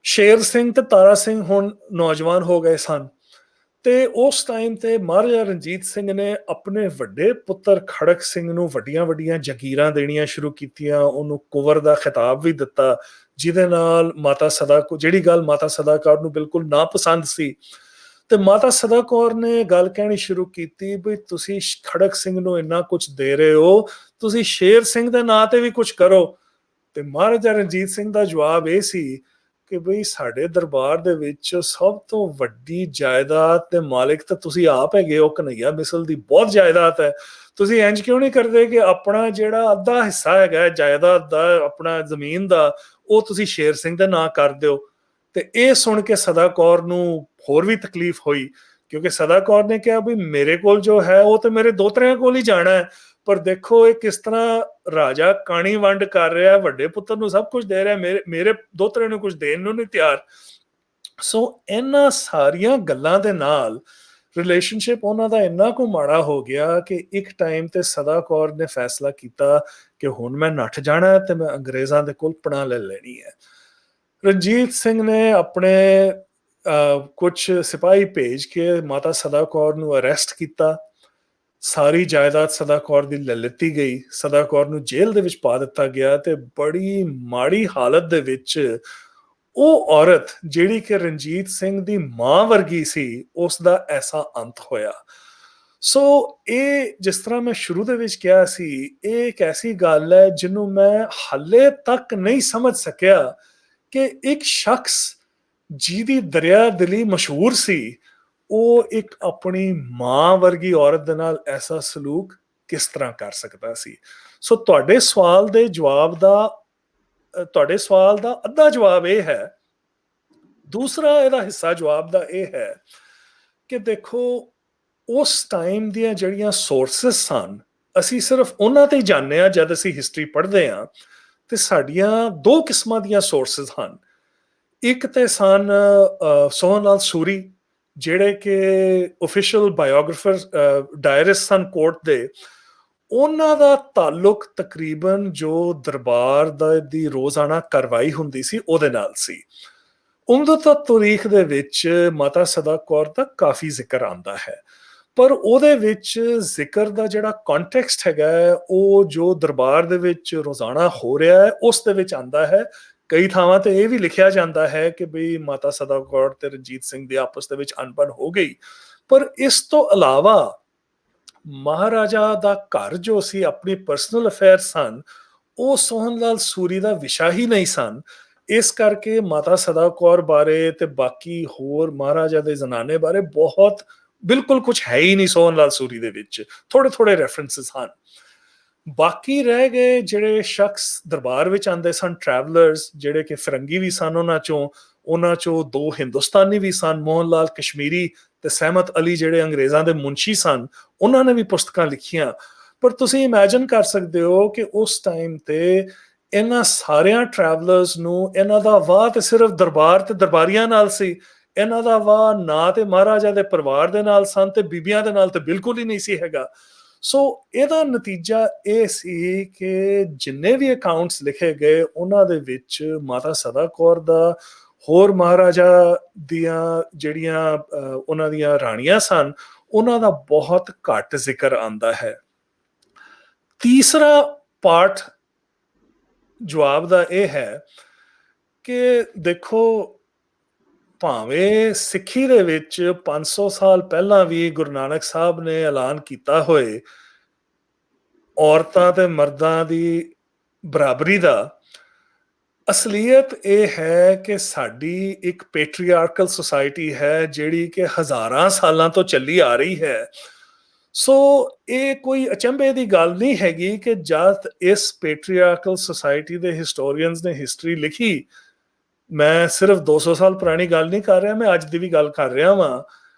ਸ਼ੇਰ ਸਿੰਘ ਤੇ ਤਾਰਾ ਸਿੰਘ ਹੁਣ ਨੌਜਵਾਨ ਹੋ ਗਏ ਸਨ, ਤੇ ਉਸ ਟਾਈਮ ਤੇ ਮਹਾਰਾਜਾ ਰਣਜੀਤ ਸਿੰਘ ਨੇ ਆਪਣੇ ਵੱਡੇ ਪੁੱਤਰ ਖੜਕ ਸਿੰਘ ਨੂੰ ਵੱਡੀਆਂ ਵੱਡੀਆਂ ਜਾਗੀਰਾਂ ਦੇਣੀਆਂ ਸ਼ੁਰੂ ਕੀਤੀਆਂ, ਉਹਨੂੰ ਕੁੰਵਰ ਦਾ ਖਿਤਾਬ ਵੀ ਦਿੱਤਾ, ਜਿਹਦੇ ਨਾਲ ਮਾਤਾ ਸਦਾ ਜਿਹੜੀ ਗੱਲ ਮਾਤਾ ਸਦਾ ਕੌਰ ਨੂੰ ਬਿਲਕੁਲ ਨਾ ਪਸੰਦ ਸੀ। ਤੇ ਮਾਤਾ ਸਦਾ ਕੌਰ ਨੇ ਗੱਲ ਕਹਿਣੀ ਸ਼ੁਰੂ ਕੀਤੀ ਵੀ ਤੁਸੀਂ ਖੜਕ ਸਿੰਘ ਨੂੰ ਇੰਨਾ ਕੁਝ ਦੇ ਰਹੇ ਹੋ, ਤੁਸੀਂ ਸ਼ੇਰ ਸਿੰਘ ਦੇ ਨਾਂ ਤੇ ਵੀ ਕੁਝ ਕਰੋ। ਤੇ ਮਹਾਰਾਜਾ ਰਣਜੀਤ ਸਿੰਘ ਦਾ ਜਵਾਬ ਇਹ ਸੀ ਕਿ ਬਈ ਸਾਡੇ ਦਰਬਾਰ ਦੇ ਵਿੱਚ ਸਭ ਤੋਂ ਵੱਡੀ ਜਾਇਦਾਦ ਤੇ ਮਾਲਿਕ ਤਾਂ ਤੁਸੀਂ ਆਪ ਹੈਗੇ ਹੋ, ਕਨਈਆ ਮਿਸਲ ਦੀ ਬਹੁਤ ਜਾਇਦਾਦ ਹੈ, ਤੁਸੀਂ ਇੰਜ ਕਿਉਂ ਨਹੀਂ ਕਰਦੇ ਕਿ ਆਪਣਾ ਜਿਹੜਾ ਅੱਧਾ ਹਿੱਸਾ ਹੈਗਾ ਜਾਇਦਾਦ ਦਾ, ਆਪਣਾ ਜ਼ਮੀਨ ਦਾ, ਉਹ ਤੁਸੀਂ ਸ਼ੇਰ ਸਿੰਘ ਦੇ ਨਾਂ ਕਰ ਦਿਓ। ਤੇ ਇਹ ਸੁਣ ਕੇ ਸਦਾ ਕੌਰ ਨੂੰ ਹੋਰ ਵੀ ਤਕਲੀਫ ਹੋਈ, ਕਿਉਂਕਿ ਸਦਾ ਕੌਰ ਨੇ ਕਿਹਾ ਵੀ ਮੇਰੇ ਕੋਲ ਜੋ ਹੈ ਉਹ ਤੇ ਮੇਰੇ ਦੋਤਰਿਆਂ ਕੋਲ ਹੀ ਜਾਣਾ ਹੈ, ਪਰ ਦੇਖੋ ਇਹ ਕਿਸ ਤਰ੍ਹਾਂ ਰਾਜਾ ਕਾਣੀ ਵੰਡ ਕਰ ਰਿਹਾ, ਵੱਡੇ ਪੁੱਤਰ ਨੂੰ ਸਭ ਕੁਝ ਦੇ ਰਿਹਾ, ਮੇਰੇ ਦੋਤਰੇ ਨੂੰ ਕੁਝ ਦੇਣ ਨੂੰ ਨਹੀਂ ਤਿਆਰ। ਸੋ ਇਹਨਾਂ ਸਾਰੀਆਂ ਗੱਲਾਂ ਦੇ ਨਾਲ ਰਿਲੇਸ਼ਨਸ਼ਿਪ ਉਹਨਾਂ ਦਾ ਇੰਨਾ ਕੁ ਮਾੜਾ ਹੋ ਗਿਆ ਕਿ ਇੱਕ ਟਾਈਮ ਤੇ ਸਦਾ ਕੌਰ ਨੇ ਫੈਸਲਾ ਕੀਤਾ ਕਿ ਹੁਣ ਮੈਂ ਨੱਠ ਜਾਣਾ ਤੇ ਮੈਂ ਅੰਗਰੇਜ਼ਾਂ ਦੇ ਕੋਲ ਪਨਾਹ ਲੈ ਲੈਣੀ ਹੈ। ਰਣਜੀਤ ਸਿੰਘ ਨੇ ਆਪਣੇ ਕੁਝ ਸਿਪਾਹੀ ਭੇਜ ਕੇ ਮਾਤਾ ਸਦਾ ਕੌਰ ਨੂੰ ਅਰੈਸਟ ਕੀਤਾ। ਸਾਰੀ ਜਾਇਦਾਦ ਸਦਾ ਕੌਰ ਦੀ ਲੈ ਲਿੱਤੀ ਗਈ, ਸਦਾ ਕੌਰ ਨੂੰ ਜੇਲ੍ਹ ਦੇ ਵਿੱਚ ਪਾ ਦਿੱਤਾ ਗਿਆ, ਤੇ ਬੜੀ ਮਾੜੀ ਹਾਲਤ ਦੇ ਵਿੱਚ ਉਹ ਔਰਤ ਜਿਹੜੀ ਕਿ ਰਣਜੀਤ ਸਿੰਘ ਦੀ ਮਾਂ ਵਰਗੀ ਸੀ, ਉਸ ਦਾ ਐਸਾ ਅੰਤ ਹੋਇਆ। ਸੋ ਇਹ ਜਿਸ ਤਰ੍ਹਾਂ ਮੈਂ ਸ਼ੁਰੂ ਦੇ ਵਿੱਚ ਕਿਹਾ ਸੀ, ਇਹ ਇੱਕ ਐਸੀ ਗੱਲ ਹੈ ਜਿਹਨੂੰ ਮੈਂ ਹਾਲੇ ਤੱਕ ਨਹੀਂ ਸਮਝ ਸਕਿਆ ਕਿ ਇੱਕ ਸ਼ਖਸ ਜਿਹਦੀ ਦਰਿਆ ਦਿਲੀ ਮਸ਼ਹੂਰ ਸੀ, ਉਹ ਇੱਕ ਆਪਣੀ ਮਾਂ ਵਰਗੀ ਔਰਤ ਦੇ ਨਾਲ ਐਸਾ ਸਲੂਕ ਕਿਸ ਤਰ੍ਹਾਂ ਕਰ ਸਕਦਾ ਸੀ। ਸੋ ਤੁਹਾਡੇ ਸਵਾਲ ਦਾ ਅੱਧਾ ਜਵਾਬ ਇਹ ਹੈ। ਦੂਸਰਾ ਇਹਦਾ ਹਿੱਸਾ ਜਵਾਬ ਦਾ ਇਹ ਹੈ ਕਿ ਦੇਖੋ ਉਸ ਟਾਈਮ ਦੀਆਂ ਜਿਹੜੀਆਂ ਸੋਰਸਸ ਸਨ, ਅਸੀਂ ਸਿਰਫ ਉਹਨਾਂ ਤੇ ਹੀ ਜਾਣਦੇ ਹਾਂ ਜਦ ਅਸੀਂ ਹਿਸਟਰੀ ਪੜ੍ਹਦੇ ਹਾਂ। ਤੇ ਸਾਡੀਆਂ ਦੋ ਕਿਸਮਾਂ ਦੀਆਂ ਸੋਰਸਸ ਹਨ। ਇੱਕ ਤੇ ਸਨ ਸੋਹਣ ਲਾਲ ਸੂਰੀ, ਜਿਹੜੇ ਕਿ ਆਫੀਸ਼ੀਅਲ ਬਾਇਓਗ੍ਰਾਫਰ ਡਾਇਰਿਸਟ ਸਨ ਕੋਰਟ ਦੇ। ਉਹਨਾਂ ਦਾ ਤਾਲੁਕ ਤਕਰੀਬਨ ਜੋ ਦਰਬਾਰ ਦੀ ਰੋਜ਼ਾਨਾ ਕਾਰਵਾਈ ਹੁੰਦੀ ਸੀ ਉਹਦੇ ਨਾਲ ਸੀ। ਉਮਦਤਾ ਤਾਰੀਖ ਦੇ ਵਿੱਚ ਮਾਤਾ ਸਦਾ ਕੌਰ ਦਾ ਕਾਫੀ ਜ਼ਿਕਰ ਆਉਂਦਾ ਹੈ, ਪਰ ਉਹਦੇ ਵਿੱਚ ਜ਼ਿਕਰ ਦਾ ਜਿਹੜਾ ਕੰਟੈਕਸਟ ਹੈਗਾ ਉਹ ਜੋ ਦਰਬਾਰ ਦੇ ਵਿੱਚ ਰੋਜ਼ਾਨਾ ਹੋ ਰਿਹਾ ਹੈ ਉਸ ਦੇ ਵਿੱਚ ਆਉਂਦਾ ਹੈ। ਕਈ ਥਾਵਾਂ ਤੇ ਇਹ ਵੀ ਲਿਖਿਆ ਜਾਂਦਾ ਹੈ ਕਿ ਬਈ ਮਾਤਾ ਸਦਾ ਕੌਰ ਤੇ ਰਣਜੀਤ ਸਿੰਘ ਦੀ ਆਪਸ ਦੇ ਵਿੱਚ ਅਣਬਣ ਹੋ ਗਈ। ਪਰ ਇਸ ਤੋਂ ਇਲਾਵਾ ਮਹਾਰਾਜਾ ਦਾ ਘਰ ਜੋ ਸੀ, ਆਪਣੀ ਪਰਸਨਲ ਅਫੇਅਰ ਸਨ, ਉਹ ਸੋਹਣ ਲਾਲ ਸੂਰੀ ਦਾ ਵਿਸ਼ਾ ਹੀ ਨਹੀਂ ਸਨ। ਇਸ ਕਰਕੇ ਮਾਤਾ ਸਦਾ ਕੌਰ ਬਾਰੇ ਤੇ ਬਾਕੀ ਹੋਰ ਮਹਾਰਾਜਾ ਦੇ ਜ਼ਨਾਨੇ ਬਾਰੇ ਬਿਲਕੁਲ ਕੁਝ ਹੈ ਹੀ ਨਹੀਂ ਸੋਹਣ ਲਾਲ ਸੂਰੀ ਦੇ ਵਿੱਚ, ਥੋੜੇ ਥੋੜੇ ਰੈਫਰੈਂਸਸ ਹਨ। ਬਾਕੀ ਰਹਿ ਗਏ ਜਿਹੜੇ ਸ਼ਖਸ ਦਰਬਾਰ ਵਿੱਚ ਆਉਂਦੇ ਸਨ, ਟਰੈਵਲਰਸ, ਜਿਹੜੇ ਕਿ ਫਿਰੰਗੀ ਵੀ ਸਨ, ਉਹਨਾਂ ਚੋਂ ਦੋ ਹਿੰਦੁਸਤਾਨੀ ਵੀ ਸਨ, ਮੋਹਨ ਲਾਲ ਕਸ਼ਮੀਰੀ ਤੇ ਸਹਿਮਤ ਅਲੀ, ਜਿਹੜੇ ਅੰਗਰੇਜ਼ਾਂ ਦੇ ਮੁਨਸ਼ੀ ਸਨ, ਉਹਨਾਂ ਨੇ ਵੀ ਪੁਸਤਕਾਂ ਲਿਖੀਆਂ। ਪਰ ਤੁਸੀਂ ਇਮੇਜਿਨ ਕਰ ਸਕਦੇ ਹੋ ਕਿ ਉਸ ਟਾਈਮ ਤੇ ਇਹਨਾਂ ਸਾਰਿਆਂ ਟਰੈਵਲਰਸ ਨੂੰ ਇਹਨਾਂ ਦਾ ਵਾਹ ਤੇ ਸਿਰਫ ਦਰਬਾਰ ਤੇ ਦਰਬਾਰੀਆਂ ਨਾਲ ਸੀ, ਇਹਨਾਂ ਦਾ ਵਾਹ ਨਾ ਤੇ ਮਹਾਰਾਜਾ ਦੇ ਪਰਿਵਾਰ ਦੇ ਨਾਲ ਸਨ ਤੇ ਬੀਬੀਆਂ ਦੇ ਨਾਲ ਤੇ ਬਿਲਕੁਲ ਹੀ ਨਹੀਂ ਸੀ ਹੈਗਾ। ਸੋ ਇਹਦਾ ਨਤੀਜਾ ਇਹ ਸੀ ਕਿ ਜਿੰਨੇ ਵੀ ਅਕਾਊਂਟਸ ਲਿਖੇ ਗਏ ਉਹਨਾਂ ਦੇ ਵਿੱਚ ਮਾਤਾ ਸਦਾ ਕੌਰ ਦਾ, ਹੋਰ ਮਹਾਰਾਜਾ ਦੀਆਂ ਜਿਹੜੀਆਂ ਉਹਨਾਂ ਦੀਆਂ ਰਾਣੀਆਂ ਸਨ, ਉਹਨਾਂ ਦਾ ਬਹੁਤ ਘੱਟ ਜ਼ਿਕਰ ਆਉਂਦਾ ਹੈ। ਤੀਸਰਾ ਪਾਰਟ ਜਵਾਬ ਦਾ ਇਹ ਹੈ ਕਿ ਦੇਖੋ, ਭਾਵੇਂ ਸਿੱਖੀ ਦੇ ਵਿੱਚ 500 ਸਾਲ ਪਹਿਲਾਂ ਵੀ ਗੁਰੂ ਨਾਨਕ ਸਾਹਿਬ ਨੇ ਐਲਾਨ ਕੀਤਾ ਹੋਏ ਔਰਤਾਂ ਤੇ ਮਰਦਾਂ ਦੀ ਬਰਾਬਰੀ ਦਾ, ਅਸਲੀਅਤ ਇਹ ਹੈ ਕਿ ਸਾਡੀ ਇੱਕ ਪੈਟਰੀਆਰਕਲ ਸੁਸਾਇਟੀ ਹੈ ਜਿਹੜੀ ਕਿ ਹਜ਼ਾਰਾਂ ਸਾਲਾਂ ਤੋਂ ਚੱਲੀ ਆ ਰਹੀ ਹੈ। ਸੋ ਇਹ ਕੋਈ ਅਚੰਭੇ ਦੀ ਗੱਲ ਨਹੀਂ ਹੈਗੀ ਕਿ ਜਦ ਇਸ ਪੈਟਰੀਆਰਕਲ ਸੁਸਾਇਟੀ ਦੇ ਹਿਸਟੋਰੀਅਨਸ ਨੇ ਹਿਸਟਰੀ ਲਿਖੀ, ਮੈਂ ਸਿਰਫ 200 ਸਾਲ ਪੁਰਾਣੀ ਗੱਲ ਨਹੀਂ ਕਰ ਰਿਹਾ, ਮੈਂ ਅੱਜ ਦੀ ਵੀ ਗੱਲ ਕਰ ਰਿਹਾ ਵਾਂ,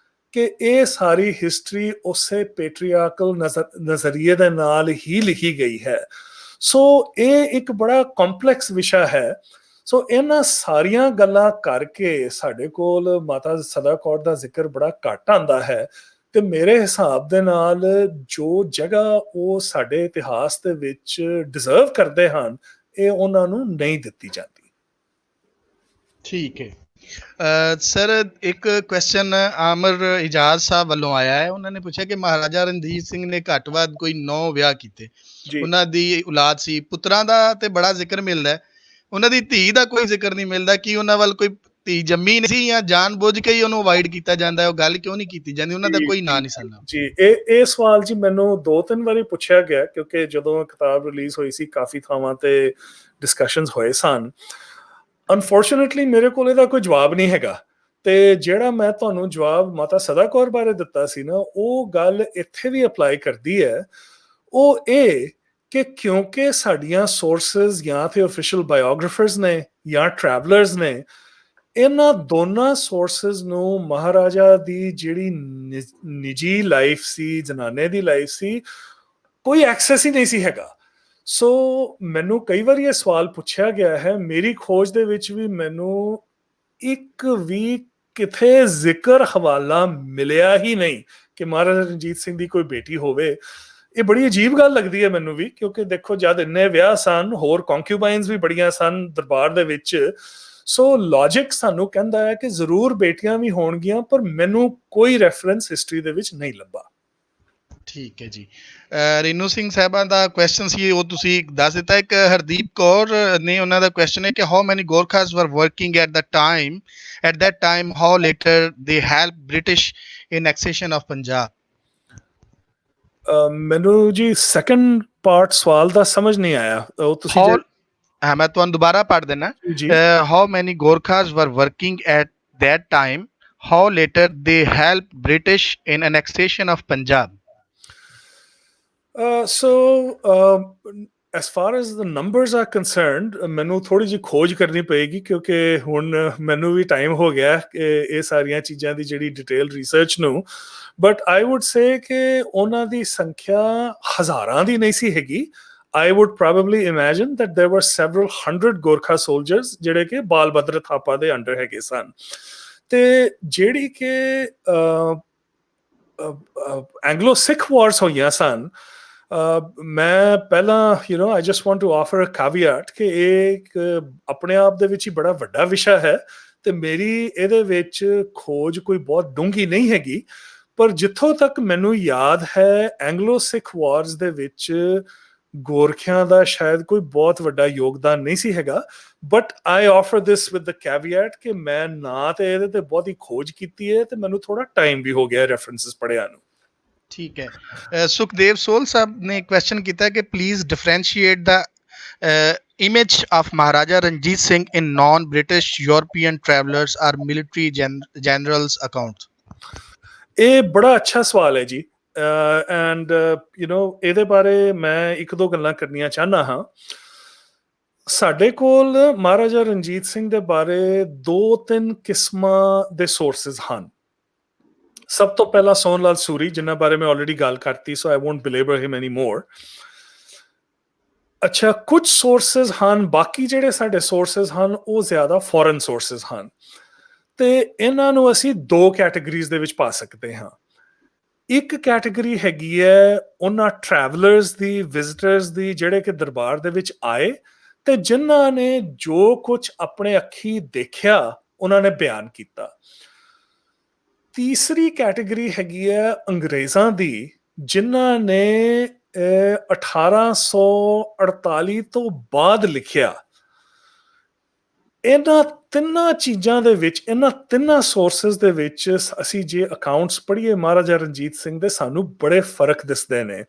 ਕਿ ਇਹ ਸਾਰੀ ਹਿਸਟਰੀ ਉਸੇ ਪੈਟਰੀਆਰਕਲ ਨਜ਼ਰੀਏ ਦੇ ਨਾਲ ਹੀ ਲਿਖੀ ਗਈ ਹੈ। ਸੋ ਇਹ ਇੱਕ ਬੜਾ ਕੰਪਲੈਕਸ ਵਿਸ਼ਾ ਹੈ। ਸੋ ਇਹਨਾਂ ਸਾਰੀਆਂ ਗੱਲਾਂ ਕਰਕੇ ਸਾਡੇ ਕੋਲ ਮਾਤਾ ਸਦਾ ਕੌਰ ਦਾ ਜ਼ਿਕਰ ਬੜਾ ਘੱਟ ਆਉਂਦਾ ਹੈ, ਤੇ ਮੇਰੇ ਹਿਸਾਬ ਦੇ ਨਾਲ ਜੋ ਜਗ੍ਹਾ ਉਹ ਸਾਡੇ ਇਤਿਹਾਸ ਦੇ ਵਿੱਚ ਡਿਜ਼ਰਵ ਕਰਦੇ ਹਨ, ਇਹ ਉਹਨਾਂ ਨੂੰ ਨਹੀਂ ਦਿੱਤੀ ਜਾਂਦੀ। ਠੀਕ ਹੈ ਸਰ, ਇੱਕ ਕੁਐਸਚਨ ਆਮਰ ਇਜਾਜ਼ ਸਾਹਿਬ ਵੱਲੋਂ ਆਇਆ ਹੈ। ਉਹਨਾਂ ਨੇ ਪੁੱਛਿਆ ਕਿ ਮਹਾਰਾਜਾ ਰਣਜੀਤ ਸਿੰਘ ਨੇ ਘੱਟ ਵੱਧ ਕੋਈ 9 ਵਿਆਹ ਕੀਤੇ, ਉਹਨਾਂ ਦੀ ਔਲਾਦ ਸੀ, ਪੁੱਤਰਾਂ ਦਾ ਤੇ ਬੜਾ ਜ਼ਿਕਰ ਮਿਲਦਾ ਹੈ, ਉਹਨਾਂ ਦੀ ਧੀ ਦਾ ਕੋਈ ਜ਼ਿਕਰ ਨਹੀਂ ਮਿਲਦਾ। ਕਿ ਉਹਨਾਂ ਵੱਲ ਕੋਈ ਧੀ ਜੰਮੀ ਨਹੀਂ ਸੀ, ਜਾਂ ਜਾਣ ਬੁੱਝ ਕੇ ਹੀ ਉਹਨੂੰ ਅਵਾਇਡ ਕੀਤਾ ਜਾਂਦਾ ਹੈ, ਉਹ ਗੱਲ ਕਿਉਂ ਨਹੀਂ ਕੀਤੀ ਜਾਂਦੀ, ਉਹਨਾਂ ਦਾ ਕੋਈ ਨਾਂ ਨਹੀਂ ਸੁਣਨਾ? ਜੀ, ਇਹ ਸਵਾਲ ਜੀ ਮੈਨੂੰ 2-3 ਵਾਰੀ ਪੁੱਛਿਆ ਗਿਆ, ਕਿਉਂਕਿ ਜਦੋਂ ਕਿਤਾਬ ਰਿਲੀਜ਼ ਹੋਈ ਸੀ ਕਾਫੀ ਥਾਵਾਂ ਤੇ ਡਿਸਕਸ਼ਨਸ ਹੋਏ ਸਨ। ਅਨਫੋਰਚੂਨੇਟਲੀ ਮੇਰੇ ਕੋਲ ਇਹਦਾ ਕੋਈ ਜਵਾਬ ਨਹੀਂ ਹੈਗਾ, ਤੇ ਜਿਹੜਾ ਮੈਂ ਤੁਹਾਨੂੰ ਜਵਾਬ ਮਾਤਾ ਸਦਾ ਕੌਰ ਬਾਰੇ ਦਿੱਤਾ ਸੀ ਨਾ, ਉਹ ਗੱਲ ਇੱਥੇ ਵੀ ਅਪਲਾਈ ਕਰਦੀ ਹੈ। ਉਹ ਇਹ ਕਿ ਕਿਉਂਕਿ ਸਾਡੀਆਂ ਸੋਰਸਸ ਜਾਂ ਤੇ ਆਫੀਸ਼ੀਅਲ ਬਾਇਓਗ੍ਰਾਫਰਸ ਨੇ ਜਾਂ ਟਰੈਵਲਰਸ ਨੇ, ਇਹਨਾਂ ਦੋਨਾਂ ਸੋਰਸਸ ਨੂੰ ਮਹਾਰਾਜਾ ਦੀ ਜਿਹੜੀ ਨਿੱਜੀ ਲਾਈਫ ਸੀ, ਜਨਾਨੇ ਦੀ ਲਾਈਫ ਸੀ, ਕੋਈ ਐਕਸੈਸ ਹੀ ਨਹੀਂ ਸੀ ਹੈਗਾ। ਸੋ ਮੈਨੂੰ ਕਈ ਵਾਰੀ ਇਹ ਸਵਾਲ ਪੁੱਛਿਆ ਗਿਆ ਹੈ, ਮੇਰੀ ਖੋਜ ਦੇ ਵਿੱਚ ਵੀ ਮੈਨੂੰ ਇੱਕ ਵੀ ਕਿਥੇ ਜ਼ਿਕਰ ਹਵਾਲਾ ਮਿਲਿਆ ਹੀ ਨਹੀਂ ਕਿ ਮਹਾਰਾਜਾ ਰਣਜੀਤ ਸਿੰਘ ਦੀ ਕੋਈ ਬੇਟੀ ਹੋਵੇ। ਇਹ ਬੜੀ ਅਜੀਬ ਗੱਲ ਲੱਗਦੀ ਹੈ ਮੈਨੂੰ ਵੀ, ਕਿਉਂਕਿ ਦੇਖੋ ਜਦ ਇੰਨੇ ਵਿਆਹ ਸਨ, ਹੋਰ ਕੌਂਕਿਊਬਾਈਨਸ ਵੀ ਬੜੀਆਂ ਸਨ ਦਰਬਾਰ ਦੇ ਵਿੱਚ, ਸੋ ਲੌਜਿਕ ਸਾਨੂੰ ਕਹਿੰਦਾ ਹੈ ਕਿ ਜ਼ਰੂਰ ਬੇਟੀਆਂ ਵੀ ਹੋਣਗੀਆਂ, ਪਰ ਮੈਨੂੰ ਕੋਈ ਰੈਫਰੈਂਸ ਹਿਸਟਰੀ ਦੇ ਵਿੱਚ ਨਹੀਂ ਲੱਭਾ। ਠੀਕ ਹੈ ਜੀ। ਰੇਨੂ ਸਿੰਘ ਸਾਹਿਬਾਂ ਦਾ ਕੁਐਸਚਨ ਸੀ, ਉਹ ਤੁਸੀਂ ਦੱਸ ਦਿੱਤਾ। ਇੱਕ ਹਰਦੀਪ ਕੌਰ ਨੇ, ਉਹਨਾਂ ਦਾ ਕੁਐਸਚਨ ਹੈ ਕਿ ਹਾਊ ਮੈਨੀ ਗੋਰਖਾਸ ਵਰ working at that time, how later they helped British in annexation of Punjab? ਮੈਨੂੰ ਜੀ ਸੈਕੰਡ ਪਾਰਟ ਸਵਾਲ ਦਾ ਸਮਝ ਨਹੀਂ ਆਇਆ, ਉਹ ਤੁਸੀਂ ਹਾਂ ਮੈਂ ਤੁਹਾਨੂੰ ਦੁਬਾਰਾ ਪੜ੍ਹ ਦੇਣਾ। ਹਾਊ ਮੈਨੀ ਗੋਰਖਾਸ ਵਰ working at that time, how later they helped British in annexation of Punjab? So as far as the numbers are concerned, ਮੈਨੂੰ ਥੋੜੀ ਜਿਹੀ ਖੋਜ ਕਰਨੀ ਪਏਗੀ, ਕਿਉਂਕਿ ਹੁਣ ਮੈਨੂੰ ਵੀ ਟਾਈਮ ਹੋ ਗਿਆ ਇਹ ਸਾਰੀਆਂ ਚੀਜ਼ਾਂ ਦੀ ਜਿਹੜੀ ਡਿਟੇਲ ਰਿਸਰਚ ਨੂੰ। ਬਟ ਆਈ ਵੁੱਡ ਸੇ ਕਿ ਉਹਨਾਂ ਦੀ ਸੰਖਿਆ ਹਜ਼ਾਰਾਂ ਦੀ ਨਹੀਂ ਸੀ ਹੈਗੀ। I would probably imagine that there were several hundred Gorkha soldiers ਜਿਹੜੇ ਕਿ ਬਾਲ ਬਦਰ ਥਾਪਾ ਦੇ ਅੰਡਰ ਹੈਗੇ ਸਨ, ਤੇ ਜਿਹੜੀ ਕਿ ਐਂਗਲੋ ਸਿੱਖ ਵਾਰਸ ਹੋਈਆਂ ਸਨ, ਮੈਂ ਪਹਿਲਾਂ I just want to offer a caveat ਕਿ ਇਹ ਆਪਣੇ ਆਪ ਦੇ ਵਿੱਚ ਹੀ ਬੜਾ ਵੱਡਾ ਵਿਸ਼ਾ ਹੈ, ਤੇ ਮੇਰੀ ਇਹਦੇ ਵਿੱਚ ਖੋਜ ਕੋਈ ਬਹੁਤ ਡੂੰਘੀ ਨਹੀਂ ਹੈਗੀ। ਪਰ ਜਿੱਥੋਂ ਤੱਕ ਮੈਨੂੰ ਯਾਦ ਹੈ, ਐਂਗਲੋ ਸਿੱਖ ਵਾਰਸ ਦੇ ਵਿੱਚ ਗੋਰਖਿਆਂ ਦਾ ਸ਼ਾਇਦ ਕੋਈ ਬਹੁਤ ਵੱਡਾ ਯੋਗਦਾਨ ਨਹੀਂ ਸੀ ਹੈਗਾ। But I offer this with the caveat ਕਿ ਮੈਂ ਨਾ ਤੇ ਇਹਦੇ ਤੇ ਬਹੁਤੀ ਖੋਜ ਕੀਤੀ ਹੈ, ਤੇ ਮੈਨੂੰ ਥੋੜਾ ਟਾਈਮ ਵੀ ਹੋ ਗਿਆ ਰੈਫਰੈਂਸਸ ਪੜ੍ਹਿਆ ਨੂੰ। ਠੀਕ ਹੈ। ਸੁਖਦੇਵ ਸੋਲ ਸਾਹਿਬ ਨੇ ਕੁਐਸਚਨ ਕੀਤਾ ਕਿ please differentiate the image of Maharaja Ranjit Singh in non-British European travelers or military generals accounts? ਇਹ ਬੜਾ ਅੱਛਾ ਸਵਾਲ ਹੈ ਜੀ, ਐਂਡ ਇਹਦੇ ਬਾਰੇ ਮੈਂ ਇੱਕ ਦੋ ਗੱਲਾਂ ਕਰਨੀਆਂ ਚਾਹੁੰਦਾ ਹਾਂ। ਸਾਡੇ ਕੋਲ ਮਹਾਰਾਜਾ ਰਣਜੀਤ ਸਿੰਘ ਦੇ ਬਾਰੇ 2-3 ਕਿਸਮਾਂ ਦੇ ਸੋਰਸਿਸ ਹਨ। ਸਭ ਤੋਂ ਪਹਿਲਾਂ ਸੋਹਣ ਲਾਲ ਸੂਰੀ, ਜਿਨ੍ਹਾਂ ਬਾਰੇ ਮੈਂ ਆਲਰੇਡੀ ਗੱਲ ਕਰਤੀ, ਸੋ ਆਈ ਵੋਂਟ ਬਿਲੇਬਰ ਹਿਮ ਐਨੀ ਮੋਰ। ਅੱਛਾ, ਕੁਝ ਸੋਰਸਿਸ ਹਨ, ਬਾਕੀ ਜਿਹੜੇ ਸਾਡੇ ਸੋਰਸਿਸ ਹਨ ਉਹ ਜ਼ਿਆਦਾ ਫੋਰਨ ਸੋਰਸਿਸ ਹਨ, ਤੇ ਇਹਨਾਂ ਨੂੰ ਅਸੀਂ 2 ਕੈਟਾਗਰੀਜ਼ ਦੇ ਵਿੱਚ ਪਾ ਸਕਦੇ ਹਾਂ। ਇੱਕ ਕੈਟਾਗਰੀ ਹੈਗੀ ਹੈ ਉਹਨਾਂ ਟਰੈਵਲਰਸ ਦੀ, ਵਿਜ਼ਿਟਰਸ ਦੀ, ਜਿਹੜੇ ਕਿ ਦਰਬਾਰ ਦੇ ਵਿੱਚ ਆਏ ਤੇ ਜਿਨ੍ਹਾਂ ਨੇ ਜੋ ਕੁਝ ਆਪਣੇ ਅੱਖੀ ਦੇਖਿਆ ਉਹਨਾਂ ਨੇ ਬਿਆਨ ਕੀਤਾ। ਤੀਸਰੀ ਕੈਟਾਗਰੀ ਹੈਗੀ ਹੈ ਅੰਗਰੇਜ਼ਾਂ ਦੀ, ਜਿਨ੍ਹਾਂ ਨੇ 1848 ਤੋਂ ਬਾਅਦ ਲਿਖਿਆ। ਇਹਨਾਂ ਤਿੰਨਾਂ ਚੀਜ਼ਾਂ ਦੇ ਵਿੱਚ, ਇਹਨਾਂ ਤਿੰਨਾਂ ਸੋਰਸਿਸ ਦੇ ਵਿੱਚ ਅਸੀਂ ਜੇ ਅਕਾਊਂਟਸ ਪੜ੍ਹੀਏ ਮਹਾਰਾਜਾ ਰਣਜੀਤ ਸਿੰਘ ਦੇ, ਸਾਨੂੰ ਬੜੇ ਫਰਕ ਦਿਸਦੇ ਨੇ।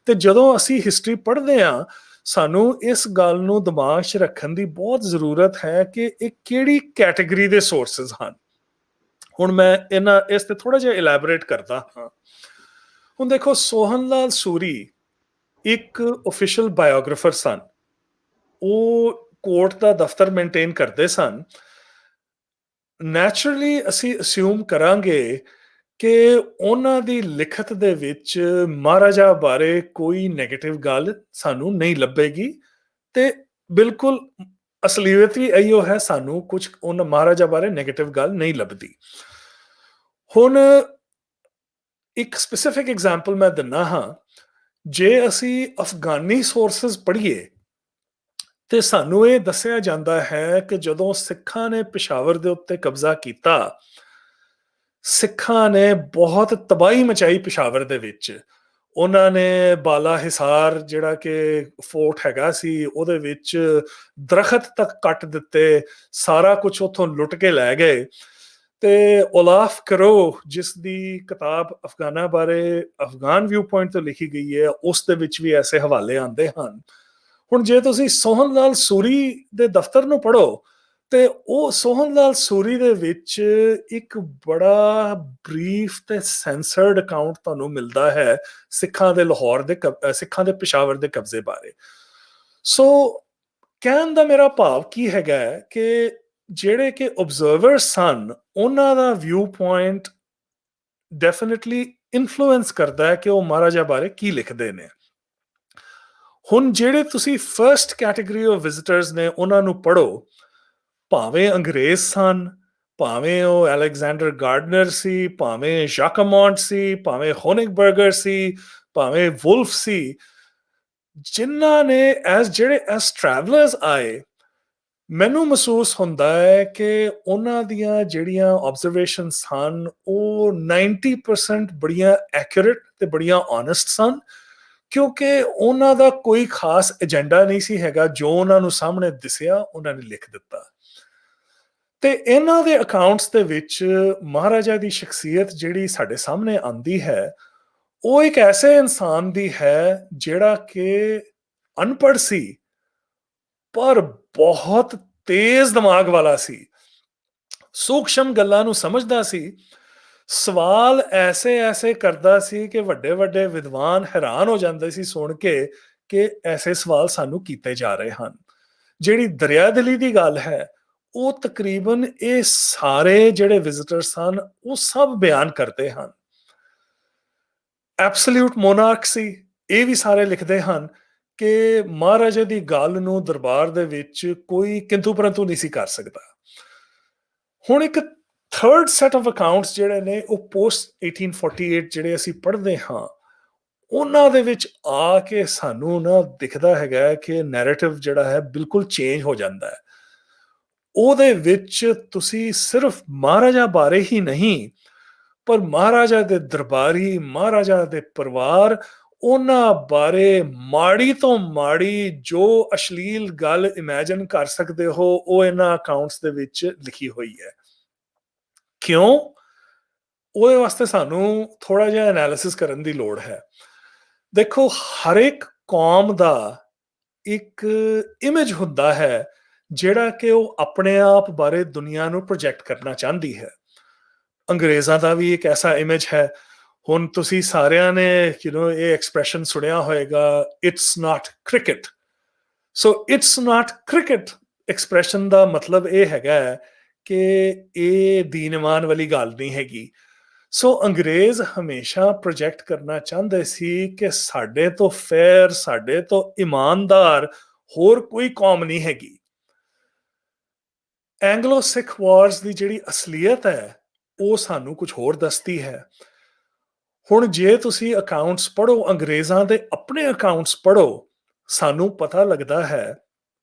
ਤੇ ਜਦੋਂ ਅਸੀਂ ਹਿਸਟਰੀ ਪੜ੍ਹਦੇ ਹਾਂ, ਸਾਨੂੰ ਇਸ ਗੱਲ ਨੂੰ ਦਿਮਾਗ 'ਚ ਰੱਖਣ ਦੀ ਬਹੁਤ ਜ਼ਰੂਰਤ ਹੈ ਕਿ ਇਹ ਕਿਹੜੀ ਕੈਟਾਗਰੀ ਦੇ ਸੋਰਸਿਸ ਹਨ। ਹੁਣ ਮੈਂ ਇਸ ਤੇ ਥੋੜਾ ਜਿਹਾ ਇਲੈਬੋਰੇਟ ਕਰਦਾ ਹਾਂ। ਹੁਣ ਦੇਖੋ ਸੋਹਨ ਲਾਲ ਸੂਰੀ ਇੱਕ ਆਫੀਸ਼ੀਅਲ ਬਾਇਓਗ੍ਰਾਫਰ ਸਨ। ਉਹ ਕੋਰਟ ਦਾ ਦਫ਼ਤਰ ਮੇਨਟੇਨ ਕਰਦੇ ਸਨ। ਨੈਚੁਰਲੀ ਅਸੀਂ ਅਸਿਊਮ ਕਰਾਂਗੇ ਕਿ ਉਹਨਾਂ ਦੀ ਲਿਖਤ ਦੇ ਵਿੱਚ ਮਹਾਰਾਜਾ ਬਾਰੇ ਕੋਈ ਨੈਗੇਟਿਵ ਗੱਲ ਸਾਨੂੰ ਨਹੀਂ ਲੱਭੇਗੀ ਤੇ ਬਿਲਕੁਲ ਅਸਲੀਅਤ ਵੀ ਇਹੋ ਹੈ, ਸਾਨੂੰ ਕੁਝ ਉਹਨਾਂ ਮਹਾਰਾਜਾ ਬਾਰੇ ਨੈਗੇਟਿਵ ਗੱਲ ਨਹੀਂ ਲੱਭਦੀ। ਹੁਣ ਇੱਕ ਸਪੈਸੀਫਿਕ ਐਗਜ਼ਾਮਪਲ ਮੈਂ ਦਿੰਦਾ ਹਾਂ। ਜੇ ਅਸੀਂ ਅਫਗਾਨੀ ਸੋਰਸਸ ਪੜ੍ਹੀਏ ਤੇ ਸਾਨੂੰ ਇਹ ਦੱਸਿਆ ਜਾਂਦਾ ਹੈ ਕਿ ਜਦੋਂ ਸਿੱਖਾਂ ਨੇ ਪਿਸ਼ਾਵਰ ਦੇ ਉੱਤੇ ਕਬਜ਼ਾ ਕੀਤਾ, ਸਿੱਖਾਂ ਨੇ ਬਹੁਤ ਤਬਾਹੀ ਮਚਾਈ ਪਿਸ਼ਾਵਰ ਦੇ ਵਿੱਚ। ਉਹਨਾਂ ਨੇ ਬਾਲਾ ਹਿਸਾਰ ਜਿਹੜਾ ਕਿ ਫੋਰਟ ਹੈਗਾ ਸੀ ਉਹਦੇ ਵਿੱਚ ਦਰਖਤ ਤੱਕ ਕੱਟ ਦਿੱਤੇ, ਸਾਰਾ ਕੁਝ ਉੱਥੋਂ ਲੁੱਟ ਕੇ ਲੈ ਗਏ। ਤੇ ਓਲਾਫ ਕਰੋ ਜਿਸ ਦੀ ਕਿਤਾਬ ਅਫਗਾਨਾਂ ਬਾਰੇ ਅਫਗਾਨ ਵਿਊ ਪੁਆਇੰਟ ਤੋਂ ਲਿਖੀ ਗਈ ਹੈ, ਉਸ ਦੇ ਵਿੱਚ ਵੀ ਐਸੇ ਹਵਾਲੇ ਆਉਂਦੇ ਹਨ। ਹੁਣ ਜੇ ਤੁਸੀਂ ਸੋਹਨ ਲਾਲ ਸੂਰੀ ਦੇ ਦਫ਼ਤਰ ਨੂੰ ਪੜ੍ਹੋ ਤੇ ਉਹ ਸੋਹਨ ਲਾਲ ਸੂਰੀ ਦੇ ਵਿੱਚ ਇੱਕ ਬੜਾ ਬਰੀਫ ਤੇ ਸੈਂਸਰਡ ਅਕਾਊਂਟ ਤੁਹਾਨੂੰ ਮਿਲਦਾ ਹੈ ਸਿੱਖਾਂ ਦੇ ਲਾਹੌਰ ਦੇ ਸਿੱਖਾਂ ਦੇ ਪਿਸ਼ਾਵਰ ਦੇ ਕਬਜ਼ੇ ਬਾਰੇ। ਸੋ ਕਹਿਣ ਦਾ ਮੇਰਾ ਭਾਵ ਕੀ ਹੈਗਾ ਕਿ ਜਿਹੜੇ ਕਿ ਆਬਜ਼ਰਵਰ ਸਨ ਉਹਨਾਂ ਦਾ ਵਿਊ ਪੁਆਇੰਟ ਡੈਫੀਨਿਟਲੀ ਇਨਫਲੂਐਂਸ ਕਰਦਾ ਹੈ ਕਿ ਉਹ ਮਹਾਰਾਜਾ ਬਾਰੇ ਕੀ ਲਿਖਦੇ ਨੇ। ਹੁਣ ਜਿਹੜੇ ਤੁਸੀਂ ਫਰਸਟ ਕੈਟੇਗਰੀ ਆਫ ਵਿਜ਼ਿਟਰਸ ਨੇ ਉਹਨਾਂ ਨੂੰ ਪੜ੍ਹੋ, ਭਾਵੇਂ ਅੰਗਰੇਜ਼ ਸਨ, ਭਾਵੇਂ ਉਹ ਅਲੈਗਜ਼ੈਂਡਰ ਗਾਰਡਨਰ ਸੀ, ਭਾਵੇਂ ਜਾਕਮੌਂਟ ਸੀ, ਭਾਵੇਂ ਹੋਨਿਗਬਰਗਰ ਸੀ, ਭਾਵੇਂ ਵੁਲਫ ਸੀ, ਜਿਨ੍ਹਾਂ ਨੇ ਜਿਹੜੇ ਐਸ ਟਰੈਵਲਰਸ ਆਏ, ਮੈਨੂੰ ਮਹਿਸੂਸ ਹੁੰਦਾ ਹੈ ਕਿ ਉਹਨਾਂ ਦੀਆਂ ਜਿਹੜੀਆਂ ਆਬਜ਼ਰਵੇਸ਼ਨਸ ਹਨ ਉਹ 90% ਬੜੀਆਂ ਐਕੂਰੇਟ ਤੇ ਬੜੀਆਂ ਓਨੈਸਟ ਸਨ, ਕਿਉਂਕਿ ਉਹਨਾਂ ਦਾ ਕੋਈ ਖਾਸ ਏਜੰਡਾ ਨਹੀਂ ਸੀ ਹੈਗਾ, ਜੋ ਉਹਨਾਂ ਨੂੰ ਸਾਹਮਣੇ ਦਿਸਿਆ ਉਹਨਾਂ ਨੇ ਲਿਖ ਦਿੱਤਾ। ਤੇ ਇਹਨਾਂ ਦੇ ਅਕਾਊਂਟਸ ਦੇ ਵਿੱਚ ਮਹਾਰਾਜਾ ਦੀ ਸ਼ਖਸੀਅਤ ਜਿਹੜੀ ਸਾਡੇ ਸਾਹਮਣੇ ਆਉਂਦੀ ਹੈ, ਉਹ ਇੱਕ ਐਸੇ ਇਨਸਾਨ ਦੀ ਹੈ ਜਿਹੜਾ ਕਿ ਅਨਪੜ੍ਹ ਸੀ ਪਰ ਬਹੁਤ ਤੇਜ਼ ਦਿਮਾਗ ਵਾਲਾ ਸੀ, ਸੂਖਸ਼ਮ ਗੱਲਾਂ ਨੂੰ ਸਮਝਦਾ ਸੀ, ਸਵਾਲ ਐਸੇ ਐਸੇ ਕਰਦਾ ਸੀ ਕਿ ਵੱਡੇ ਵੱਡੇ ਵਿਦਵਾਨ ਹੈਰਾਨ ਹੋ ਜਾਂਦੇ ਸੀ ਸੁਣ ਕੇ ਕਿ ਐਸੇ ਸਵਾਲ ਸਾਨੂੰ ਕੀਤੇ ਜਾ ਰਹੇ ਹਨ। ਜਿਹੜੀ ਦਰਿਆਦਿਲੀ ਦੀ ਗੱਲ ਹੈ ਉਹ ਤਕਰੀਬਨ ਇਹ ਸਾਰੇ ਜਿਹੜੇ ਵਿਜ਼ਿਟਰ ਸਨ ਉਹ ਸਭ ਬਿਆਨ ਕਰਦੇ ਹਨ। ਐਬਸੋਲਿਊਟ ਮੋਨਾਰਕ ਸੀ, ਇਹ ਵੀ ਸਾਰੇ ਲਿਖਦੇ ਹਨ ਕਿ ਮਹਾਰਾਜੇ ਦੀ ਗੱਲ ਨੂੰ ਦਰਬਾਰ ਦੇ ਵਿੱਚ ਕੋਈ ਕਿੰਤੂ ਪਰੰਤੂ ਨਹੀਂ ਸੀ ਕਰ ਸਕਦਾ। ਹੁਣ ਇੱਕ ਥਰਡ ਸੈਟ ਆਫ ਅਕਾਊਂਟਸ ਜਿਹੜੇ ਨੇ ਉਹ ਪੋਸਟ 1848 ਜਿਹੜੇ ਅਸੀਂ ਪੜ੍ਹਦੇ ਹਾਂ, ਉਹਨਾਂ ਦੇ ਵਿੱਚ ਆ ਕੇ ਸਾਨੂੰ ਨਾ ਦਿਖਦਾ ਹੈਗਾ ਕਿ ਨੈਰੇਟਿਵ ਜਿਹੜਾ ਹੈ ਬਿਲਕੁਲ ਚੇਂਜ ਹੋ ਜਾਂਦਾ ਹੈ। ਉਹਦੇ ਵਿੱਚ ਤੁਸੀਂ ਸਿਰਫ ਮਹਾਰਾਜਾ ਬਾਰੇ ਹੀ ਨਹੀਂ ਪਰ ਮਹਾਰਾਜਾ ਦੇ ਦਰਬਾਰੀ, ਮਹਾਰਾਜਾ ਦੇ ਪਰਿਵਾਰ, ਉਹਨਾਂ ਬਾਰੇ ਮਾੜੀ ਤੋਂ ਮਾੜੀ ਜੋ ਅਸ਼ਲੀਲ ਗੱਲ ਇਮੇਜਿਨ ਕਰ ਸਕਦੇ ਹੋ ਉਹ ਇਹਨਾਂ ਅਕਾਊਂਟਸ ਦੇ ਵਿੱਚ ਲਿਖੀ ਹੋਈ ਹੈ। ਕਿਉਂ? ਉਹਦੇ ਵਾਸਤੇ ਸਾਨੂੰ ਥੋੜਾ ਜਿਹਾ ਐਨਾਲਿਸਿਸ ਕਰਨ ਦੀ ਲੋੜ ਹੈ। ਦੇਖੋ, ਹਰ ਇੱਕ ਕੌਮ ਦਾ ਇੱਕ ਇਮੇਜ ਹੁੰਦਾ ਹੈ ਜਿਹੜਾ ਕਿ ਉਹ ਆਪਣੇ ਆਪ ਬਾਰੇ ਦੁਨੀਆ ਨੂੰ ਪ੍ਰੋਜੈਕਟ ਕਰਨਾ ਚਾਹੁੰਦੀ ਹੈ। ਅੰਗਰੇਜ਼ਾਂ ਦਾ ਵੀ ਇੱਕ ਐਸਾ ਇਮੇਜ ਹੈ। ਹੁਣ ਤੁਸੀਂ ਸਾਰਿਆਂ ਨੇ ਇਹ ਐਕਸਪ੍ਰੈਸ਼ਨ ਸੁਣਿਆ ਹੋਏਗਾ, it's not cricket. So it's not cricket expression ਦਾ ਮਤਲਬ ਇਹ ਹੈਗਾ ਕਿ ਇਹ ਦੀਨ ਇਮਾਨ ਵਾਲੀ ਗੱਲ ਨਹੀਂ ਹੈਗੀ। ਸੋ ਅੰਗਰੇਜ਼ ਹਮੇਸ਼ਾ ਪ੍ਰੋਜੈਕਟ ਕਰਨਾ ਚਾਹੁੰਦੇ ਸੀ ਕਿ ਸਾਡੇ ਤੋਂ ਫੇਅਰ, ਸਾਡੇ ਤੋਂ ਇਮਾਨਦਾਰ ਹੋਰ ਕੋਈ ਕੌਮ ਨਹੀਂ ਹੈਗੀ। ਐਂਗਲੋ ਸਿੱਖ ਵਾਰਸ ਦੀ ਜਿਹੜੀ ਅਸਲੀਅਤ ਹੈ ਉਹ ਸਾਨੂੰ ਕੁਝ ਹੋਰ ਦੱਸਦੀ ਹੈ। ਹੁਣ ਜੇ ਤੁਸੀਂ ਅਕਾਊਂਟਸ ਪੜ੍ਹੋ, ਅੰਗਰੇਜ਼ਾਂ ਦੇ ਆਪਣੇ ਅਕਾਊਂਟਸ ਪੜ੍ਹੋ, ਸਾਨੂੰ ਪਤਾ ਲੱਗਦਾ ਹੈ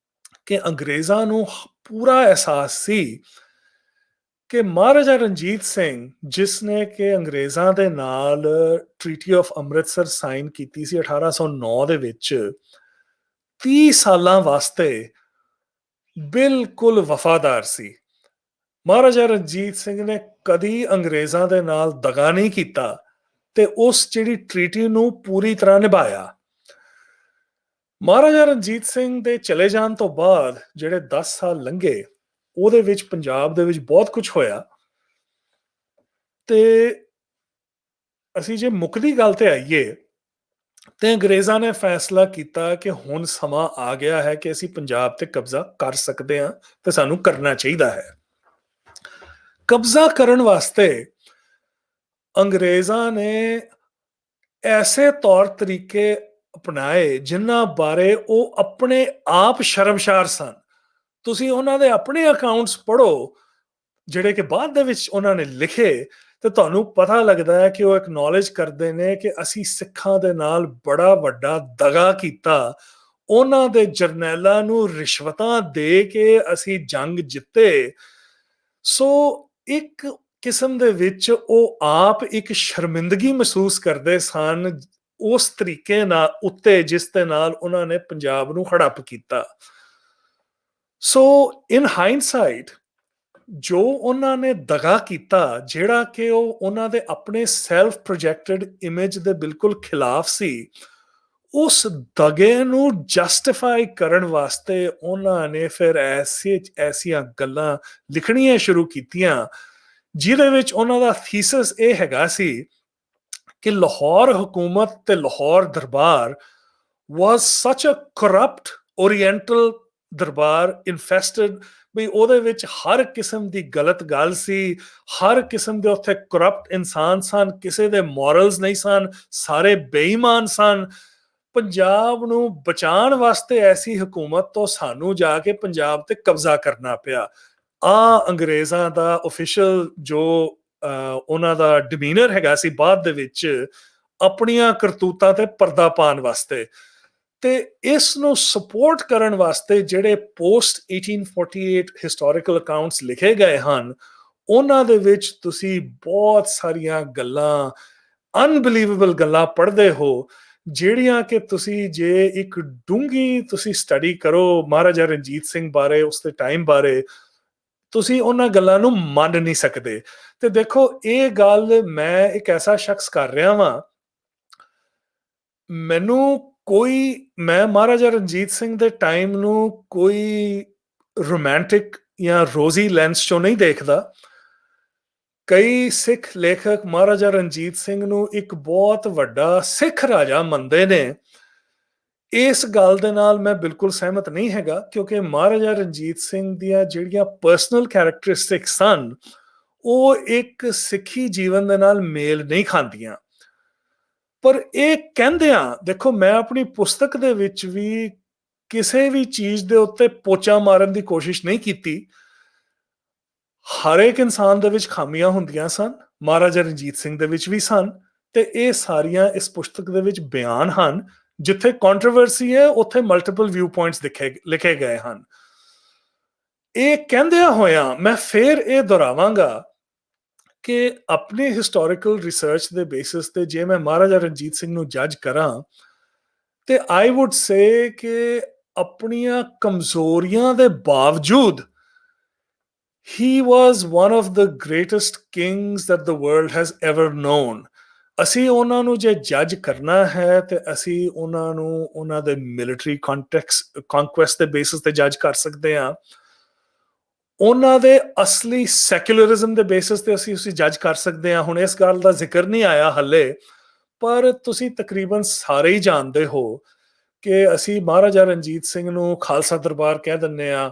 ਕਿ ਅੰਗਰੇਜ਼ਾਂ ਨੂੰ ਪੂਰਾ ਅਹਿਸਾਸ ਸੀ ਕਿ ਮਹਾਰਾਜਾ ਰਣਜੀਤ ਸਿੰਘ ਜਿਸ ਨੇ ਕਿ ਅੰਗਰੇਜ਼ਾਂ ਦੇ ਨਾਲ ਟ੍ਰੀਟੀ ਆਫ ਅੰਮ੍ਰਿਤਸਰ ਸਾਈਨ ਕੀਤੀ ਸੀ 1809 ਦੇ ਵਿੱਚ, 30 ਸਾਲਾਂ ਵਾਸਤੇ ਬਿਲਕੁਲ ਵਫਾਦਾਰ ਸੀ। ਮਹਾਰਾਜਾ ਰਣਜੀਤ ਸਿੰਘ ਨੇ ਕਦੀ ਅੰਗਰੇਜ਼ਾਂ ਦੇ ਨਾਲ ਦਗਾ ਨਹੀਂ ਕੀਤਾ ਤੇ ਉਸ ਜਿਹੜੀ ਟ੍ਰੀਟੀ ਨੂੰ ਪੂਰੀ ਤਰ੍ਹਾਂ ਨਿਭਾਇਆ। ਮਹਾਰਾਜਾ ਰਣਜੀਤ ਸਿੰਘ ਦੇ ਚਲੇ ਜਾਣ ਤੋਂ ਬਾਅਦ ਜਿਹੜੇ 10 ਸਾਲ ਲੰਘੇ ਉਹਦੇ ਵਿੱਚ ਪੰਜਾਬ ਦੇ ਵਿੱਚ ਬਹੁਤ ਕੁਝ ਹੋਇਆ ਤੇ ਅਸੀਂ ਜੇ ਮੁੱਕਦੀ ਗੱਲ ਤੇ ਆਈਏ ਤੇ ਅੰਗਰੇਜ਼ਾਂ ਨੇ ਫੈਸਲਾ ਕੀਤਾ ਕਿ ਹੁਣ ਸਮਾਂ ਆ ਗਿਆ ਹੈ ਕਿ ਅਸੀਂ ਪੰਜਾਬ ਤੇ ਕਬਜ਼ਾ ਕਰ ਸਕਦੇ ਹਾਂ ਤੇ ਸਾਨੂੰ ਕਰਨਾ ਚਾਹੀਦਾ ਹੈ। ਕਬਜ਼ਾ ਕਰਨ ਵਾਸਤੇ ਅੰਗਰੇਜ਼ਾਂ ਨੇ ਐਸੇ ਤੌਰ ਤਰੀਕੇ ਅਪਣਾਏ ਜਿਨ੍ਹਾਂ ਬਾਰੇ ਉਹ ਆਪਣੇ ਆਪ ਸ਼ਰਮਸ਼ਾਰ ਸਨ। ਤੁਸੀਂ ਉਹਨਾਂ ਦੇ ਆਪਣੇ ਅਕਾਊਂਟਸ ਪੜ੍ਹੋ ਜਿਹੜੇ ਕਿ ਬਾਅਦ ਦੇ ਵਿੱਚ ਉਹਨਾਂ ਨੇ ਲਿਖੇ, ਤੇ ਤੁਹਾਨੂੰ ਪਤਾ ਲੱਗਦਾ ਹੈ ਕਿ ਉਹ ਐਕਨੋਲੇਜ ਕਰਦੇ ਨੇ ਕਿ ਅਸੀਂ ਸਿੱਖਾਂ ਦੇ ਨਾਲ ਬੜਾ ਵੱਡਾ ਦਗਾ ਕੀਤਾ। ਉਹਨਾਂ ਦੇ ਜਰਨੈਲਾਂ ਨੂੰ ਰਿਸ਼ਵਤਾਂ ਦੇ ਕੇ ਅਸੀਂ ਜੰਗ ਜਿੱਤੇ। ਸੋ ਇੱਕ ਕਿਸਮ ਦੇ ਵਿੱਚ ਉਹ ਆਪ ਇੱਕ ਸ਼ਰਮਿੰਦਗੀ ਮਹਿਸੂਸ ਕਰਦੇ ਸਨ ਉਸ ਤਰੀਕੇ ਨਾਲ ਉੱਤੇ ਜਿਸ ਦੇ ਨਾਲ ਉਹਨਾਂ ਨੇ ਪੰਜਾਬ ਨੂੰ ਹੜੱਪ ਕੀਤਾ। ਸੋ ਇਨ ਹਾਈਂਡਸਾਈਟ ਜੋ ਉਹਨਾਂ ਨੇ ਦਗਾ ਕੀਤਾ, ਜਿਹੜਾ ਕਿ ਉਹ ਉਹਨਾਂ ਦੇ ਆਪਣੇ ਸੈਲਫ ਪ੍ਰੋਜੈਕਟਡ ਇਮੇਜ ਦੇ ਬਿਲਕੁਲ ਖਿਲਾਫ ਸੀ, ਉਸ ਦਗੇ ਨੂੰ ਜਸਟੀਫਾਈ ਕਰਨ ਵਾਸਤੇ ਉਹਨਾਂ ਨੇ ਫਿਰ ਐਸੀਆਂ ਗੱਲਾਂ ਲਿਖਣੀਆਂ ਸ਼ੁਰੂ ਕੀਤੀਆਂ ਜਿਹਦੇ ਵਿੱਚ ਉਹਨਾਂ ਦਾ ਥੀਸਿਸ ਇਹ ਹੈਗਾ ਸੀ ਕਿ ਲਾਹੌਰ ਹਕੂਮਤ ਤੇ ਲਾਹੌਰ ਦਰਬਾਰ was such a corrupt oriental ਦਰਬਾਰ ਇਨਫੈਸਟਡ, ਵੀ ਉਹਦੇ ਵਿੱਚ ਹਰ ਕਿਸਮ ਦੀ ਗਲਤ ਗੱਲ ਸੀ, ਹਰ ਕਿਸਮ ਦੇ ਉੱਥੇ ਕਰਪਟ ਇਨਸਾਨ ਸਨ, ਕਿਸੇ ਦੇ ਮੋਰਲਸ ਨਹੀਂ ਸਨ, ਸਾਰੇ ਬੇਈਮਾਨ ਸਨ। ਪੰਜਾਬ ਨੂੰ ਬਚਾਉਣ ਵਾਸਤੇ ਐਸੀ ਹਕੂਮਤ ਤੋਂ ਸਾਨੂੰ ਜਾ ਕੇ ਪੰਜਾਬ ਤੇ ਕਬਜ਼ਾ ਕਰਨਾ ਪਿਆ। ਆ ਅੰਗਰੇਜ਼ਾਂ ਦਾ ਆਫੀਸ਼ੀਅਲ ਜੋ ਉਹਨਾਂ ਦਾ ਡਿਮੀਨਰ ਹੈਗਾ ਸੀ ਬਾਅਦ ਦੇ ਵਿੱਚ ਆਪਣੀਆਂ ਕਰਤੂਤਾਂ ਤੇ ਪਰਦਾ ਪਾਉਣ ਵਾਸਤੇ। ਤੇ ਇਸ ਨੂੰ ਸਪੋਰਟ ਕਰਨ ਵਾਸਤੇ ਜਿਹੜੇ ਪੋਸਟ 1848 ਹਿਸਟੋਰੀਕਲ ਅਕਾਊਂਟਸ ਲਿਖੇ ਗਏ ਹਨ, ਉਹਨਾਂ ਦੇ ਵਿੱਚ ਤੁਸੀਂ ਬਹੁਤ ਸਾਰੀਆਂ ਗੱਲਾਂ, ਅਨਬਿਲੀਵੇਬਲ ਗੱਲਾਂ ਪੜ੍ਹਦੇ ਹੋ, ਜਿਹੜੀਆਂ ਕਿ ਤੁਸੀਂ ਜੇ ਇੱਕ ਡੂੰਘੀ ਤੁਸੀਂ ਸਟੱਡੀ ਕਰੋ ਮਹਾਰਾਜਾ ਰਣਜੀਤ ਸਿੰਘ ਬਾਰੇ, ਉਸ ਦੇ ਟਾਈਮ ਬਾਰੇ, ਤੁਸੀਂ ਉਹਨਾਂ ਗੱਲਾਂ ਨੂੰ ਮੰਨ ਨਹੀਂ ਸਕਦੇ। ਤੇ ਦੇਖੋ ਇਹ ਗੱਲ ਮੈਂ ਇੱਕ ਐਸਾ ਸ਼ਖਸ ਕਰ ਰਿਹਾ ਵਾਂ, ਮੈਂ ਮਹਾਰਾਜਾ ਰਣਜੀਤ ਸਿੰਘ ਦੇ ਟਾਈਮ ਨੂੰ ਕੋਈ ਰੋਮਾਂਟਿਕ ਜਾਂ ਰੋਜ਼ੀ ਲੈਂਸ ਚੋਂ ਨਹੀਂ ਦੇਖਦਾ। ਕਈ ਸਿੱਖ ਲੇਖਕ ਮਹਾਰਾਜਾ ਰਣਜੀਤ ਸਿੰਘ ਨੂੰ ਇੱਕ ਬਹੁਤ ਵੱਡਾ ਸਿੱਖ ਰਾਜਾ ਮੰਨਦੇ ਨੇ। ਇਸ ਗੱਲ ਦੇ ਨਾਲ ਮੈਂ ਬਿਲਕੁਲ ਸਹਿਮਤ ਨਹੀਂ ਹੈਗਾ, ਕਿਉਂਕਿ ਮਹਾਰਾਜਾ ਰਣਜੀਤ ਸਿੰਘ ਦੀਆਂ ਜਿਹੜੀਆਂ ਪਰਸਨਲ ਕੈਰੈਕਟਰਿਸਟਿਕਸ ਸਨ, ਉਹ ਇੱਕ ਸਿੱਖੀ ਜੀਵਨ ਦੇ ਨਾਲ ਮੇਲ ਨਹੀਂ ਖਾਂਦੀਆਂ। ਪਰ ਇਹ ਕਹਿੰਦਿਆਂ ਦੇਖੋ, ਮੈਂ ਆਪਣੀ ਪੁਸਤਕ ਦੇ ਵਿੱਚ ਵੀ ਕਿਸੇ ਵੀ ਚੀਜ਼ ਦੇ ਉੱਤੇ ਪੋਚਾ ਮਾਰਨ ਦੀ ਕੋਸ਼ਿਸ਼ ਨਹੀਂ ਕੀਤੀ। ਹਰ ਇੱਕ ਇਨਸਾਨ ਦੇ ਵਿੱਚ ਖਾਮੀਆਂ ਹੁੰਦੀਆਂ ਸਨ, ਮਹਾਰਾਜਾ ਰਣਜੀਤ ਸਿੰਘ ਦੇ ਵਿੱਚ ਵੀ ਸਨ, ਤੇ ਇਹ ਸਾਰੀਆਂ ਇਸ ਪੁਸਤਕ ਦੇ ਵਿੱਚ ਬਿਆਨ ਹਨ। ਜਿੱਥੇ ਕੰਟਰੋਵਰਸੀ ਹੈ ਉੱਥੇ ਮਲਟੀਪਲ ਵਿਊ ਪੁਆਇੰਟਸ ਲਿਖੇ ਗਏ ਹਨ। ਇਹ ਕਹਿੰਦਿਆਂ ਹੋਇਆਂ ਮੈਂ ਫਿਰ ਇਹ ਦੁਹਰਾਵਾਂਗਾ ਕਿ ਆਪਣੀ ਹਿਸਟੋਰੀਕਲ ਰਿਸਰਚ ਦੇ ਬੇਸਿਸ ਤੇ ਜੇ ਮੈਂ ਮਹਾਰਾਜਾ ਰਣਜੀਤ ਸਿੰਘ ਨੂੰ ਜੱਜ ਕਰਾਂ ਤੇ ਆਈ ਵੁੱਡ ਸੇ ਕਿ ਆਪਣੀਆਂ ਕਮਜ਼ੋਰੀਆਂ ਦੇ ਬਾਵਜੂਦ he was one of the greatest kings that the world has ever known. ਅਸੀਂ ਉਹਨਾਂ ਨੂੰ ਜੇ ਜੱਜ ਕਰਨਾ ਹੈ ਤੇ ਅਸੀਂ ਉਹਨਾਂ ਨੂੰ ਉਹਨਾਂ ਦੇ ਮਿਲਟਰੀ ਕੰਕੁਐਸਟ ਦੇ ਬੇਸਿਸ ਤੇ ਜੱਜ ਕਰ ਸਕਦੇ ਹਾਂ। ਉਹਨਾਂ ਦੇ ਅਸਲੀ ਸੈਕੂਲਰਿਜ਼ਮ ਦੇ ਬੇਸਿਸ ਤੇ ਅਸੀਂ ਜੱਜ ਕਰ ਸਕਦੇ ਹਾਂ। ਹੁਣ ਇਸ ਗੱਲ ਦਾ ਜ਼ਿਕਰ ਨਹੀਂ ਆਇਆ ਹੱਲੇ, ਪਰ ਤੁਸੀਂ ਤਕਰੀਬਨ ਸਾਰੇ ਹੀ ਜਾਣਦੇ ਹੋ ਕਿ ਅਸੀਂ ਮਹਾਰਾਜਾ ਰਣਜੀਤ ਸਿੰਘ ਨੂੰ ਖਾਲਸਾ ਦਰਬਾਰ ਕਹਿ ਦਿੰਦੇ ਹਾਂ,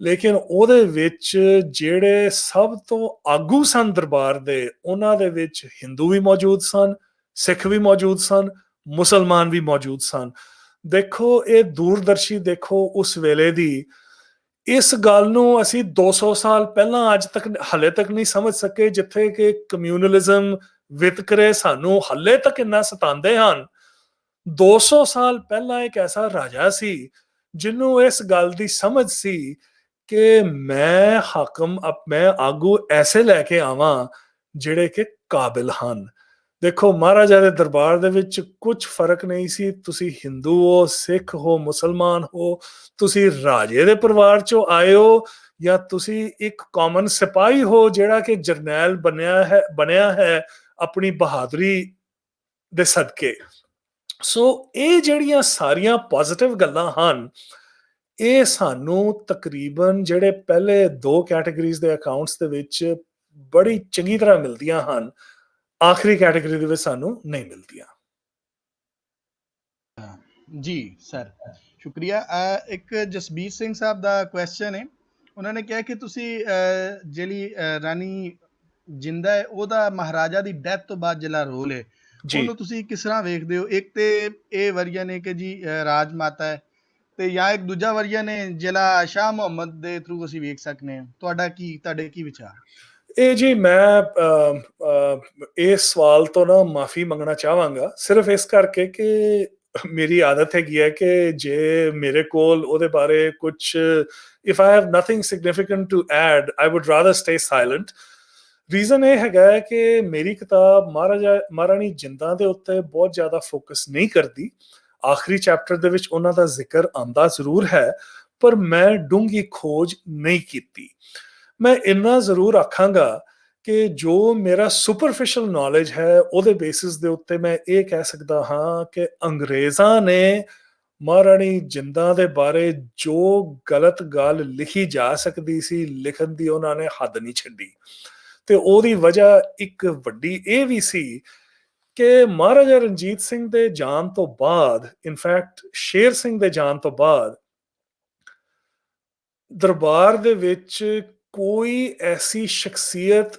ਲੇਕਿਨ ਉਹਦੇ ਵਿੱਚ ਜਿਹੜੇ ਸਭ ਤੋਂ ਆਗੂ ਸਨ ਦਰਬਾਰ ਦੇ, ਉਹਨਾਂ ਦੇ ਵਿੱਚ ਹਿੰਦੂ ਵੀ ਮੌਜੂਦ ਸਨ, ਸਿੱਖ ਵੀ ਮੌਜੂਦ ਸਨ, ਮੁਸਲਮਾਨ ਵੀ ਮੌਜੂਦ ਸਨ। ਦੇਖੋ ਇਹ ਦੂਰਦਰਸ਼ੀ ਦੇਖੋ ਉਸ ਵੇਲੇ ਦੀ। ਇਸ ਗੱਲ ਨੂੰ ਅਸੀਂ 200 ਸਾਲ ਪਹਿਲਾਂ ਅੱਜ ਤੱਕ ਹਲੇ ਤੱਕ ਨਹੀਂ ਸਮਝ ਸਕੇ, ਜਿੱਥੇ ਕਿ ਕਮਿਊਨਲਿਜ਼ਮ ਵਿਤਕਰੇ ਸਾਨੂੰ ਹਲੇ ਤੱਕ ਇੰਨਾ ਸਤਾਉਂਦੇ ਹਨ। 200 ਸਾਲ ਪਹਿਲਾਂ ਇੱਕ ਐਸਾ ਰਾਜਾ ਸੀ ਜਿਹਨੂੰ ਇਸ ਗੱਲ ਦੀ ਸਮਝ ਸੀ ਕਿ ਮੈਂ ਆਗੂ ਐਸੇ ਲੈ ਕੇ ਆਵਾਂ ਜਿਹੜੇ ਕਿ ਕਾਬਿਲ ਹਨ। ਦੇਖੋ ਮਹਾਰਾਜਾ ਦੇ ਦਰਬਾਰ ਦੇ ਵਿੱਚ ਕੁਝ ਫਰਕ ਨਹੀਂ ਸੀ, ਤੁਸੀਂ ਹਿੰਦੂ ਹੋ, ਸਿੱਖ ਹੋ, ਮੁਸਲਮਾਨ ਹੋ, ਤੁਸੀਂ ਰਾਜੇ ਦੇ ਪਰਿਵਾਰ ਚੋਂ ਆਏ ਹੋ ਜਾਂ ਤੁਸੀਂ ਇੱਕ ਕਾਮਨ ਸਿਪਾਹੀ ਹੋ ਜਿਹੜਾ ਕਿ ਜਰਨੈਲ ਬਣਿਆ ਹੈ ਆਪਣੀ ਬਹਾਦਰੀ ਦੇ ਸਦਕੇ। ਸੋ ਇਹ ਜਿਹੜੀਆਂ ਸਾਰੀਆਂ ਪੋਜ਼ਿਟਿਵ ਗੱਲਾਂ ਹਨ, ਇਹ ਸਾਨੂੰ ਤਕਰੀਬਨ ਜਿਹੜੇ ਪਹਿਲੇ 2 ਕੈਟਾਗਰੀਜ਼ ਦੇ ਅਕਾਊਂਟਸ ਦੇ ਵਿੱਚ ਬੜੀ ਚੰਗੀ ਤਰ੍ਹਾਂ ਮਿਲਦੀਆਂ ਹਨ। ਆਖਰੀ ਕੈਟਾਗਰੀ ਦੇ ਵਿੱਚ ਸਾਨੂੰ ਨਹੀਂ ਮਿਲਦੀਆਂ। ਜੀ ਸਰ, ਸ਼ੁਕਰੀਆ। ਇੱਕ ਜਸਬੀਰ ਸਿੰਘ ਸਾਹਿਬ ਦਾ ਕੁਐਸਚਨ ਹੈ, ਉਹਨਾਂ ਨੇ ਕਿਹਾ ਕਿ ਤੁਸੀਂ ਜਿਹੜੀ ਰਾਣੀ ਜਿੰਦਾ ਹੈ ਉਹਦਾ ਮਹਾਰਾਜਾ ਦੀ ਡੈਥ ਤੋਂ ਬਾਅਦ ਜਿਹੜਾ ਰੋਲ ਹੈ ਜੀ ਉਹਨੂੰ ਤੁਸੀਂ ਕਿਸ ਤਰ੍ਹਾਂ ਵੇਖਦੇ ਹੋ? ਇੱਕ ਤੇ ਇਹ ਵਰੀਆ ਨੇ ਕਿ ਜੀ ਰਾਜ ਮਾਤਾ ਹੈ, ਤੇ ਜਾਂ ਇੱਕ ਦੂਜਾ ਵਰੀਆ ਨੇ ਜਿਹੜਾ ਸ਼ਾਹ ਮੁਹੰਮਦ ਦੇ ਥਰੂ ਅਸੀਂ ਵੇਖ ਸਕਦੇ ਹਾਂ। ਤੁਹਾਡੇ ਕੀ ਵਿਚਾਰ? ਇਹ ਜੀ ਮੈਂ ਇਸ ਸਵਾਲ ਤੋਂ ਨਾ ਮਾਫੀ ਮੰਗਣਾ ਚਾਹਾਂਗਾ, ਸਿਰਫ ਇਸ ਕਰਕੇ ਕਿ ਮੇਰੀ ਆਦਤ ਹੈਗੀ ਹੈ ਕਿ ਜੇ ਮੇਰੇ ਕੋਲ ਉਹਦੇ ਬਾਰੇ ਕੁਝ if I have nothing significant to add, I would rather stay silent. Reason ਇਹ ਹੈਗਾ ਹੈ ਕਿ ਮੇਰੀ ਕਿਤਾਬ ਮਹਾਰਾਣੀ ਜਿੰਦਾਂ ਦੇ ਉੱਤੇ ਬਹੁਤ ਜ਼ਿਆਦਾ ਫੋਕਸ ਨਹੀਂ ਕਰਦੀ। ਆਖਰੀ ਚੈਪਟਰ ਦੇ ਵਿੱਚ ਉਹਨਾਂ ਦਾ ਜ਼ਿਕਰ ਆਂਦਾ ਜ਼ਰੂਰ ਹੈ, ਪਰ ਮੈਂ ਡੂੰਘੀ ਖੋਜ ਨਹੀਂ ਕੀਤੀ। ਮੈਂ ਇੰਨਾ ਜ਼ਰੂਰ ਆਖਾਂਗਾ ਕਿ ਜੋ ਮੇਰਾ ਸੁਪਰਫਿਸ਼ਲ ਨੌਲੇਜ ਹੈ ਉਹਦੇ ਬੇਸਿਸ ਦੇ ਉੱਤੇ ਮੈਂ ਇਹ ਕਹਿ ਸਕਦਾ ਹਾਂ ਕਿ ਅੰਗਰੇਜ਼ਾਂ ਨੇ ਮਹਾਰਾਣੀ ਜਿੰਦਾਂ ਦੇ ਬਾਰੇ ਜੋ ਗਲਤ ਗੱਲ ਲਿਖੀ ਜਾ ਸਕਦੀ ਸੀ, ਲਿਖਣ ਦੀ ਉਹਨਾਂ ਨੇ ਹੱਦ ਨਹੀਂ ਛੱਡੀ। ਤੇ ਉਹਦੀ ਵਜ੍ਹਾ ਇੱਕ ਵੱਡੀ ਇਹ ਵੀ ਸੀ ਕਿ ਮਹਾਰਾਜਾ ਰਣਜੀਤ ਸਿੰਘ ਦੇ ਜਾਣ ਤੋਂ ਬਾਅਦ, ਇਨਫੈਕਟ ਸ਼ੇਰ ਸਿੰਘ ਦੇ ਜਾਣ ਤੋਂ ਬਾਅਦ, ਦਰਬਾਰ ਦੇ ਵਿੱਚ ਕੋਈ ਐਸੀ ਸ਼ਖਸੀਅਤ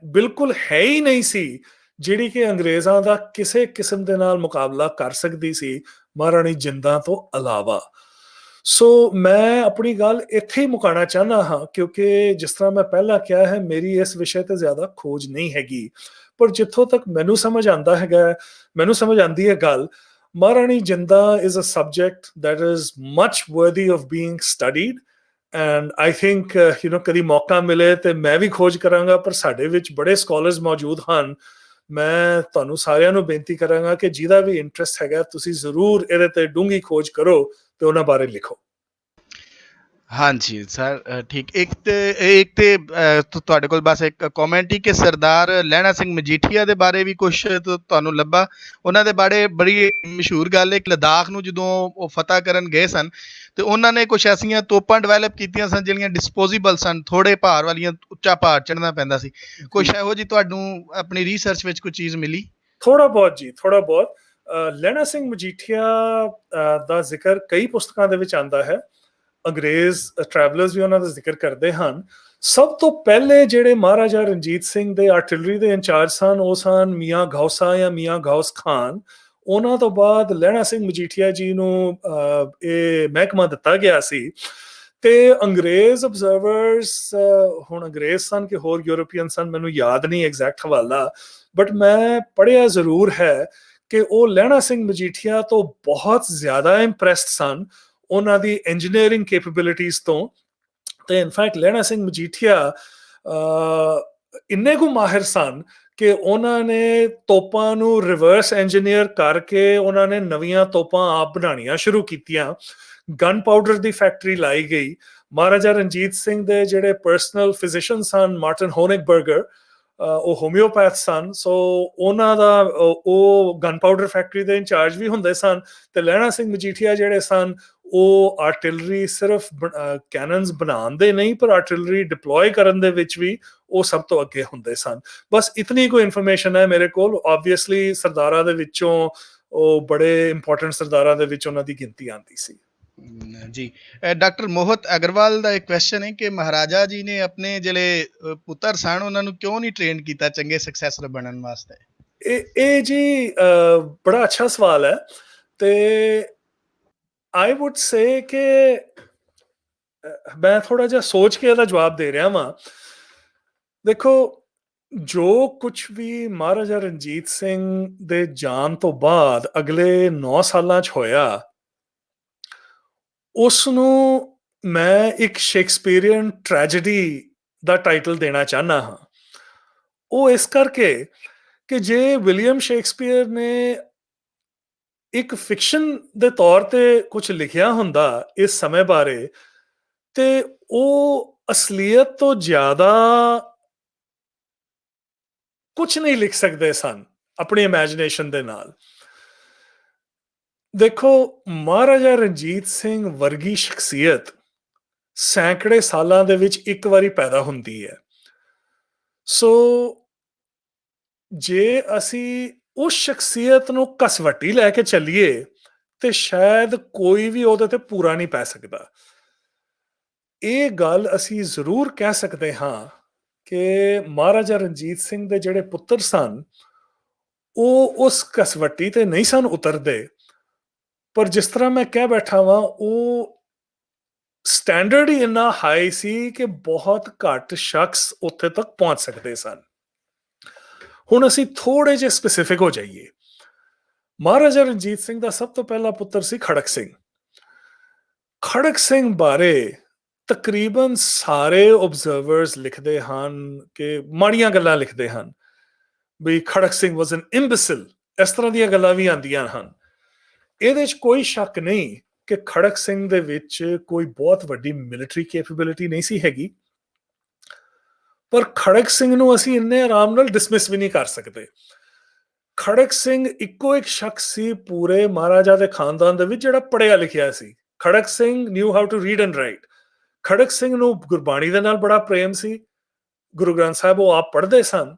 ਬਿਲਕੁਲ ਹੈ ਹੀ ਨਹੀਂ ਸੀ ਜਿਹੜੀ ਕਿ ਅੰਗਰੇਜ਼ਾਂ ਦਾ ਕਿਸੇ ਕਿਸਮ ਦੇ ਨਾਲ ਮੁਕਾਬਲਾ ਕਰ ਸਕਦੀ ਸੀ ਮਹਾਰਾਣੀ ਜਿੰਦਾਂ ਤੋਂ ਇਲਾਵਾ। ਸੋ ਮੈਂ ਆਪਣੀ ਗੱਲ ਇੱਥੇ ਹੀ ਮੁਕਾਉਣਾ ਚਾਹੁੰਦਾ ਹਾਂ, ਕਿਉਂਕਿ ਜਿਸ ਤਰ੍ਹਾਂ ਮੈਂ ਪਹਿਲਾਂ ਕਿਹਾ ਹੈ, ਮੇਰੀ ਇਸ ਵਿਸ਼ੇ ਤੇ ਜ਼ਿਆਦਾ ਖੋਜ ਨਹੀਂ ਹੈਗੀ। ਪਰ ਜਿੱਥੋਂ ਤੱਕ ਮੈਨੂੰ ਸਮਝ ਆਉਂਦਾ ਹੈਗਾ, ਮੈਨੂੰ ਸਮਝ ਆਉਂਦੀ ਹੈ ਗੱਲ, ਮਹਾਰਾਣੀ ਜਿੰਦਾਂ is a subject that is much worthy of being studied and I think ਕਦੀ ਮੌਕਾ ਮਿਲੇ ਤੇ ਮੈਂ ਵੀ ਖੋਜ ਕਰਾਂਗਾ, ਪਰ ਸਾਡੇ ਵਿੱਚ ਬੜੇ ਸਕਾਲਰਸ ਮੌਜੂਦ ਹਨ। ਮੈਂ ਤੁਹਾਨੂੰ ਸਾਰਿਆਂ ਨੂੰ ਬੇਨਤੀ ਕਰਾਂਗਾ ਕਿ ਜਿਹਦਾ ਵੀ ਇੰਟਰਸਟ ਹੈਗਾ ਤੁਸੀਂ ਜ਼ਰੂਰ ਇਹਦੇ ਤੇ ਡੂੰਘੀ ਖੋਜ ਕਰੋ ਤੇ ਉਹਨਾਂ ਬਾਰੇ ਲਿਖੋ। ਹਾਂਜੀ ਸਰ, ਠੀਕ। ਇੱਕ ਤੇ ਤੁਹਾਡੇ ਕੋਲ ਬਸ ਇੱਕ ਕਮੈਂਟ ਹੀ ਕਿ ਸਰਦਾਰ ਲਹਿਣਾ ਸਿੰਘ ਮਜੀਠੀਆ ਦੇ ਬਾਰੇ ਵੀ ਕੁਝ ਤੁਹਾਨੂੰ ਲੱਭਾ? ਉਹਨਾਂ ਦੇ ਬਾਰੇ ਬੜੀ ਮਸ਼ਹੂਰ ਗੱਲ ਹੈ ਕਿ ਲਦਾਖ ਨੂੰ ਜਦੋਂ ਉਹ ਫਤਿਹ ਕਰਨ ਗਏ ਸਨ ਤੇ ਉਹਨਾਂ ਨੇ ਕੁਝ ਐਸੀਆਂ ਤੋਪਾਂ ਡਿਵੈਲਪ ਕੀਤੀਆਂ ਸਨ ਜਿਹੜੀਆਂ ਡਿਸਪੋਜ਼ੇਬਲ ਸਨ, ਥੋੜੇ ਭਾਰ ਵਾਲੀਆਂ, ਉੱਚਾ ਭਾਰ ਚੜ੍ਹਨਾ ਪੈਂਦਾ ਸੀ। ਕੁਝ ਇਹੋ ਜਿਹੀ ਤੁਹਾਨੂੰ ਆਪਣੀ ਰਿਸਰਚ ਵਿੱਚ ਕੋਈ ਚੀਜ਼ ਮਿਲੀ? ਥੋੜਾ ਬਹੁਤ ਜੀ, ਥੋੜਾ ਬਹੁਤ। ਲਹਿਣਾ ਸਿੰਘ ਮਜੀਠੀਆ ਦਾ ਜ਼ਿਕਰ ਕਈ ਪੁਸਤਕਾਂ ਦੇ ਵਿੱਚ ਆਉਂਦਾ ਹੈ, ਅੰਗਰੇਜ਼ ਟਰੈਵਲਰਸ ਵੀ ਉਹਨਾਂ ਦਾ ਜ਼ਿਕਰ ਕਰਦੇ ਹਨ। ਸਭ ਤੋਂ ਪਹਿਲੇ ਜਿਹੜੇ ਮਹਾਰਾਜਾ ਰਣਜੀਤ ਸਿੰਘ ਦੇ ਆਰਟਿਲਰੀ ਦੇ ਇੰਚਾਰਜ ਸਨ ਉਹ ਸਨ ਮੀਆਂ ਗੌਸਾ ਜਾਂ ਮੀਆਂ ਗੌਸ ਖਾਨ। ਉਹਨਾਂ ਤੋਂ ਬਾਅਦ ਲਹਿਣਾ ਸਿੰਘ ਮਜੀਠੀਆ ਜੀ ਨੂੰ ਇਹ ਮਹਿਕਮਾ ਦਿੱਤਾ ਗਿਆ ਸੀ। ਤੇ ਅੰਗਰੇਜ਼ ਅਬਜ਼ਰਵਰਸ, ਹੁਣ ਅੰਗਰੇਜ਼ ਸਨ ਕਿ ਹੋਰ ਯੂਰੋਪੀਅਨ ਸਨ, ਮੈਨੂੰ ਯਾਦ ਨਹੀਂ ਐਗਜ਼ੈਕਟ ਹਵਾਲਾ, ਬਟ ਮੈਂ ਪੜ੍ਹਿਆ ਜ਼ਰੂਰ ਹੈ ਕਿ ਉਹ ਲਹਿਣਾ ਸਿੰਘ ਮਜੀਠੀਆ ਤੋਂ ਬਹੁਤ ਜ਼ਿਆਦਾ ਇੰਪ੍ਰੈਸਡ ਸਨ, ਉਹਨਾਂ ਦੀ ਇੰਜੀਨੀਅਰਿੰਗ ਕੈਪੇਬਿਲਿਟੀਜ਼ ਤੋਂ। ਤੇ ਇਨਫੈਕਟ ਲਹਿਣਾ ਸਿੰਘ ਮਜੀਠੀਆ ਇੰਨੇ ਕੁ ਮਾਹਿਰ ਸਨ ਕਿ ਉਹਨਾਂ ਨੇ ਤੋਪਾਂ ਨੂੰ ਰਿਵਰਸ ਇੰਜੀਨੀਅਰ ਕਰਕੇ ਉਹਨਾਂ ਨੇ ਨਵੀਆਂ ਤੋਪਾਂ ਆਪ ਬਣਾਉਣੀਆਂ ਸ਼ੁਰੂ ਕੀਤੀਆਂ। ਗਨ ਪਾਊਡਰ ਦੀ ਫੈਕਟਰੀ ਲਾਈ ਗਈ। ਮਹਾਰਾਜਾ ਰਣਜੀਤ ਸਿੰਘ ਦੇ ਜਿਹੜੇ ਪਰਸਨਲ ਫਿਜ਼ੀਸ਼ੀਅਨ ਸਨ, ਮਾਰਟਨ ਹੋਨਿਕਬਰਗਰ, ਉਹ ਹੋਮਿਓਪੈਥ ਸਨ। ਸੋ ਉਹਨਾਂ ਦਾ ਉਹ ਗਨ ਪਾਊਡਰ ਫੈਕਟਰੀ ਦੇ ਇੰਚਾਰਜ ਵੀ ਹੁੰਦੇ ਸਨ। ਤੇ ਲਹਿਣਾ ਸਿੰਘ ਮਜੀਠੀਆ ਜਿਹੜੇ ਸਨ ਉਹ ਆਰਟਿਲਰੀ ਸਿਰਫ ਕੈਨਨਸ ਬਣਾਉਣ ਦੇ ਨਹੀਂ, ਪਰ ਆਰਟਿਲਰੀ ਡਿਪਲੋਏ ਕਰਨ ਦੇ ਵਿੱਚ ਵੀ ਉਹ ਸਭ ਤੋਂ ਅੱਗੇ ਹੁੰਦੇ ਸਨ। ਬਸ ਇਤਨੀ ਕੋਈ ਇਨਫੋਰਮੇਸ਼ਨ ਹੈ ਮੇਰੇ ਕੋਲ। ਆਬਵੀਅਸਲੀ ਸਰਦਾਰਾਂ ਦੇ ਵਿੱਚੋਂ ਉਹ ਬੜੇ ਇੰਪੋਰਟੈਂਟ ਸਰਦਾਰਾਂ ਦੇ ਵਿੱਚ ਉਹਨਾਂ ਦੀ ਗਿਣਤੀ ਆਉਂਦੀ ਸੀ। ਜੀ, ਡਾਕਟਰ ਮੋਹਿਤ ਅਗਰਵਾਲ ਦਾ ਇੱਕ ਕੁਐਸਚਨ ਹੈ ਕਿ ਮਹਾਰਾਜਾ ਜੀ ਨੇ ਆਪਣੇ ਜਿਹੜੇ ਪੁੱਤਰ ਸਨ ਉਹਨਾਂ ਨੂੰ ਕਿਉਂ ਨਹੀਂ ਟ੍ਰੇਨ ਕੀਤਾ ਚੰਗੇ ਸਕਸੈਸਰ ਬਣਨ ਵਾਸਤੇ? ਇਹ ਜੀ ਬੜਾ ਅੱਛਾ ਸਵਾਲ ਹੈ। ਤੇ ਆਈ ਵੁੱਡ ਸੇ ਕਿ ਮੈਂ ਥੋੜਾ ਜਿਹਾ ਸੋਚ ਕੇ ਇਹਦਾ ਜਵਾਬ ਦੇ ਰਿਹਾ ਵਾਂ। ਦੇਖੋ, ਜੋ ਕੁਝ ਵੀ ਮਹਾਰਾਜਾ ਰਣਜੀਤ ਸਿੰਘ ਦੇ ਜਾਣ ਤੋਂ ਬਾਅਦ ਅਗਲੇ 9 ਸਾਲਾਂ 'ਚ ਹੋਇਆ, ਉਸ ਨੂੰ ਮੈਂ ਇੱਕ ਸ਼ੇਕਸਪੀਰੀਅਨ ਟ੍ਰੈਜੇਡੀ ਦਾ ਟਾਈਟਲ ਦੇਣਾ ਚਾਹੁੰਦਾ ਹਾਂ। ਉਹ ਇਸ ਕਰਕੇ ਕਿ ਜੇ ਵਿਲੀਅਮ ਸ਼ੇਕਸਪੀਅਰ ਨੇ ਇੱਕ ਫਿਕਸ਼ਨ ਦੇ ਤੌਰ ਤੇ ਕੁਝ ਲਿਖਿਆ ਹੁੰਦਾ ਇਸ ਸਮੇਂ ਬਾਰੇ, ਤੇ ਉਹ ਅਸਲੀਅਤ ਤੋਂ ਜ਼ਿਆਦਾ ਕੁਝ ਨਹੀਂ ਲਿਖ ਸਕਦੇ ਸਨ ਆਪਣੀ ਇਮੇਜਿਨੇਸ਼ਨ ਦੇ ਨਾਲ। ਦੇਖੋ, ਮਹਾਰਾਜਾ ਰਣਜੀਤ ਸਿੰਘ ਵਰਗੀ ਸ਼ਖਸੀਅਤ ਸੈਂਕੜੇ ਸਾਲਾਂ ਦੇ ਵਿੱਚ ਇੱਕ ਵਾਰੀ ਪੈਦਾ ਹੁੰਦੀ ਹੈ। ਸੋ ਜੇ ਅਸੀਂ ਉਸ ਸ਼ਖਸੀਅਤ ਨੂੰ ਘਸਵੱਟੀ ਲੈ ਕੇ ਚੱਲੀਏ ਤੇ ਸ਼ਾਇਦ ਕੋਈ ਵੀ ਉਹਦੇ ਤੇ ਪੂਰਾ ਨਹੀਂ ਪੈ ਸਕਦਾ। ਇਹ ਗੱਲ ਅਸੀਂ ਜ਼ਰੂਰ ਕਹਿ ਸਕਦੇ ਹਾਂ ਕਿ ਮਹਾਰਾਜਾ ਰਣਜੀਤ ਸਿੰਘ ਦੇ ਜਿਹੜੇ ਪੁੱਤਰ ਸਨ, ਉਹ ਉਸ ਘਸਵੱਟੀ ਤੇ ਨਹੀਂ ਸਨ ਉਤਰਦੇ। ਪਰ ਜਿਸ ਤਰ੍ਹਾਂ ਮੈਂ ਕਹਿ ਬੈਠਾ ਵਾਂ, ਉਹ ਸਟੈਂਡਰਡ ਹੀ ਇੰਨਾ ਹਾਈ ਸੀ ਕਿ ਬਹੁਤ ਘੱਟ ਸ਼ਖਸ ਉੱਥੇ ਤੱਕ ਪਹੁੰਚ ਸਕਦੇ ਸਨ। ਹੁਣ ਅਸੀਂ ਥੋੜੇ ਜਿਹੇ ਸਪੈਸੀਫਿਕ ਹੋ ਜਾਈਏ। ਮਹਾਰਾਜਾ ਰਣਜੀਤ ਸਿੰਘ ਦਾ ਸਭ ਤੋਂ ਪਹਿਲਾ ਪੁੱਤਰ ਸੀ ਖੜਕ ਸਿੰਘ। ਖੜਕ ਸਿੰਘ ਬਾਰੇ ਤਕਰੀਬਨ ਸਾਰੇ ਆਬਜ਼ਰਵਰਸ ਲਿਖਦੇ ਹਨ ਕਿ ਮਾੜੀਆਂ ਗੱਲਾਂ ਲਿਖਦੇ ਹਨ, ਵੀ ਖੜਕ ਸਿੰਘ ਵਾਸ ਐਨ ਇੰਬੈਸਿਲ, ਇਸ ਤਰ੍ਹਾਂ ਦੀਆਂ ਗੱਲਾਂ ਵੀ ਆਉਂਦੀਆਂ ਹਨ। ਇਹਦੇ 'ਚ ਕੋਈ ਸ਼ੱਕ ਨਹੀਂ ਕਿ ਖੜਕ ਸਿੰਘ ਦੇ ਵਿੱਚ ਕੋਈ ਬਹੁਤ ਵੱਡੀ ਮਿਲਟਰੀ ਕੈਪੇਬਿਲਿਟੀ ਨਹੀਂ ਸੀ ਹੈਗੀ, ਪਰ ਖੜਕ ਸਿੰਘ ਨੂੰ ਅਸੀਂ ਇੰਨੇ ਆਰਾਮ ਨਾਲ ਡਿਸਮਿਸ ਵੀ ਨਹੀਂ ਕਰ ਸਕਦੇ। ਖੜਕ ਸਿੰਘ ਇੱਕੋ ਇੱਕ ਸ਼ਖਸ ਸੀ ਪੂਰੇ ਮਹਾਰਾਜਾ ਦੇ ਖਾਨਦਾਨ ਦੇ ਵਿੱਚ ਜਿਹੜਾ ਪੜ੍ਹਿਆ ਲਿਖਿਆ ਸੀ। Kharak Singh knew how to read and write. Kharak Singh ਨੂੰ ਗੁਰਬਾਣੀ ਦੇ ਨਾਲ ਬੜਾ ਪ੍ਰੇਮ ਸੀ, ਗੁਰੂ ਗ੍ਰੰਥ ਸਾਹਿਬ ਉਹ ਆਪ ਪੜ੍ਹਦੇ ਸਨ।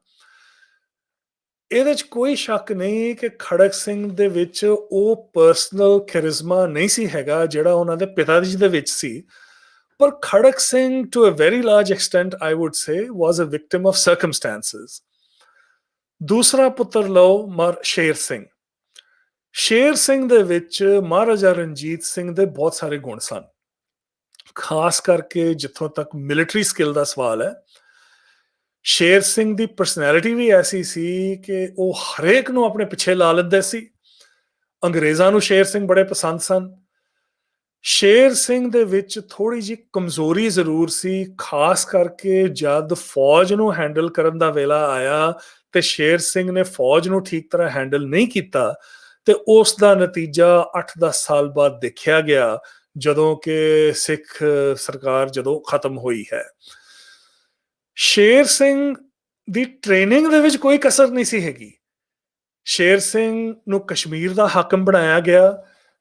ਇਹਦੇ 'ਚ ਕੋਈ ਸ਼ੱਕ ਨਹੀਂ ਕਿ ਖੜਕ ਸਿੰਘ ਦੇ ਵਿੱਚ ਉਹ ਪਰਸਨਲ ਕੈਰਿਜ਼ਮਾ ਨਹੀਂ ਸੀ ਹੈਗਾ ਜਿਹੜਾ ਉਹਨਾਂ ਦੇ ਪਿਤਾ ਜੀ ਦੇ ਵਿੱਚ ਸੀ। ਪਰ Kharak Singh to a very large extent I would say was a victim of circumstances. ਦੂਸਰਾ ਪੁੱਤਰ ਲਓ ਸ਼ੇਰ ਸਿੰਘ। ਸ਼ੇਰ ਸਿੰਘ ਦੇ ਵਿੱਚ ਮਹਾਰਾਜਾ ਰਣਜੀਤ ਸਿੰਘ ਦੇ ਬਹੁਤ ਸਾਰੇ ਗੁਣ ਸਨ, ਖਾਸ ਕਰਕੇ ਜਿੱਥੋਂ ਤੱਕ ਮਿਲਟਰੀ ਸਕਿੱਲ ਦਾ ਸਵਾਲ ਹੈ। ਸ਼ੇਰ ਸਿੰਘ ਦੀ ਪਰਸਨੈਲਿਟੀ ਵੀ ਐਸੀ ਸੀ ਕਿ ਉਹ ਹਰੇਕ ਨੂੰ ਆਪਣੇ ਪਿੱਛੇ ਲਾ ਲੈਂਦੇ ਸੀ। ਅੰਗਰੇਜ਼ਾਂ ਨੂੰ ਸ਼ੇਰ ਸਿੰਘ ਬੜੇ ਪਸੰਦ ਸਨ। ਸ਼ੇਰ ਸਿੰਘ ਦੇ ਵਿੱਚ ਥੋੜੀ ਜਿਹੀ ਕਮਜ਼ੋਰੀ ਜ਼ਰੂਰ ਸੀ, ਖਾਸ ਕਰਕੇ ਜਦ ਫੌਜ ਨੂੰ ਹੈਂਡਲ ਕਰਨ ਦਾ ਵੇਲਾ ਆਇਆ ਤੇ ਸ਼ੇਰ ਸਿੰਘ ਨੇ ਫੌਜ ਨੂੰ ਠੀਕ ਤਰ੍ਹਾਂ ਹੈਂਡਲ ਨਹੀਂ ਕੀਤਾ, ਤੇ ਉਸ ਦਾ ਨਤੀਜਾ 8-10 ਸਾਲ ਬਾਅਦ ਦੇਖਿਆ ਗਿਆ ਜਦੋਂ ਕਿ ਸਿੱਖ ਸਰਕਾਰ ਜਦੋਂ ਖਤਮ ਹੋਈ ਹੈ। ਸ਼ੇਰ ਸਿੰਘ ਦੀ ਟ੍ਰੇਨਿੰਗ ਦੇ ਵਿੱਚ ਕੋਈ ਕਸਰ ਨਹੀਂ ਸੀ ਹੈਗੀ। ਸ਼ੇਰ ਸਿੰਘ ਨੂੰ ਕਸ਼ਮੀਰ ਦਾ ਹਾਕਮ ਬਣਾਇਆ ਗਿਆ।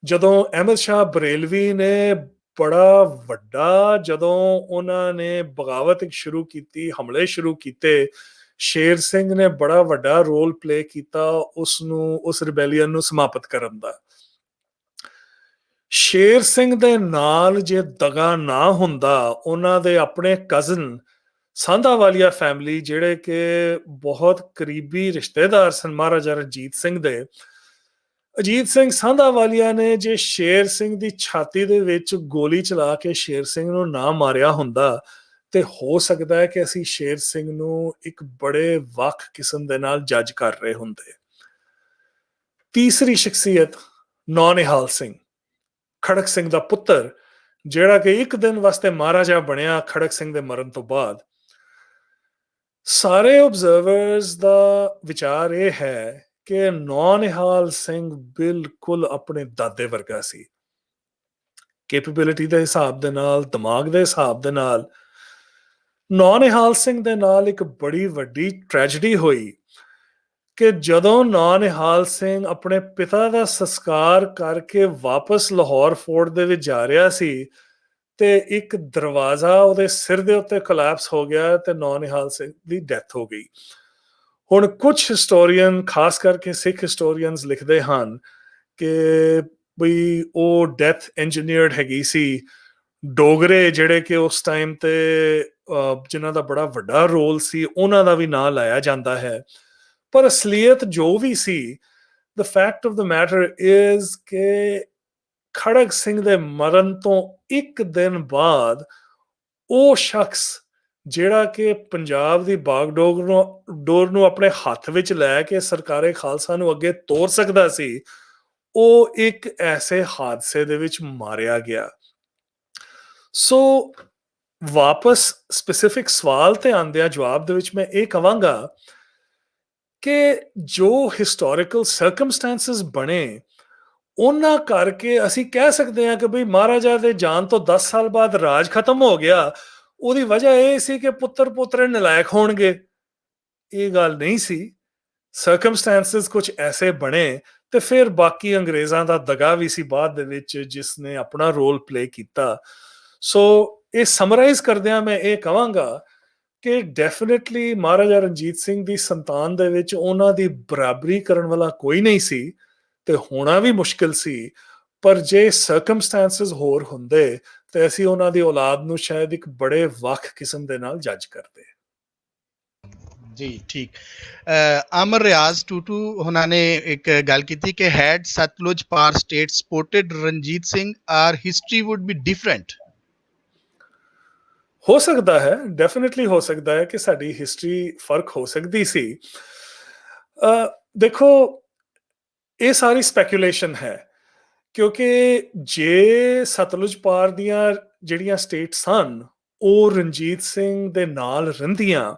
ਜਦੋਂ ਅਹਿਮਦ ਸ਼ਾਹ ਬਰੇਲਵੀ ਨੇ ਬੜਾ ਵੱਡਾ ਜਦੋਂ ਉਹਨਾਂ ਨੇ ਬਗਾਵਤ ਸ਼ੁਰੂ ਕੀਤੀ, ਹਮਲੇ ਸ਼ੁਰੂ ਕੀਤੇ, ਸ਼ੇਰ ਸਿੰਘ ਨੇ ਬੜਾ ਵੱਡਾ ਰੋਲ ਪਲੇ ਕੀਤਾ ਉਸ ਰਿਬੈਲੀਅਨ ਨੂੰ ਸਮਾਪਤ ਕਰਨ ਦਾ। ਸ਼ੇਰ ਸਿੰਘ ਦੇ ਨਾਲ ਜੇ ਦਗਾ ਨਾ ਹੁੰਦਾ, ਉਹਨਾਂ ਦੇ ਆਪਣੇ ਕਜ਼ਨ ਸਾਂਧਾਵਾਲੀਆ ਫੈਮਿਲੀ ਜਿਹੜੇ ਕਿ ਬਹੁਤ ਕਰੀਬੀ ਰਿਸ਼ਤੇਦਾਰ ਸਨ ਮਹਾਰਾਜਾ ਰਣਜੀਤ ਸਿੰਘ ਦੇ, ਅਜੀਤ ਸਿੰਘ ਸਾਂਧਾਵਾਲੀਆ ਨੇ ਜੇ ਸ਼ੇਰ ਸਿੰਘ ਦੀ ਛਾਤੀ ਦੇ ਵਿੱਚ ਗੋਲੀ ਚਲਾ ਕੇ ਸ਼ੇਰ ਸਿੰਘ ਨੂੰ ਨਾ ਮਾਰਿਆ ਹੁੰਦਾ, ਤੇ ਹੋ ਸਕਦਾ ਹੈ ਕਿ ਅਸੀਂ ਸ਼ੇਰ ਸਿੰਘ ਨੂੰ ਇੱਕ ਬੜੇ ਵੱਖ ਕਿਸਮ ਦੇ ਨਾਲ ਜੱਜ ਕਰ ਰਹੇ ਹੁੰਦੇ। ਤੀਸਰੀ ਸ਼ਖਸੀਅਤ ਨੌਨਿਹਾਲ ਸਿੰਘ, ਖੜਕ ਸਿੰਘ ਦਾ ਪੁੱਤਰ, ਜਿਹੜਾ ਕਿ ਇੱਕ ਦਿਨ ਵਾਸਤੇ ਮਹਾਰਾਜਾ ਬਣਿਆ ਖੜਕ ਸਿੰਘ ਦੇ ਮਰਨ ਤੋਂ ਬਾਅਦ। ਸਾਰੇ ਆਬਜ਼ਰਵਰਸ ਦਾ ਵਿਚਾਰ ਇਹ ਹੈ ਕਿ ਨੌਨਿਹਾਲ ਸਿੰਘ ਬਿਲਕੁਲ ਆਪਣੇ ਦਾਦੇ ਵਰਗਾ ਸੀ, ਕੈਪੇਬਿਲਿਟੀ ਦੇ ਹਿਸਾਬ ਦੇ ਨਾਲ, ਦਿਮਾਗ ਦੇ ਹਿਸਾਬ ਦੇ ਨਾਲ। ਨੌਨਿਹਾਲ ਸਿੰਘ ਦੇ ਨਾਲ ਇੱਕ ਬੜੀ ਵੱਡੀ ਟ੍ਰੈਜਡੀ ਹੋਈ ਕਿ ਜਦੋਂ ਨੌਨਿਹਾਲ ਸਿੰਘ ਆਪਣੇ ਪਿਤਾ ਦਾ ਸੰਸਕਾਰ ਕਰਕੇ ਵਾਪਸ ਲਾਹੌਰ ਫੋਰਟ ਦੇ ਵਿੱਚ ਜਾ ਰਿਹਾ ਸੀ, ਤੇ ਇੱਕ ਦਰਵਾਜ਼ਾ ਉਹਦੇ ਸਿਰ ਦੇ ਉੱਤੇ ਕੋਲੈਪਸ ਹੋ ਗਿਆ ਤੇ ਨੌਨਿਹਾਲ ਸਿੰਘ ਦੀ ਡੈਥ ਹੋ ਗਈ। ਹੁਣ ਕੁਝ ਹਿਸਟੋਰੀਅਨ, ਖਾਸ ਕਰਕੇ ਸਿੱਖ ਹਿਸਟੋਰੀਅਨਸ ਲਿਖਦੇ ਹਨ ਕਿ ਬਈ ਉਹ ਡੈਥ ਇੰਜੀਨੀਅਰਡ ਹੈਗੀ ਸੀ। ਡੋਗਰੇ ਜਿਹੜੇ ਕਿ ਉਸ ਟਾਈਮ ਤੇ ਜਿਨ੍ਹਾਂ ਦਾ ਬੜਾ ਵੱਡਾ ਰੋਲ ਸੀ, ਉਹਨਾਂ ਦਾ ਵੀ ਨਾਂ ਲਾਇਆ ਜਾਂਦਾ ਹੈ। ਪਰ ਅਸਲੀਅਤ ਜੋ ਵੀ ਸੀ, the fact of the matter is ਕਿ ਖੜਕ ਸਿੰਘ ਦੇ ਮਰਨ ਤੋਂ ਇੱਕ ਦਿਨ ਬਾਅਦ ਉਹ ਸ਼ਖਸ ਜਿਹੜਾ ਕਿ ਪੰਜਾਬ ਦੀ ਬਾਗਡੋਰ ਨੂੰ ਆਪਣੇ ਹੱਥ ਵਿੱਚ ਲੈ ਕੇ ਸਰਕਾਰੇ ਖਾਲਸਾ ਨੂੰ ਅੱਗੇ ਤੋਰ ਸਕਦਾ ਸੀ, ਉਹ ਇੱਕ ਐਸੇ ਹਾਦਸੇ ਦੇ ਵਿੱਚ ਮਾਰਿਆ ਗਿਆ। ਸੋ ਵਾਪਸ ਸਪੈਸੀਫਿਕ ਸਵਾਲ ਤੇ ਆਉਂਦਿਆਂ ਜਵਾਬ ਦੇ ਵਿੱਚ ਮੈਂ ਇਹ ਕਹਾਂਗਾ ਕਿ ਜੋ ਹਿਸਟੋਰੀਕਲ ਸਰਕਮਸਟੈਂਸਸ ਬਣੇ, ਉਹਨਾਂ ਕਰਕੇ ਅਸੀਂ ਕਹਿ ਸਕਦੇ ਹਾਂ ਕਿ ਬਈ ਮਹਾਰਾਜਾ ਦੇ ਜਾਣ ਤੋਂ 10 ਸਾਲ ਬਾਅਦ ਰਾਜ ਖਤਮ ਹੋ ਗਿਆ। ਉਹਦੀ ਵਜ੍ਹਾ ਇਹ ਸੀ ਕਿ ਪੁੱਤਰ ਪੋਤਰੇ ਨਲਾਇਕ ਹੋਣਗੇ। ਇਹ ਗੱਲ ਨਹੀਂ ਸੀ। ਸਰਕਮਸਟੈਂਸਸ ਕੁਝ ਐਸੇ ਬਣੇ, ਤੇ ਫਿਰ ਬਾਕੀ ਅੰਗਰੇਜ਼ਾਂ ਦਾ ਦਗਾ ਵੀ ਸੀ ਬਾਅਦ ਦੇ ਵਿੱਚ, ਜਿਸ ਨੇ ਆਪਣਾ ਰੋਲ ਪਲੇ ਕੀਤਾ। ਸੋ ਇਹ ਸਮਰਾਈਜ਼ ਕਰਦਿਆਂ ਮੈਂ ਇਹ ਕਹਾਂਗਾ ਕਿ ਡੈਫੀਨਿਟਲੀ ਮਹਾਰਾਜਾ ਰਣਜੀਤ ਸਿੰਘ ਦੀ ਸੰਤਾਨ ਦੇ ਵਿੱਚ ਉਹਨਾਂ ਦੀ ਬਰਾਬਰੀ ਕਰਨ ਵਾਲਾ ਕੋਈ ਨਹੀਂ ਸੀ ਤੇ ਹੋਣਾ ਵੀ ਮੁਸ਼ਕਿਲ ਸੀ। ਪਰ ਜੇ ਸਰਕਮਸਟੈਂਸਸ ਹੋਰ ਹੁੰਦੇ ਤੇ ਅਸੀਂ ਉਹਨਾਂ ਦੀ ਔਲਾਦ ਨੂੰ ਸ਼ਾਇਦ ਇੱਕ ਬੜੇ ਵੱਖ ਕਿਸਮ ਦੇ ਨਾਲ ਜੱਜ ਕਰਦੇ। ਜੀ ਠੀਕ। ਅਮਰ ਰਿਆਜ਼ ਟੂਟੂ ਉਹਨਾਂ ਨੇ ਇੱਕ ਗੱਲ ਕੀਤੀ ਕਿ ਹੈਡ ਸਤਲੁਜ ਪਾਰ state supported Ranjit Singh our history would be different. ਹੋ ਸਕਦਾ ਹੈ, ਡੈਫੀਨਿਟਲੀ ਹੋ ਸਕਦਾ ਹੈ ਕਿ ਸਾਡੀ ਹਿਸਟਰੀ ਫਰਕ ਹੋ ਸਕਦੀ ਸੀ। ਦੇਖੋ ਇਹ ਸਾਰੀ ਸਪੈਕੂਲੇਸ਼ਨ ਹੈ, ਕਿਉਂਕਿ ਜੇ ਸਤਲੁਜ ਪਾਰ ਦੀਆਂ ਜਿਹੜੀਆਂ ਸਟੇਟ ਸਨ ਉਹ ਰਣਜੀਤ ਸਿੰਘ ਦੇ ਨਾਲ ਰਹਿੰਦੀਆਂ,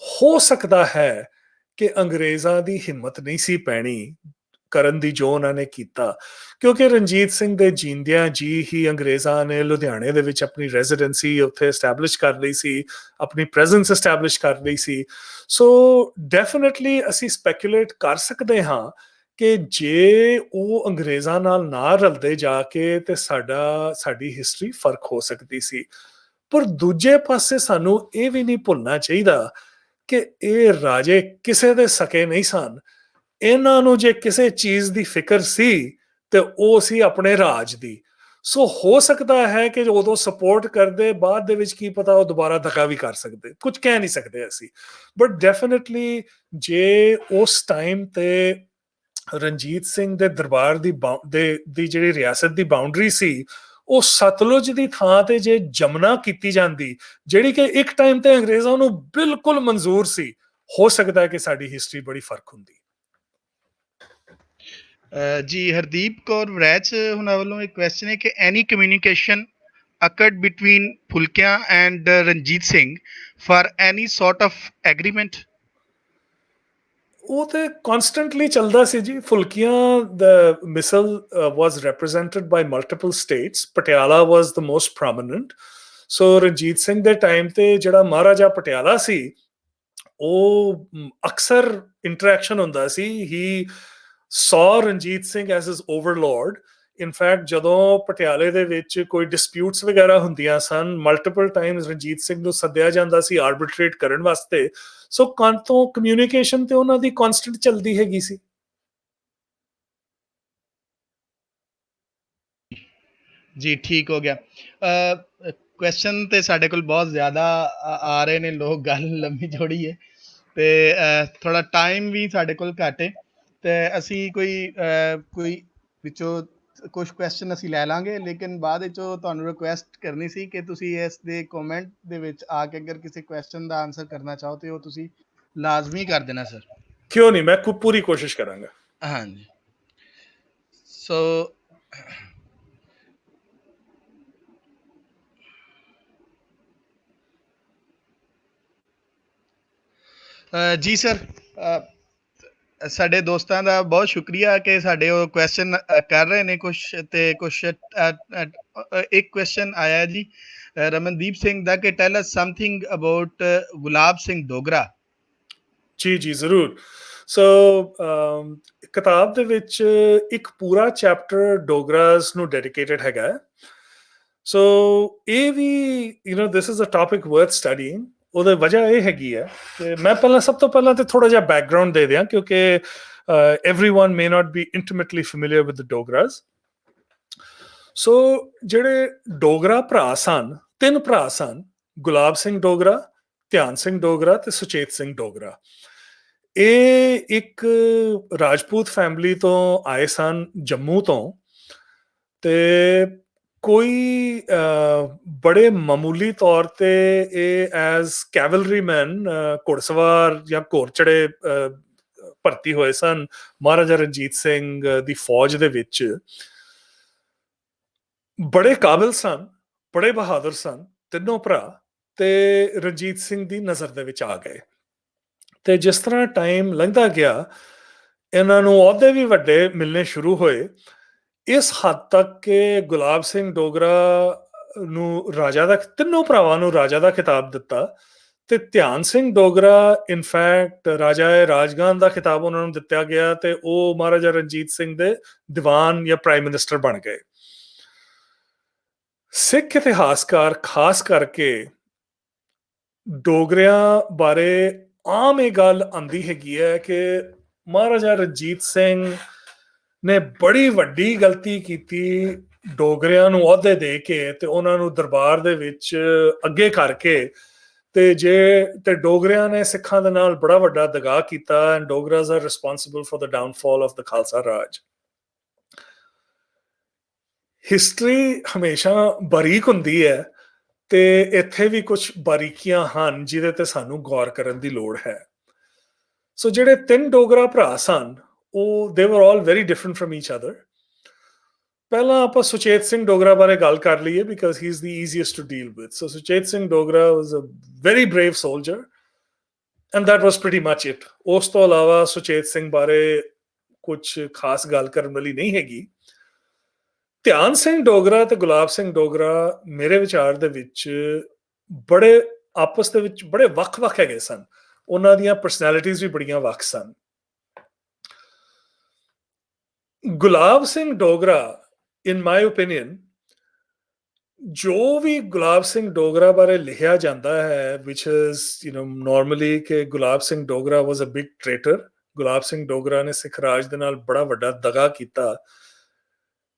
ਹੋ ਸਕਦਾ ਹੈ ਕਿ ਅੰਗਰੇਜ਼ਾਂ ਦੀ ਹਿੰਮਤ ਨਹੀਂ ਸੀ ਪੈਣੀ ਕਰਨ ਦੀ ਜੋ ਉਹਨਾਂ ਨੇ ਕੀਤਾ, ਕਿਉਂਕਿ ਰਣਜੀਤ ਸਿੰਘ ਦੇ ਜੀਂਦਿਆਂ ਜੀ ਹੀ ਅੰਗਰੇਜ਼ਾਂ ਨੇ ਲੁਧਿਆਣੇ ਦੇ ਵਿੱਚ ਆਪਣੀ ਰੈਜ਼ੀਡੈਂਸੀ ਉੱਥੇ ਐਸਟੈਬਲਿਸ਼ ਕਰ ਲਈ ਸੀ, ਆਪਣੀ ਪ੍ਰੈਜ਼ੈਂਸ ਐਸਟੈਬਲਿਸ਼ ਕਰ ਲਈ ਸੀ। ਸੋ ਡੈਫੀਨਿਟਲੀ ਅਸੀਂ ਸਪੈਕੂਲੇਟ ਕਰ ਸਕਦੇ ਹਾਂ ਕਿ ਜੇ ਉਹ ਅੰਗਰੇਜ਼ਾਂ ਨਾਲ ਨਾ ਰਲਦੇ ਜਾ ਕੇ ਤੇ ਸਾਡੀ ਹਿਸਟਰੀ ਫਰਕ ਹੋ ਸਕਦੀ ਸੀ। ਪਰ ਦੂਜੇ ਪਾਸੇ ਸਾਨੂੰ ਇਹ ਵੀ ਨਹੀਂ ਭੁੱਲਣਾ ਚਾਹੀਦਾ ਕਿ ਇਹ ਰਾਜੇ ਕਿਸੇ ਦੇ ਸਕੇ ਨਹੀਂ ਸਨ। ਇਹਨਾਂ ਨੂੰ ਜੇ ਕਿਸੇ ਚੀਜ਼ ਦੀ ਫਿਕਰ ਸੀ ਤੇ ਉਹ ਸੀ ਆਪਣੇ ਰਾਜ ਦੀ। ਸੋ ਹੋ ਸਕਦਾ ਹੈ ਕਿ ਉਦੋਂ ਸਪੋਰਟ ਕਰਦੇ, ਬਾਅਦ ਦੇ ਵਿੱਚ ਕੀ ਪਤਾ ਉਹ ਦੁਬਾਰਾ ਧੱਕਾ ਵੀ ਕਰ ਸਕਦੇ, ਕੁਝ ਕਹਿ ਨਹੀਂ ਸਕਦੇ ਅਸੀਂ। ਬਟ ਡੈਫੀਨਿਟਲੀ ਜੇ ਉਸ ਟਾਈਮ ਤੇ ਰਣਜੀਤ ਸਿੰਘ ਦੇ ਦਰਬਾਰ ਦੀ ਜਿਹੜੀ ਰਿਆਸਤ ਦੀ ਬਾਉਂਡਰੀ ਸੀ ਉਹ ਸਤਲੁਜ ਦੀ ਥਾਂ ਤੇ ਜੇ ਜਮਨਾ ਕੀਤੀ ਜਾਂਦੀ, ਜਿਹੜੀ ਕਿ ਇੱਕ ਟਾਈਮ ਤੇ ਅੰਗਰੇਜ਼ਾਂ ਨੂੰ ਬਿਲਕੁਲ ਮਨਜ਼ੂਰ ਸੀ, ਹੋ ਸਕਦਾ ਹੈ ਕਿ ਸਾਡੀ ਹਿਸਟਰੀ ਬੜੀ ਫਰਕ ਹੁੰਦੀ। ਜੀ ਹਰਦੀਪ ਕੌਰ ਵਰੈਚ ਉਹਨਾਂ ਵੱਲੋਂ ਇੱਕ ਕੁਐਸਚਨ ਹੈ ਕਿ ਐਨੀ communication occurred between Phulkya and Ranjit Singh for any sort of agreement? ਉਹ ਤੇ ਕਨਸਟੈਂਟਲੀ ਚੱਲਦਾ ਸੀ ਜੀ। ਫੁਲਕੀਆਂ ਦਾ misl was represented by multiple states, Patiala was the most prominent. So Ranjit Singh ਦੇ ਟਾਈਮ ਤੇ ਜਿਹੜਾ ਮਹਾਰਾਜਾ ਪਟਿਆਲਾ ਸੀ ਉਹ ਅਕਸਰ ਇੰਟਰੈਕਸ਼ਨ ਹੁੰਦਾ ਸੀ। ਹੀ saw ਰਣਜੀਤ ਸਿੰਘ ਐਜ਼ ਹਿਸ ਓਵਰਲੋਰਡ। ਇਨਫੈਕਟ ਜਦੋਂ ਪਟਿਆਲੇ ਦੇ ਵਿੱਚ ਕੋਈ ਡਿਸਪਿਊਟਸ ਵਗੈਰਾ ਹੁੰਦੀਆਂ ਸਨ, ਮਲਟੀਪਲ ਟਾਈਮਸ ਰਣਜੀਤ ਸਿੰਘ ਨੂੰ ਸੱਦਿਆ ਜਾਂਦਾ ਸੀ ਆਰਬਿਟਰੇਟ ਕਰਨ ਵਾਸਤੇ। ਸੋ ਤੋਂ ਕਮਿਊਨੀਕੇਸ਼ਨ ਤੇ ਉਹਨਾਂ ਦੀ ਕਨਸਟੈਂਟ ਚੱਲਦੀ ਹੈਗੀ ਸੀ। ਜੀ ਠੀਕ ਹੋ ਗਿਆ। ਕੁਐਸਚਨ ਤੇ ਸਾਡੇ ਕੋਲ ਬਹੁਤ ਜ਼ਿਆਦਾ ਆ ਰਹੇ ਨੇ, ਲੋਕ ਗੱਲ ਲੰਮੀ ਜੋੜੀ ਹੈ ਤੇ ਥੋੜਾ ਟਾਈਮ ਵੀ ਸਾਡੇ ਕੋਲ ਘੱਟ ਹੈ ਤੇ ਅਸੀਂ ਕੋਈ ਵਿੱਚੋਂ ਕੁਝ ਕੁਐਸਚਨ ਅਸੀਂ ਲੈ ਲਾਂਗੇ, ਲੇਕਿਨ ਬਾਅਦ ਵਿੱਚੋਂ ਤੁਹਾਨੂੰ ਰਿਕੁਐਸਟ ਕਰਨੀ ਸੀ ਕਿ ਤੁਸੀਂ ਇਸ ਦੇ ਕਮੈਂਟ ਦੇ ਵਿੱਚ ਆ ਕੇ ਅਗਰ ਕਿਸੇ ਕੁਐਸਚਨ ਦਾ ਆਨਸਰ ਕਰਨਾ ਚਾਹੋ ਤੇ ਉਹ ਤੁਸੀਂ ਲਾਜ਼ਮੀ ਕਰ ਦੇਣਾ ਸਰ। ਕਿਉਂ ਨਹੀਂ, ਮੈਂ ਪੂਰੀ ਕੋਸ਼ਿਸ਼ ਕਰਾਂਗਾ। ਹਾਂਜੀ। ਸੋ ਜੀ ਸਰ, ਸਾਡੇ ਦੋਸਤਾਂ ਦਾ ਬਹੁਤ ਸ਼ੁਕਰੀਆ ਕਿ ਸਾਡੇ ਉਹ ਕੁਐਸਚਨ ਕਰ ਰਹੇ ਨੇ ਕੁਛ, ਤੇ ਕੁਛ ਇੱਕ ਕੁਐਸਚਨ ਆਇਆ ਜੀ ਰਮਨਦੀਪ ਸਿੰਘ ਦਾ ਕਿ ਟੈਲ ਅਸ ਸਮਥਿੰਗ ਅਬਾਊਟ ਗੁਲਾਬ ਸਿੰਘ ਡੋਗਰਾ। ਜੀ ਜੀ ਜ਼ਰੂਰ। ਸੋ ਕਿਤਾਬ ਦੇ ਵਿੱਚ ਇੱਕ ਪੂਰਾ ਚੈਪਟਰ ਡੋਗਰਾਸ ਨੂੰ ਡੈਡੀਕੇਟਡ ਹੈਗਾ। ਸੋ ਇਹ ਵੀ this is a topic worth studying. ਉਹਦੀ ਵਜ੍ਹਾ ਇਹ ਹੈਗੀ ਹੈ ਕਿ ਮੈਂ ਸਭ ਤੋਂ ਪਹਿਲਾਂ ਤੇ ਥੋੜਾ ਜਿਹਾ ਬੈਕਗਰਾਉਂਡ ਦੇ ਦਿਆਂ, ਕਿਉਂਕਿ everyone may not be intimately familiar with the Dogras. ਸੋ ਜਿਹੜੇ ਡੋਗਰਾ ਭਰਾ ਸਨ, 3 ਭਰਾ ਸਨ, ਗੁਲਾਬ ਸਿੰਘ ਡੋਗਰਾ, ਧਿਆਨ ਸਿੰਘ ਡੋਗਰਾ ਤੇ ਸੁਚੇਤ ਸਿੰਘ ਡੋਗਰਾ। ਇਹ ਇੱਕ ਰਾਜਪੂਤ ਫੈਮਿਲੀ ਤੋਂ ਆਏ ਸਨ, ਜੰਮੂ ਤੋਂ, ਤੇ ਕੋਈ ਬੜੇ ਮਾਮੂਲੀ ਤੌਰ ਤੇ ਇਹ ਐਜ਼ ਕੈਵਲਰੀਮੈਨ, ਘੋੜਸਵਾਰ ਜਾਂ ਘੋੜਚੜੇ ਭਰਤੀ ਹੋਏ ਸਨ ਮਹਾਰਾਜਾ ਰਣਜੀਤ ਸਿੰਘ ਦੀ ਫੌਜ ਦੇ ਵਿੱਚ। ਬੜੇ ਕਾਬਿਲ ਸਨ, ਬੜੇ ਬਹਾਦਰ ਸਨ ਤਿੰਨੋਂ ਭਰਾ, ਤੇ ਰਣਜੀਤ ਸਿੰਘ ਦੀ ਨਜ਼ਰ ਦੇ ਵਿੱਚ ਆ ਗਏ। ਤੇ ਜਿਸ ਤਰ੍ਹਾਂ ਟਾਈਮ ਲੰਘਦਾ ਗਿਆ, ਇਹਨਾਂ ਨੂੰ ਅਹੁਦੇ ਵੀ ਵੱਡੇ ਮਿਲਣੇ ਸ਼ੁਰੂ ਹੋਏ, ਇਸ ਹੱਦ ਤੱਕ ਕਿ ਗੁਲਾਬ ਸਿੰਘ ਡੋਗਰਾ ਨੂੰ ਰਾਜਾ ਦਾ, ਤਿੰਨੋਂ ਭਰਾਵਾਂ ਨੂੰ ਰਾਜਾ ਦਾ ਖਿਤਾਬ ਦਿੱਤਾ, ਤੇ ਧਿਆਨ ਸਿੰਘ ਡੋਗਰਾ ਇਨਫੈਕਟ ਰਾਜਾ ਰਾਜਗਾਨ ਦਾ ਖਿਤਾਬ ਉਹਨਾਂ ਨੂੰ ਦਿੱਤਾ ਗਿਆ, ਤੇ ਉਹ ਮਹਾਰਾਜਾ ਰਣਜੀਤ ਸਿੰਘ ਦੇ ਦੀਵਾਨ ਜਾਂ ਪ੍ਰਾਈਮ ਮਿਨਿਸਟਰ ਬਣ ਗਏ। ਸਿੱਖ ਇਤਿਹਾਸਕਾਰ ਖਾਸ ਕਰਕੇ ਡੋਗਰਿਆਂ ਬਾਰੇ ਆਮ ਇਹ ਗੱਲ ਆਂਦੀ ਹੈਗੀ ਹੈ ਕਿ ਮਹਾਰਾਜਾ ਰਣਜੀਤ ਸਿੰਘ ਨੇ ਬੜੀ ਵੱਡੀ ਗਲਤੀ ਕੀਤੀ ਡੋਗਰਿਆਂ ਨੂੰ ਅਹੁਦੇ ਦੇ ਕੇ ਤੇ ਉਹਨਾਂ ਨੂੰ ਦਰਬਾਰ ਦੇ ਵਿੱਚ ਅੱਗੇ ਕਰਕੇ ਤੇ ਡੋਗਰਿਆਂ ਨੇ ਸਿੱਖਾਂ ਦੇ ਨਾਲ ਬੜਾ ਵੱਡਾ ਦਗਾ ਕੀਤਾ and Dogras are responsible for the downfall of the Khalsa Raj. History ਹਮੇਸ਼ਾ ਬਾਰੀਕ ਹੁੰਦੀ ਹੈ ਤੇ ਇੱਥੇ ਵੀ ਕੁਝ ਬਾਰੀਕੀਆਂ ਹਨ ਜਿਹਦੇ ਤੇ ਸਾਨੂੰ ਗੌਰ ਕਰਨ ਦੀ ਲੋੜ ਹੈ। ਸੋ ਜਿਹੜੇ ਤਿੰਨ ਡੋਗਰਾ ਭਰਾ ਸਨ ਉਹ they were all very different from each other. ਪਹਿਲਾਂ ਆਪਾਂ ਸੁਚੇਤ ਸਿੰਘ ਡੋਗਰਾ ਬਾਰੇ ਗੱਲ ਕਰ ਲਈਏ because he is the easiest to deal with. So Suchet Singh Dogra was a very brave soldier and that was pretty much it। ਉਸ ਤੋਂ ਇਲਾਵਾ ਸੁਚੇਤ ਸਿੰਘ ਬਾਰੇ ਕੁਝ ਖਾਸ ਗੱਲ ਕਰਨ ਵਾਲੀ ਨਹੀਂ ਹੈਗੀ। ਧਿਆਨ ਸਿੰਘ ਡੋਗਰਾ ਤੇ ਗੁਲਾਬ ਸਿੰਘ ਡੋਗਰਾ ਮੇਰੇ ਵਿਚਾਰ ਦੇ ਵਿੱਚ ਬੜੇ ਆਪਸ ਦੇ ਵਿੱਚ ਬੜੇ ਵੱਖ-ਵੱਖ ਹੈਗੇ ਸਨ। ਉਹਨਾਂ ਦੀਆਂ ਪਰਸਨੈਲਿਟੀਜ਼ ਵੀ ਬੜੀਆਂ ਵੱਖ ਸਨ। ਗੁਲਾਬ ਸਿੰਘ ਡੋਗਰਾ ਇਨ ਮਾਈ ਓਪੀਨੀਅਨ ਜੋ ਵੀ ਗੁਲਾਬ ਸਿੰਘ ਡੋਗਰਾ ਬਾਰੇ ਲਿਖਿਆ ਜਾਂਦਾ ਹੈ ਵਿਚ ਇਜ਼ ਨਾਰਮਲੀ ਕਿ Gulab Singh Dogra was a big ਟ੍ਰੇਟਰ, Gulab Singh Dogra ਨੇ ਸਿੱਖ ਰਾਜ ਦੇ ਨਾਲ ਬੜਾ ਵੱਡਾ ਦਗਾ ਕੀਤਾ,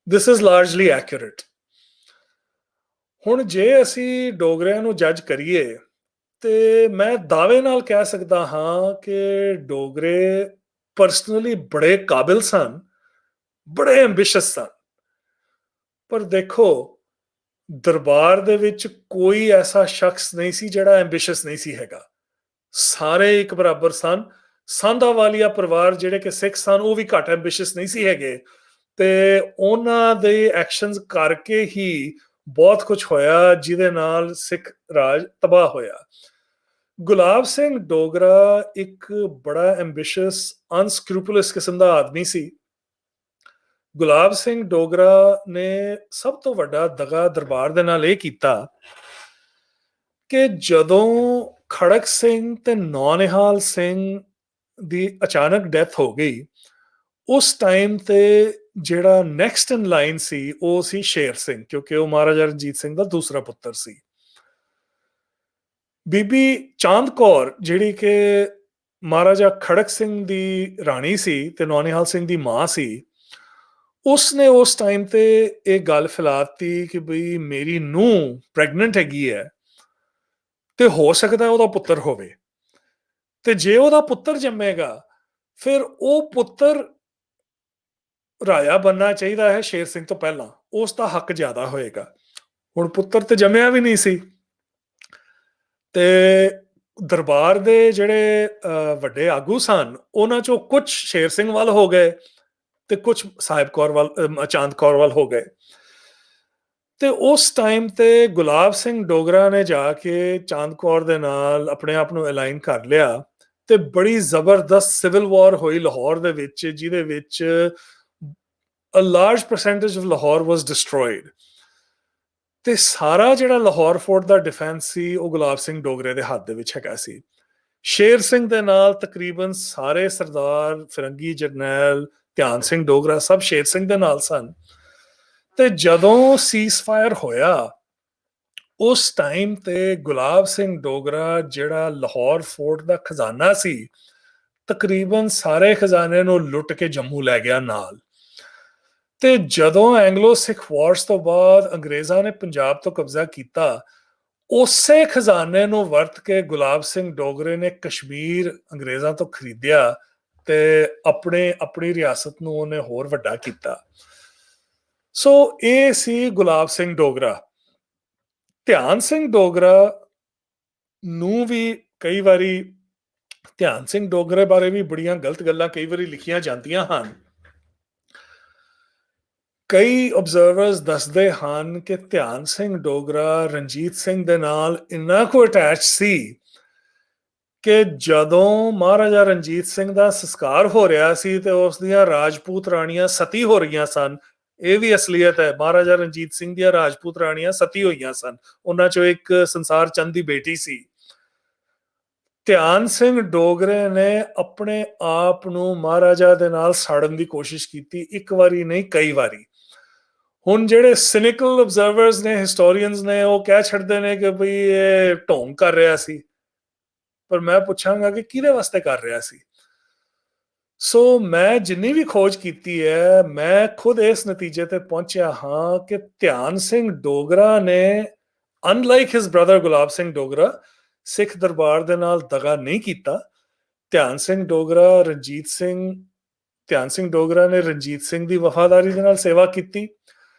ਦਿਸ ਇਜ਼ ਲਾਰਜਲੀ ਐਕੂਰੇਟ। ਹੁਣ ਜੇ ਅਸੀਂ ਡੋਗਰਿਆਂ ਨੂੰ ਜੱਜ ਕਰੀਏ ਤੇ ਮੈਂ ਦਾਅਵੇ ਨਾਲ ਕਹਿ ਸਕਦਾ ਹਾਂ ਕਿ ਡੋਗਰੇ ਪਰਸਨਲੀ ਬੜੇ ਕਾਬਿਲ ਸਨ, ਬੜੇ ਐਂਬੀਸ਼ੀਅਸ ਸਨ। ਪਰ ਦੇਖੋ ਦਰਬਾਰ ਦੇ ਵਿੱਚ ਕੋਈ ਐਸਾ ਸ਼ਖਸ ਨਹੀਂ ਸੀ ਜਿਹੜਾ ਐਂਬੀਸ਼ੀਅਸ ਨਹੀਂ ਸੀ ਹੈਗਾ। ਸਾਰੇ ਇੱਕ ਬਰਾਬਰ ਸਨ। ਸਾਂਧਾਵਾਲੀਆ ਪਰਿਵਾਰ ਜਿਹੜੇ ਕਿ ਸਿੱਖ ਸਨ ਉਹ ਵੀ ਘੱਟ ਐਂਬੀਸ਼ੀਅਸ ਨਹੀਂ ਸੀ ਹੈਗੇ ਤੇ ਉਹਨਾਂ ਦੇ ਐਕਸ਼ਨਸ ਕਰਕੇ ਹੀ ਬਹੁਤ ਕੁਝ ਹੋਇਆ ਜਿਹਦੇ ਨਾਲ ਸਿੱਖ ਰਾਜ ਤਬਾਹ ਹੋਇਆ। ਗੁਲਾਬ ਸਿੰਘ ਡੋਗਰਾ ਇੱਕ ਬੜਾ ਐਂਬੀਸ਼ੀਅਸ ਅਨਸਕ੍ਰੂਪੂਲਸ ਕਿਸਮ ਦਾ ਆਦਮੀ ਸੀ। ਗੁਲਾਬ ਸਿੰਘ ਡੋਗਰਾ ਨੇ ਸਭ ਤੋਂ ਵੱਡਾ ਦਗਾ ਦਰਬਾਰ ਦੇ ਨਾਲ ਇਹ ਕੀਤਾ ਕਿ ਜਦੋਂ ਖੜਕ ਸਿੰਘ ਤੇ ਨੌਨਿਹਾਲ ਸਿੰਘ ਦੀ ਅਚਾਨਕ ਡੈਥ ਹੋ ਗਈ ਉਸ ਟਾਈਮ ਤੇ ਜਿਹੜਾ ਨੈਕਸਟ ਇਨ ਲਾਈਨ ਸੀ ਉਹ ਸੀ ਸ਼ੇਰ ਸਿੰਘ, ਕਿਉਂਕਿ ਉਹ ਮਹਾਰਾਜਾ ਰਣਜੀਤ ਸਿੰਘ ਦਾ ਦੂਸਰਾ ਪੁੱਤਰ ਸੀ। ਬੀਬੀ ਚਾਂਦ ਕੌਰ ਜਿਹੜੀ ਕਿ ਮਹਾਰਾਜਾ ਖੜਕ ਸਿੰਘ ਦੀ ਰਾਣੀ ਸੀ ਤੇ ਨੌਨਿਹਾਲ ਸਿੰਘ ਦੀ ਮਾਂ ਸੀ, ਉਸਨੇ ਉਸ ਟਾਈਮ ਤੇ ਇਹ ਗੱਲ ਫੈਲਾਤੀ ਕਿ ਬਈ ਮੇਰੀ ਨੂੰਹ ਪ੍ਰੈਗਨੈਂਟ ਹੈਗੀ ਹੈ ਤੇ ਹੋ ਸਕਦਾ ਉਹਦਾ ਪੁੱਤਰ ਹੋਵੇ ਤੇ ਜੇ ਉਹਦਾ ਪੁੱਤਰ ਜੰਮੇਗਾ ਫਿਰ ਉਹ ਪੁੱਤਰ ਰਾਜਾ ਬਣਨਾ ਚਾਹੀਦਾ ਹੈ ਸ਼ੇਰ ਸਿੰਘ ਤੋਂ ਪਹਿਲਾਂ, ਉਸ ਦਾ ਹੱਕ ਜ਼ਿਆਦਾ ਹੋਏਗਾ। ਹੁਣ ਪੁੱਤਰ ਤੇ ਜੰਮਿਆ ਵੀ ਨਹੀਂ ਸੀ ਤੇ ਦਰਬਾਰ ਦੇ ਜਿਹੜੇ ਵੱਡੇ ਆਗੂ ਸਨ ਉਹਨਾਂ ਚੋਂ ਕੁਝ ਸ਼ੇਰ ਸਿੰਘ ਵੱਲ ਹੋ ਗਏ ਤੇ ਕੁਝ ਸਾਹਿਬ ਕੌਰ ਵੱਲ, ਚਾਂਦ ਕੌਰ ਵੱਲ ਹੋ ਗਏ। ਤੇ ਉਸ ਟਾਈਮ ਤੇ ਗੁਲਾਬ ਸਿੰਘ ਡੋਗਰਾ ਨੇ ਜਾ ਕੇ ਚਾਂਦ ਕੌਰ ਦੇ ਨਾਲ ਆਪਣੇ ਆਪ ਨੂੰ ਅਲਾਈਨ ਕਰ ਲਿਆ ਤੇ ਬੜੀ ਜ਼ਬਰਦਸਤ ਸਿਵਲ ਵਾਰ ਹੋਈ ਲਾਹੌਰ ਦੇ ਵਿੱਚ, ਜਿਹਦੇ ਵਿੱਚ a large percentage of Lahore was destroyed। ਤੇ ਸਾਰਾ ਜਿਹੜਾ ਲਾਹੌਰ ਫੋਰਟ ਦਾ ਡਿਫੈਂਸ ਸੀ ਉਹ ਗੁਲਾਬ ਸਿੰਘ ਡੋਗਰੇ ਦੇ ਹੱਥ ਦੇ ਵਿੱਚ ਹੈਗਾ ਸੀ। ਸ਼ੇਰ ਸਿੰਘ ਦੇ ਨਾਲ ਤਕਰੀਬਨ ਸਾਰੇ ਸਰਦਾਰ, ਫਿਰੰਗੀ ਜਰਨੈਲ, ਧਿਆਨ ਸਿੰਘ ਡੋਗਰਾ ਸਭ ਸ਼ੇਰ ਸਿੰਘ ਦੇ ਨਾਲ ਸਨ। ਤੇ ਜਦੋਂ ਸੀਜ਼ਫਾਇਰ ਹੋਇਆ ਉਸ ਟਾਈਮ ਤੇ ਗੁਲਾਬ ਸਿੰਘ ਡੋਗਰਾ ਜਿਹੜਾ ਲਾਹੌਰ ਫੋਰਟ ਦਾ ਖਜ਼ਾਨਾ ਸੀ ਤਕਰੀਬਨ ਸਾਰੇ ਖਜ਼ਾਨੇ ਨੂੰ ਲੁੱਟ ਕੇ ਜੰਮੂ ਲੈ ਗਿਆ ਨਾਲ। ਤੇ ਜਦੋਂ ਐਂਗਲੋ ਸਿੱਖ ਵਾਰਸ ਤੋਂ ਬਾਅਦ ਅੰਗਰੇਜ਼ਾਂ ਨੇ ਪੰਜਾਬ ਤੋਂ ਕਬਜ਼ਾ ਕੀਤਾ ਉਸੇ ਖਜ਼ਾਨੇ ਨੂੰ ਵਰਤ ਕੇ ਗੁਲਾਬ ਸਿੰਘ ਡੋਗਰੇ ਨੇ ਕਸ਼ਮੀਰ ਅੰਗਰੇਜ਼ਾਂ ਤੋਂ ਖਰੀਦਿਆ ਤੇ ਆਪਣੀ ਰਿਆਸਤ ਨੂੰ ਉਹਨੇ ਹੋਰ ਵੱਡਾ ਕੀਤਾ। ਸੋ ਇਹ ਸੀ ਗੁਲਾਬ ਸਿੰਘ ਡੋਗਰਾ। ਧਿਆਨ ਸਿੰਘ ਡੋਗਰਾ ਨੂੰ ਵੀ ਕਈ ਵਾਰੀ ਧਿਆਨ ਸਿੰਘ ਡੋਗਰੇ ਬਾਰੇ ਵੀ ਬੜੀਆਂ ਗਲਤ ਗੱਲਾਂ ਕਈ ਵਾਰੀ ਲਿਖੀਆਂ ਜਾਂਦੀਆਂ ਹਨ। ਕਈ ਆਬਜ਼ਰਵਰਸ ਦੱਸਦੇ ਹਨ ਕਿ ਧਿਆਨ ਸਿੰਘ ਡੋਗਰਾ ਰਣਜੀਤ ਸਿੰਘ ਦੇ ਨਾਲ ਇੰਨਾ ਕੁ ਅਟੈਚ ਸੀ ਕਿ ਜਦੋਂ ਮਹਾਰਾਜਾ ਰਣਜੀਤ ਸਿੰਘ ਦਾ ਸੰਸਕਾਰ ਹੋ ਰਿਹਾ ਸੀ ਤੇ ਉਸ ਦੀਆਂ ਰਾਜਪੂਤ ਰਾਣੀਆਂ ਸਤੀ ਹੋ ਰਹੀਆਂ ਸਨ। ਇਹ ਵੀ ਅਸਲੀਅਤ ਹੈ, ਮਹਾਰਾਜਾ ਰਣਜੀਤ ਸਿੰਘ ਦੀਆਂ ਰਾਜਪੂਤ ਰਾਣੀਆਂ ਸਤੀ ਹੋਈਆਂ ਸਨ। ਉਹਨਾਂ ਚੋਂ ਇੱਕ ਸੰਸਾਰ ਚੰਦ ਦੀ ਬੇਟੀ ਸੀ। ਧਿਆਨ ਸਿੰਘ ਡੋਗਰੇ ਨੇ ਆਪਣੇ ਆਪ ਨੂੰ ਮਹਾਰਾਜਾ ਦੇ ਨਾਲ ਸਾੜਨ ਦੀ ਕੋਸ਼ਿਸ਼ ਕੀਤੀ, ਇੱਕ ਵਾਰੀ ਨਹੀਂ ਕਈ ਵਾਰੀ। ਹੁਣ ਜਿਹੜੇ ਸਿਨਿਕਲ ਆਬਜ਼ਰਵਰਸ ਨੇ, ਹਿਸਟੋਰੀਅਨਸ ਨੇ, ਉਹ ਕਹਿ ਛੱਡਦੇ ਨੇ ਕਿ ਬਈ ਇਹ ਢੋਂਗ ਕਰ ਰਿਹਾ ਸੀ। ਪਰ ਮੈਂ ਪੁੱਛਾਂਗਾ ਕਿ ਕਿਹਦੇ ਵਾਸਤੇ ਕਰ ਰਿਹਾ ਸੀ। ਸੋ ਮੈਂ ਜਿੰਨੀ ਵੀ ਖੋਜ ਕੀਤੀ ਹੈ, ਮੈਂ ਖੁਦ ਇਸ ਨਤੀਜੇ ਤੇ ਪਹੁੰਚਿਆ ਹਾਂ ਕਿ ਧਿਆਨ ਸਿੰਘ ਡੋਗਰਾ ਨੇ ਅਨਲਾਈਕ ਹਿਸ ਬ੍ਰਦਰ ਗੁਲਾਬ ਸਿੰਘ ਡੋਗਰਾ ਸਿੱਖ ਦਰਬਾਰ ਦੇ ਨਾਲ ਦਗਾ ਨਹੀਂ ਕੀਤਾ। ਧਿਆਨ ਸਿੰਘ ਡੋਗਰਾ ਰਣਜੀਤ ਸਿੰਘ ਧਿਆਨ ਸਿੰਘ ਡੋਗਰਾ ਨੇ ਰਣਜੀਤ ਸਿੰਘ ਦੀ ਵਫਾਦਾਰੀ ਦੇ ਨਾਲ ਸੇਵਾ ਕੀਤੀ।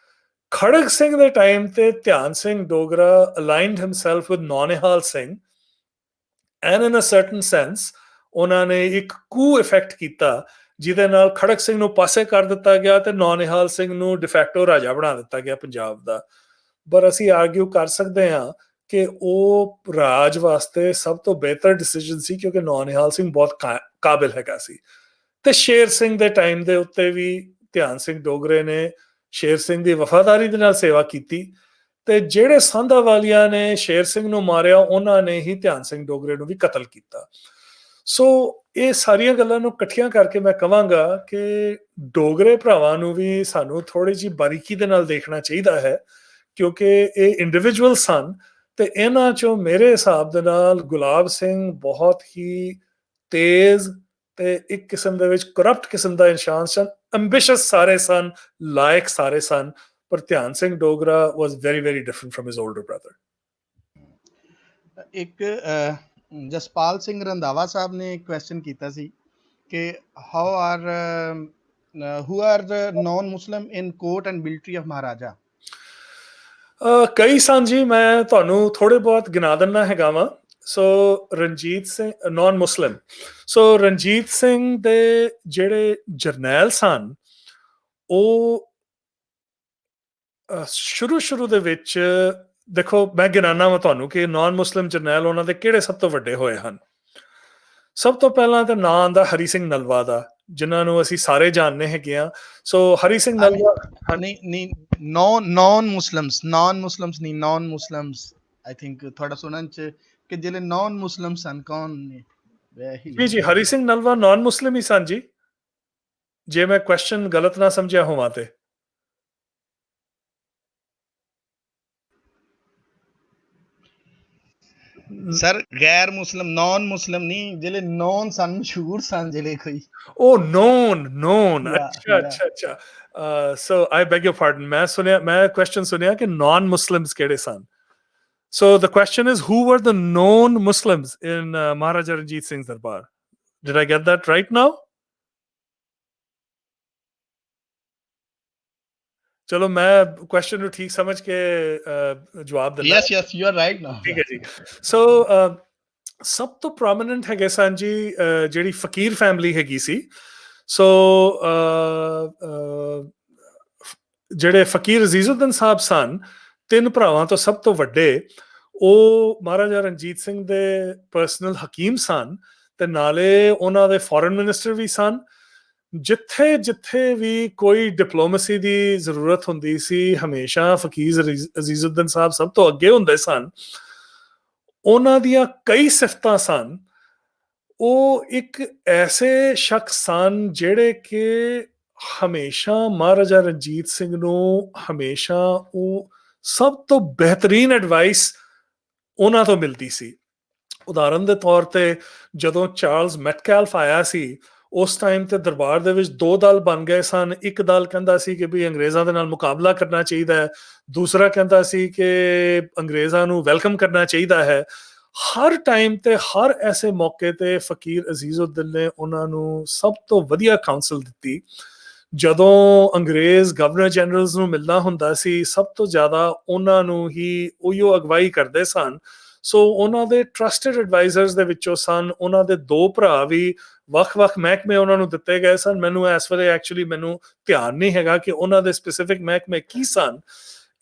ਖੜਗ ਸਿੰਘ ਦੇ ਟਾਈਮ ਤੇ Dhian Singh Dogra aligned himself with Naunihal Singh and in a certain sense ਉਹਨਾਂ ਨੇ ਇੱਕ ਕੂ ਇਫੈਕਟ ਕੀਤਾ ਜਿਹਦੇ ਨਾਲ ਖੜਗ ਸਿੰਘ ਨੂੰ ਪਾਸੇ ਕਰ ਦਿੱਤਾ ਗਿਆ ਤੇ ਨੌਨਿਹਾਲ ਸਿੰਘ ਨੂੰ ਡਿਫੈਕਟੋ ਰਾਜਾ ਬਣਾ ਦਿੱਤਾ ਗਿਆ ਪੰਜਾਬ ਦਾ। ਪਰ ਅਸੀਂ ਆਰਗਿਊ ਕਰ ਸਕਦੇ ਹਾਂ ਕਿ ਉਹ ਰਾਜ ਵਾਸਤੇ ਸਭ ਤੋਂ ਬਿਹਤਰ ਡਿਸੀਜਨ ਸੀ ਕਿਉਂਕਿ ਨੌਨਿਹਾਲ ਸਿੰਘ ਬਹੁਤ ਕਾਬਿਲ ਹੈਗਾ ਸੀ। ਤੇ ਸ਼ੇਰ ਸਿੰਘ ਦੇ ਟਾਈਮ ਦੇ ਉੱਤੇ ਵੀ ਧਿਆਨ ਸਿੰਘ ਡੋਗਰੇ ਨੇ ਸ਼ੇਰ ਸਿੰਘ ਦੀ ਵਫਾਦਾਰੀ ਦੇ ਨਾਲ ਸੇਵਾ ਕੀਤੀ ਤੇ ਜਿਹੜੇ ਸਾਂਧਾ ਵਾਲੀਆਂ ਨੇ ਸ਼ੇਰ ਸਿੰਘ ਨੂੰ ਮਾਰਿਆ ਉਹਨਾਂ ਨੇ ਹੀ ਧਿਆਨ ਸਿੰਘ ਡੋਗਰੇ ਨੂੰ ਵੀ ਕਤਲ ਕੀਤਾ। ਸੋ ਇਹ ਸਾਰੀਆਂ ਗੱਲਾਂ ਨੂੰ ਇਕੱਠੀਆਂ ਕਰਕੇ ਮੈਂ ਕਹਾਂਗਾ ਕਿ ਡੋਗਰੇ ਭਰਾਵਾਂ ਨੂੰ ਵੀ ਸਾਨੂੰ ਥੋੜੀ ਜਿਹੀ ਬਾਰੀਕੀ ਦੇ ਨਾਲ ਦੇਖਣਾ ਚਾਹੀਦਾ ਹੈ ਕਿਉਂਕਿ ਇਹ ਇੰਡੀਵਿਜੂਅਲ ਸਨ ਤੇ ਇਹਨਾਂ ਚੋਂ ਮੇਰੇ ਹਿਸਾਬ ਦੇ ਨਾਲ ਗੁਲਾਬ ਸਿੰਘ ਬਹੁਤ ਹੀ ਤੇਜ਼ ਤੇ ਇੱਕ ਕਿਸਮ ਦੇ ਵਿੱਚ ਕਰਪਟ ਕਿਸਮ ਦਾ ਇਨਸਾਨ ਸਨ। ਐਂਬਿਸ਼ੀਅਸ ਸਾਰੇ ਸਨ, ਲਾਇਕ ਸਾਰੇ ਸਨ, ਪਰ Dhian Singh Dogra was very very different from his older brother. ਇੱਕ ਜਸਪਾਲ ਸਿੰਘ ਰੰਧਾਵਾ ਸਾਹਿਬ ਨੇ ਕੁਐਸਚਨ ਕੀਤਾ ਸੀ ਕਿ who are the non-Muslim in court and military of Maharaja? ਕਈ ਸਨ ਜੀ, ਮੈਂ ਤੁਹਾਨੂੰ ਥੋੜੇ ਬਹੁਤ ਗਿਣਾ ਦਿੰਦਾ ਹੈਗਾ ਵਾ। ਸੋ ਰਣਜੀਤ ਸਿੰਘ ਨਾਨ ਮੁਸਲਿਮ, ਸੋ ਰਣਜੀਤ ਸਿੰਘ ਦੇ ਜਿਹੜੇ ਜਰਨੈਲ ਸਨ ਉਹ ਸ਼ੁਰੂ ਦੇ ਵਿੱਚ ਦੇਖੋ ਮੈਂ ਗਿਣਾਨਾ ਵਾ ਤੁਹਾਨੂੰ ਕਿ ਨਾਨ ਮੁਸਲਿਮ ਜਰਨੈਲ ਉਹਨਾਂ ਦੇ ਕਿਹੜੇ ਸਭ ਤੋਂ ਵੱਡੇ ਹੋਏ ਹਨ। ਸਭ ਤੋਂ ਪਹਿਲਾਂ ਤਾਂ ਨਾਂ ਆਉਂਦਾ ਹਰੀ ਸਿੰਘ ਨਲਵਾ ਦਾ, ਜਿਨ੍ਹਾਂ ਨੂੰ ਅਸੀਂ ਸਾਰੇ ਜਾਣਦੇ ਹੈਗੇ ਆ। ਸੋ ਹਰੀ ਸਿੰਘ ਨਲਵਾ ਨਹੀਂ ਨੌਨ ਮੁਸਲਿਮਸ ਨਹੀਂ ਨੌਨ ਮੁਸਲਿਮਸ ਆਈ ਥਿੰਕ ਤੁਹਾਡਾ ਸੁਣਨ ਚ ਕਿ ਜਿਹੜੇ ਨੌਨ ਮੁਸਲਿਮ ਸਨ ਕੌਣ ਨੇ? ਜੀ ਹਰੀ ਸਿੰਘ ਨਲਵਾ ਨਾਨ ਮੁਸਲਿਮ ਹੀ ਸਨ ਜੀ, ਜੇ ਮੈਂ ਕੁਐਸਚਨ ਗਲਤ ਨਾ ਸਮਝਿਆ ਹੋਵਾਂ ਤੇ। ਸਰ ਗੈਰ ਮੁਸਲਿਮ ਨੌਨ ਮੁਸਲਿਮ ਨਹੀਂ, ਜਿਹੜੇ ਨੌਨ ਸਨ ਮਸ਼ਹੂਰ ਸਨ ਜਿਹੜੇ ਕੋਈ। ਉਹ ਨੌਨ ਅੱਛਾ ਸੋ ਆਈ ਬੈਗ ਯੂਰ ਪਾਰਡਨ, ਮੈਂ ਕੁਐਸਚਨ ਸੁਣਿਆ ਕਿ ਨਾਨ ਮੁਸਲਿਮਸ ਕਿਹੜੇ ਸਨ। So the question is, who were the known Muslims in Maharaja Ranjit Singh's Darbar? Did I get that right now? चलो मैं क्वेश्चन ਨੂੰ ਠੀਕ ਸਮਝ ਕੇ ਜਵਾਬ ਦਿੰਦਾ। yes you are right now। ਠੀਕ ਹੈ ਜੀ। ਸੋ ਸਭ ਤੋਂ ਪ੍ਰੋਮਿਨੈਂਟ ਹੈਗੇ ਸਨ ਜੀ ਜਿਹੜੀ ਫਕੀਰ ਫੈਮਿਲੀ ਹੈਗੀ ਸੀ। ਸੋ ਜਿਹੜੇ ਫਕੀਰ ਅਜ਼ੀਜ਼ੁਦੀਨ ਸਾਹਿਬ ਸਨ, ਤਿੰਨ ਭਰਾਵਾਂ ਤੋਂ ਸਭ ਤੋਂ ਵੱਡੇ, ਉਹ ਮਹਾਰਾਜਾ ਰਣਜੀਤ ਸਿੰਘ ਦੇ ਪਰਸਨਲ ਹਕੀਮ ਸਨ ਤੇ ਨਾਲੇ ਉਹਨਾਂ ਦੇ ਫੋਰਨ ਮਿਨਿਸਟਰ ਵੀ ਸਨ। ਜਿੱਥੇ ਵੀ ਕੋਈ ਡਿਪਲੋਮੇਸੀ ਦੀ ਜ਼ਰੂਰਤ ਹੁੰਦੀ ਸੀ ਹਮੇਸ਼ਾ ਫਕੀਰ ਅਜ਼ੀਜ਼ੁਦੀਨ ਸਾਹਿਬ ਸਭ ਤੋਂ ਅੱਗੇ ਹੁੰਦੇ ਸਨ। ਉਹਨਾਂ ਦੀਆਂ ਕਈ ਸਿਫਤਾਂ ਸਨ। ਉਹ ਇੱਕ ਐਸੇ ਸ਼ਖਸ ਸਨ ਜਿਹੜੇ ਕਿ ਹਮੇਸ਼ਾ ਮਹਾਰਾਜਾ ਰਣਜੀਤ ਸਿੰਘ ਨੂੰ ਹਮੇਸ਼ਾ ਉਹ ਸਭ ਤੋਂ ਬਿਹਤਰੀਨ ਐਡਵਾਈਸ ਉਹਨਾਂ ਤੋਂ ਮਿਲਦੀ ਸੀ। ਉਦਾਹਰਨ ਦੇ ਤੌਰ ਤੇ ਜਦੋਂ ਚਾਰਲਸ ਮੈਟਕੈਲਫ ਆਇਆ ਸੀ ਉਸ ਟਾਈਮ ਤੇ ਦਰਬਾਰ ਦੇ ਵਿੱਚ ਦੋ ਦਲ ਬਣ ਗਏ ਸਨ। ਇੱਕ ਦਲ ਕਹਿੰਦਾ ਸੀ ਕਿ ਵੀ ਅੰਗਰੇਜ਼ਾਂ ਦੇ ਨਾਲ ਮੁਕਾਬਲਾ ਕਰਨਾ ਚਾਹੀਦਾ ਹੈ, ਦੂਸਰਾ ਕਹਿੰਦਾ ਸੀ ਕਿ ਅੰਗਰੇਜ਼ਾਂ ਨੂੰ ਵੈਲਕਮ ਕਰਨਾ ਚਾਹੀਦਾ ਹੈ। ਹਰ ਟਾਈਮ ਤੇ ਹਰ ਐਸੇ ਮੌਕੇ ਤੇ ਫਕੀਰ ਅਜ਼ੀਜ਼ੁਦੀਨ ਨੇ ਉਹਨਾਂ ਨੂੰ ਸਭ ਤੋਂ ਵਧੀਆ ਕਾਉਂਸਲ ਦਿੱਤੀ। ਜਦੋਂ ਅੰਗਰੇਜ਼ ਗਵਰਨਰ ਜਨਰਲਸ ਨੂੰ ਮਿਲਣਾ ਹੁੰਦਾ ਸੀ ਸਭ ਤੋਂ ਜ਼ਿਆਦਾ ਉਹਨਾਂ ਨੂੰ ਹੀ ਉਹੀਓ ਅਗਵਾਈ ਕਰਦੇ ਸਨ। ਸੋ ਉਹਨਾਂ ਦੇ ਟਰਸਟਡ ਐਡਵਾਈਜ਼ਰਸ ਦੇ ਵਿੱਚੋਂ ਸਨ। ਉਹਨਾਂ ਦੇ ਦੋ ਭਰਾ ਵੀ ਵੱਖ-ਵੱਖ ਮਹਿਕਮੇ ਉਹਨਾਂ ਨੂੰ ਦਿੱਤੇ ਗਏ ਸਨ। ਮੈਨੂੰ ਇਸ ਵੇਲੇ ਐਕਚੁਅਲੀ ਮੈਨੂੰ ਧਿਆਨ ਨਹੀਂ ਹੈਗਾ ਕਿ ਉਹਨਾਂ ਦੇ ਸਪੈਸੀਫਿਕ ਮਹਿਕਮੇ ਕੀ ਸਨ।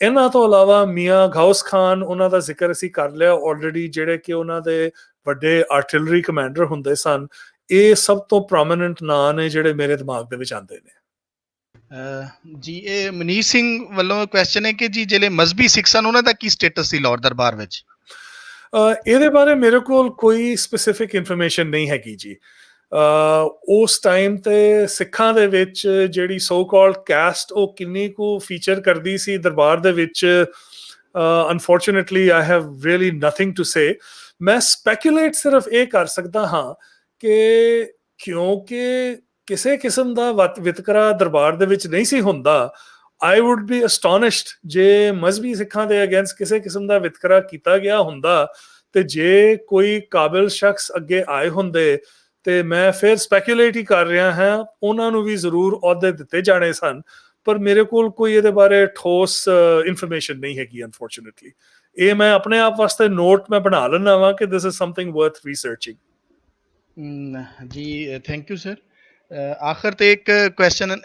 ਇਹਨਾਂ ਤੋਂ ਇਲਾਵਾ ਮੀਆਂ ਗਾਉਸ ਖਾਨ, ਉਹਨਾਂ ਦਾ ਜ਼ਿਕਰ ਅਸੀਂ ਕਰ ਲਿਆ ਆਲਰੇਡੀ, ਜਿਹੜੇ ਕਿ ਉਹਨਾਂ ਦੇ ਵੱਡੇ ਆਰਟਿਲਰੀ ਕਮਾਂਡਰ ਹੁੰਦੇ ਸਨ। ਇਹ ਸਭ ਤੋਂ ਪ੍ਰੋਮਿਨੈਂਟ ਨਾਂ ਨੇ ਜਿਹੜੇ ਮੇਰੇ ਦਿਮਾਗ ਦੇ ਵਿੱਚ ਆਉਂਦੇ ਨੇ। ਜੀ ਇਹ ਮਨੀਸ਼ ਸਿੰਘ ਵੱਲੋਂ ਕੁਐਸਚਨ ਹੈ ਕਿ ਜੀ ਜਿਹੜੇ ਮਜ਼ਹਬੀ ਸਿੱਖ ਸਨ ਉਹਨਾਂ ਦਾ ਕੀ ਸਟੇਟਸ ਸੀ ਲਾਹੌਰ ਦਰਬਾਰ ਵਿੱਚ? ਇਹਦੇ ਬਾਰੇ ਮੇਰੇ ਕੋਲ ਕੋਈ ਸਪੈਸੀਫਿਕ ਇਨਫੋਰਮੇਸ਼ਨ ਨਹੀਂ ਹੈਗੀ ਜੀ। ਉਸ ਟਾਈਮ ਤੇ ਸਿੱਖਾਂ ਦੇ ਵਿੱਚ ਜਿਹੜੀ ਸੋ ਕਾਲਡ ਕੈਸਟ ਉਹ ਕਿੰਨੀ ਕੁ ਫੀਚਰ ਕਰਦੀ ਸੀ ਦਰਬਾਰ ਦੇ ਵਿੱਚ, unfortunately I have really nothing to say. ਮੈਂ ਸਪੈਕੂਲੇਟ ਸਿਰਫ ਇਹ ਕਰ ਸਕਦਾ ਹਾਂ ਕਿ ਕਿਉਂਕਿ ਕਿਸੇ ਕਿਸਮ ਦਾ ਵਿਤਕਰਾ ਦਰਬਾਰ ਦੇ ਵਿੱਚ ਨਹੀਂ ਸੀ ਹੁੰਦਾ, ਆਈ ਵੁੱਡ ਬੀ ਅਸਟੋਨਿਸ਼ਡ ਜੇ ਮਜ਼ਹਬੀ ਸਿੱਖਾਂ ਦੇ ਅਗੇਂਸਟ ਕਿਸੇ ਕਿਸਮ ਦਾ ਵਿਤਕਰਾ ਕੀਤਾ ਗਿਆ ਹੁੰਦਾ, ਤੇ ਜੇ ਕੋਈ ਕਾਬਿਲ ਸ਼ਖਸ ਅੱਗੇ ਆਏ ਹੁੰਦੇ, ਤੇ ਮੈਂ ਫਿਰ ਸਪੈਕੂਲੇਟ ਹੀ ਕਰ ਰਿਹਾ ਹਾਂ, ਉਹਨਾਂ ਨੂੰ ਵੀ ਜ਼ਰੂਰ ਅਹੁਦੇ ਦਿੱਤੇ ਜਾਣੇ ਸਨ, ਪਰ ਮੇਰੇ ਕੋਲ ਕੋਈ ਇਹਦੇ ਬਾਰੇ ਠੋਸ ਇਨਫੋਰਮੇਸ਼ਨ ਨਹੀਂ ਹੈਗੀ ਅਨਫੋਰਚੂਨੇਟਲੀ। ਇਹ ਮੈਂ ਆਪਣੇ ਆਪ ਵਾਸਤੇ ਨੋਟ ਮੈਂ ਬਣਾ ਲੈਣਾ ਵਾ ਕਿ this is something worth researching. ਜੀ ਥੈਂਕ ਯੂ ਸਰ। ਆਖਰ ਤੇ ਇੱਕ ਕੁਐਸਚਨ,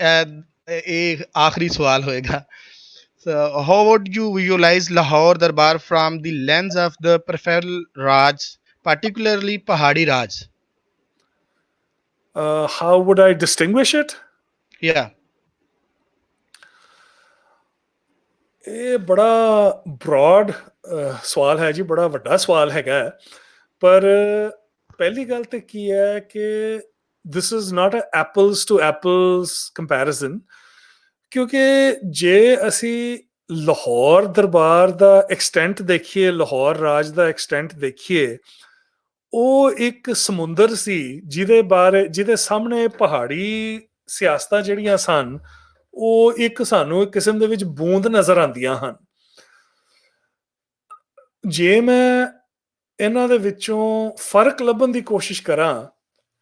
ਇਹ ਆਖਰੀ ਸਵਾਲ ਹੋਏਗਾ। How would you visualize Lahore Darbar from the lens of the peripheral Raj, particularly Pahadi Raj? How would I distinguish it? Yeah. ਇਹ ਬੜਾ ਬ੍ਰੌਡ ਸਵਾਲ ਹੈ ਜੀ, ਬੜਾ ਵੱਡਾ ਸਵਾਲ ਹੈਗਾ, ਪਰ ਪਹਿਲੀ ਗੱਲ ਤੇ ਕੀ ਹੈ ਕਿ this is not a apples to apples comparison, ਕਿਉਂਕਿ ਜੇ ਅਸੀਂ ਲਾਹੌਰ ਦਰਬਾਰ ਦਾ ਐਕਸਟੈਂਟ ਦੇਖੀਏ, ਲਾਹੌਰ ਰਾਜ ਦਾ ਐਕਸਟੈਂਟ ਦੇਖੀਏ, ਉਹ ਇੱਕ ਸਮੁੰਦਰ ਸੀ ਜਿਹਦੇ ਸਾਹਮਣੇ ਪਹਾੜੀ ਸਿਆਸਤਾਂ ਜਿਹੜੀਆਂ ਸਨ, ਉਹ ਇੱਕ ਸਾਨੂੰ ਇੱਕ ਕਿਸਮ ਦੇ ਵਿੱਚ ਬੂੰਦ ਨਜ਼ਰ ਆਉਂਦੀਆਂ ਹਨ। ਜੇ ਮੈਂ ਇਹਨਾਂ ਦੇ ਵਿੱਚੋਂ ਫਰਕ ਲੱਭਣ ਦੀ ਕੋਸ਼ਿਸ਼ ਕਰਾਂ,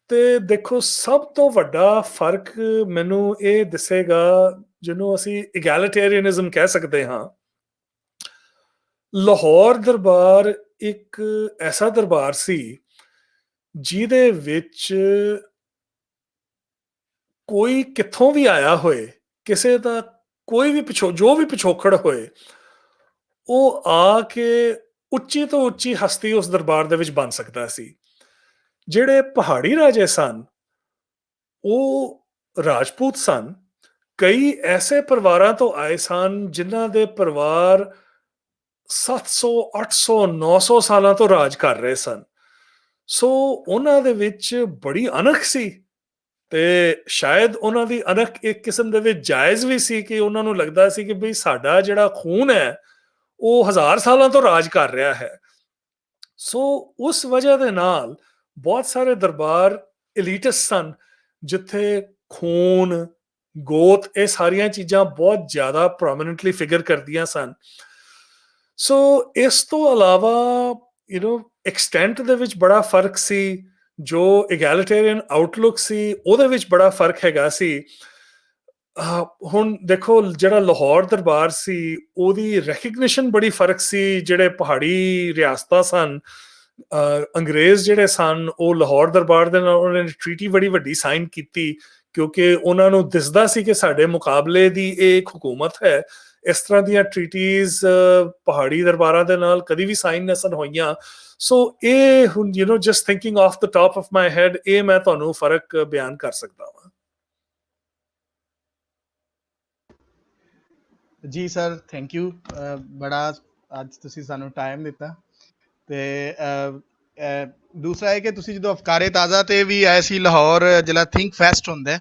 ਤੇ ਦੇਖੋ ਸਭ ਤੋਂ ਵੱਡਾ ਫਰਕ ਮੈਨੂੰ ਇਹ ਦਿਸੇਗਾ, ਜਿਹਨੂੰ ਅਸੀਂ ਇਗੈਲਿਟੇਰੀਅਨਿਜ਼ਮ ਕਹਿ ਸਕਦੇ ਹਾਂ। ਲਾਹੌਰ ਦਰਬਾਰ ਇੱਕ ਐਸਾ ਦਰਬਾਰ ਸੀ ਜਿਹਦੇ ਵਿੱਚ ਕੋਈ ਕਿੱਥੋਂ ਵੀ ਆਇਆ ਹੋਏ, ਕਿਸੇ ਦਾ ਕੋਈ ਵੀ ਜੋ ਵੀ ਪਿਛੋਕੜ ਹੋਏ, ਉਹ ਆ ਕੇ ਉੱਚੀ ਤੋਂ ਉੱਚੀ ਹਸਤੀ ਉਸ ਦਰਬਾਰ ਦੇ ਵਿੱਚ ਬਣ ਸਕਦਾ ਸੀ। ਜਿਹੜੇ ਪਹਾੜੀ ਰਾਜੇ ਸਨ, ਉਹ ਰਾਜਪੂਤ ਸਨ, ਕਈ ਐਸੇ ਪਰਿਵਾਰਾਂ ਤੋਂ ਆਏ ਸਨ ਜਿਨ੍ਹਾਂ ਦੇ ਪਰਿਵਾਰ 700 800 900 ਸਾਲਾਂ ਤੋਂ ਰਾਜ ਕਰ ਰਹੇ ਸਨ। ਸੋ ਉਹਨਾਂ ਦੇ ਵਿੱਚ ਬੜੀ ਅਣਖ ਸੀ, ਤੇ ਸ਼ਾਇਦ ਉਹਨਾਂ ਦੀ ਅਣਖ ਇੱਕ ਕਿਸਮ ਦੇ ਵਿੱਚ ਜਾਇਜ਼ ਵੀ ਸੀ ਕਿ ਉਹਨਾਂ ਨੂੰ ਲੱਗਦਾ ਸੀ ਕਿ ਬਈ ਸਾਡਾ ਜਿਹੜਾ ਖੂਨ ਹੈ ਉਹ 1000 ਸਾਲਾਂ ਤੋਂ ਰਾਜ ਕਰ ਰਿਹਾ ਹੈ। ਸੋ ਉਸ ਵਜ੍ਹਾ ਦੇ ਨਾਲ ਬਹੁਤ ਸਾਰੇ ਦਰਬਾਰ ਐਲੀਟਿਸਟ ਸਨ, ਜਿੱਥੇ ਖੂਨ, ਗੋਤ, ਇਹ ਸਾਰੀਆਂ ਚੀਜ਼ਾਂ ਬਹੁਤ ਜ਼ਿਆਦਾ ਪ੍ਰੋਮਿਨੈਂਟਲੀ ਫਿਗਰ ਕਰਦੀਆਂ ਸਨ। ਸੋ ਇਸ ਤੋਂ ਇਲਾਵਾ ਐਕਸਟੈਂਟ ਦੇ ਵਿੱਚ ਬੜਾ ਫਰਕ ਸੀ, ਜੋ ਇਗੈਲਿਟੇਰੀਅਨ ਆਊਟਲੁੱਕ ਸੀ ਉਹਦੇ ਵਿੱਚ ਬੜਾ ਫਰਕ ਹੈਗਾ ਸੀ। ਹੁਣ ਦੇਖੋ, ਜਿਹੜਾ ਲਾਹੌਰ ਦਰਬਾਰ ਸੀ ਉਹਦੀ ਰੈਕਗਨੀਸ਼ਨ ਬੜੀ ਫਰਕ ਸੀ। ਜਿਹੜੇ ਪਹਾੜੀ ਰਿਆਸਤਾਂ ਸਨ, ਅੰਗਰੇਜ਼ ਜਿਹੜੇ ਸਨ, ਉਹ ਲਾਹੌਰ ਦਰਬਾਰ ਦੇ ਨਾਲ ਉਹਨਾਂ ਨੇ ਟ੍ਰੀਟੀ ਬੜੀ ਵੱਡੀ ਸਾਈਨ ਕੀਤੀ, ਕਿਉਂਕਿ ਉਹਨਾਂ ਨੂੰ ਦਿਸਦਾ ਸੀ ਕਿ ਸਾਡੇ ਮੁਕਾਬਲੇ ਦੀ ਇਹ ਇੱਕ ਹਕੂਮਤ ਹੈ। ਇਸ ਤਰ੍ਹਾਂ ਦੀਆਂ ਟ੍ਰੀਟੀਜ਼ ਪਹਾੜੀ ਦਰਬਾਰਾਂ ਦੇ ਨਾਲ ਕਦੀ ਵੀ ਸਾਈਨ ਨਹੀਂ ਸਨ ਹੋਈਆਂ। ਸੋ ਇਹ ਹੁਣ just thinking of the top of my head, ਇਹ ਮੈਂ ਤੁਹਾਨੂੰ ਫਰਕ ਬਿਆਨ ਕਰ ਸਕਦਾ ਹਾਂ। ਜੀ ਸਰ, ਥੈਂਕ ਯੂ। ਬੜਾ ਅੱਜ ਤੁਸੀਂ ਸਾਨੂੰ ਟਾਈਮ ਦਿੱਤਾ। ਤੇ ਦੂਸਰਾ ਹੈ ਕਿ ਤੁਸੀਂ ਜਦੋਂ ਅਫਕਾਰੇ ਤਾਜ਼ਾ ਤੇ ਵੀ ਆਏ ਸੀ ਲਾਹੌਰ, ਜਿਹੜਾ ਥਿੰਕ ਫੈਸਟ ਹੁੰਦਾ,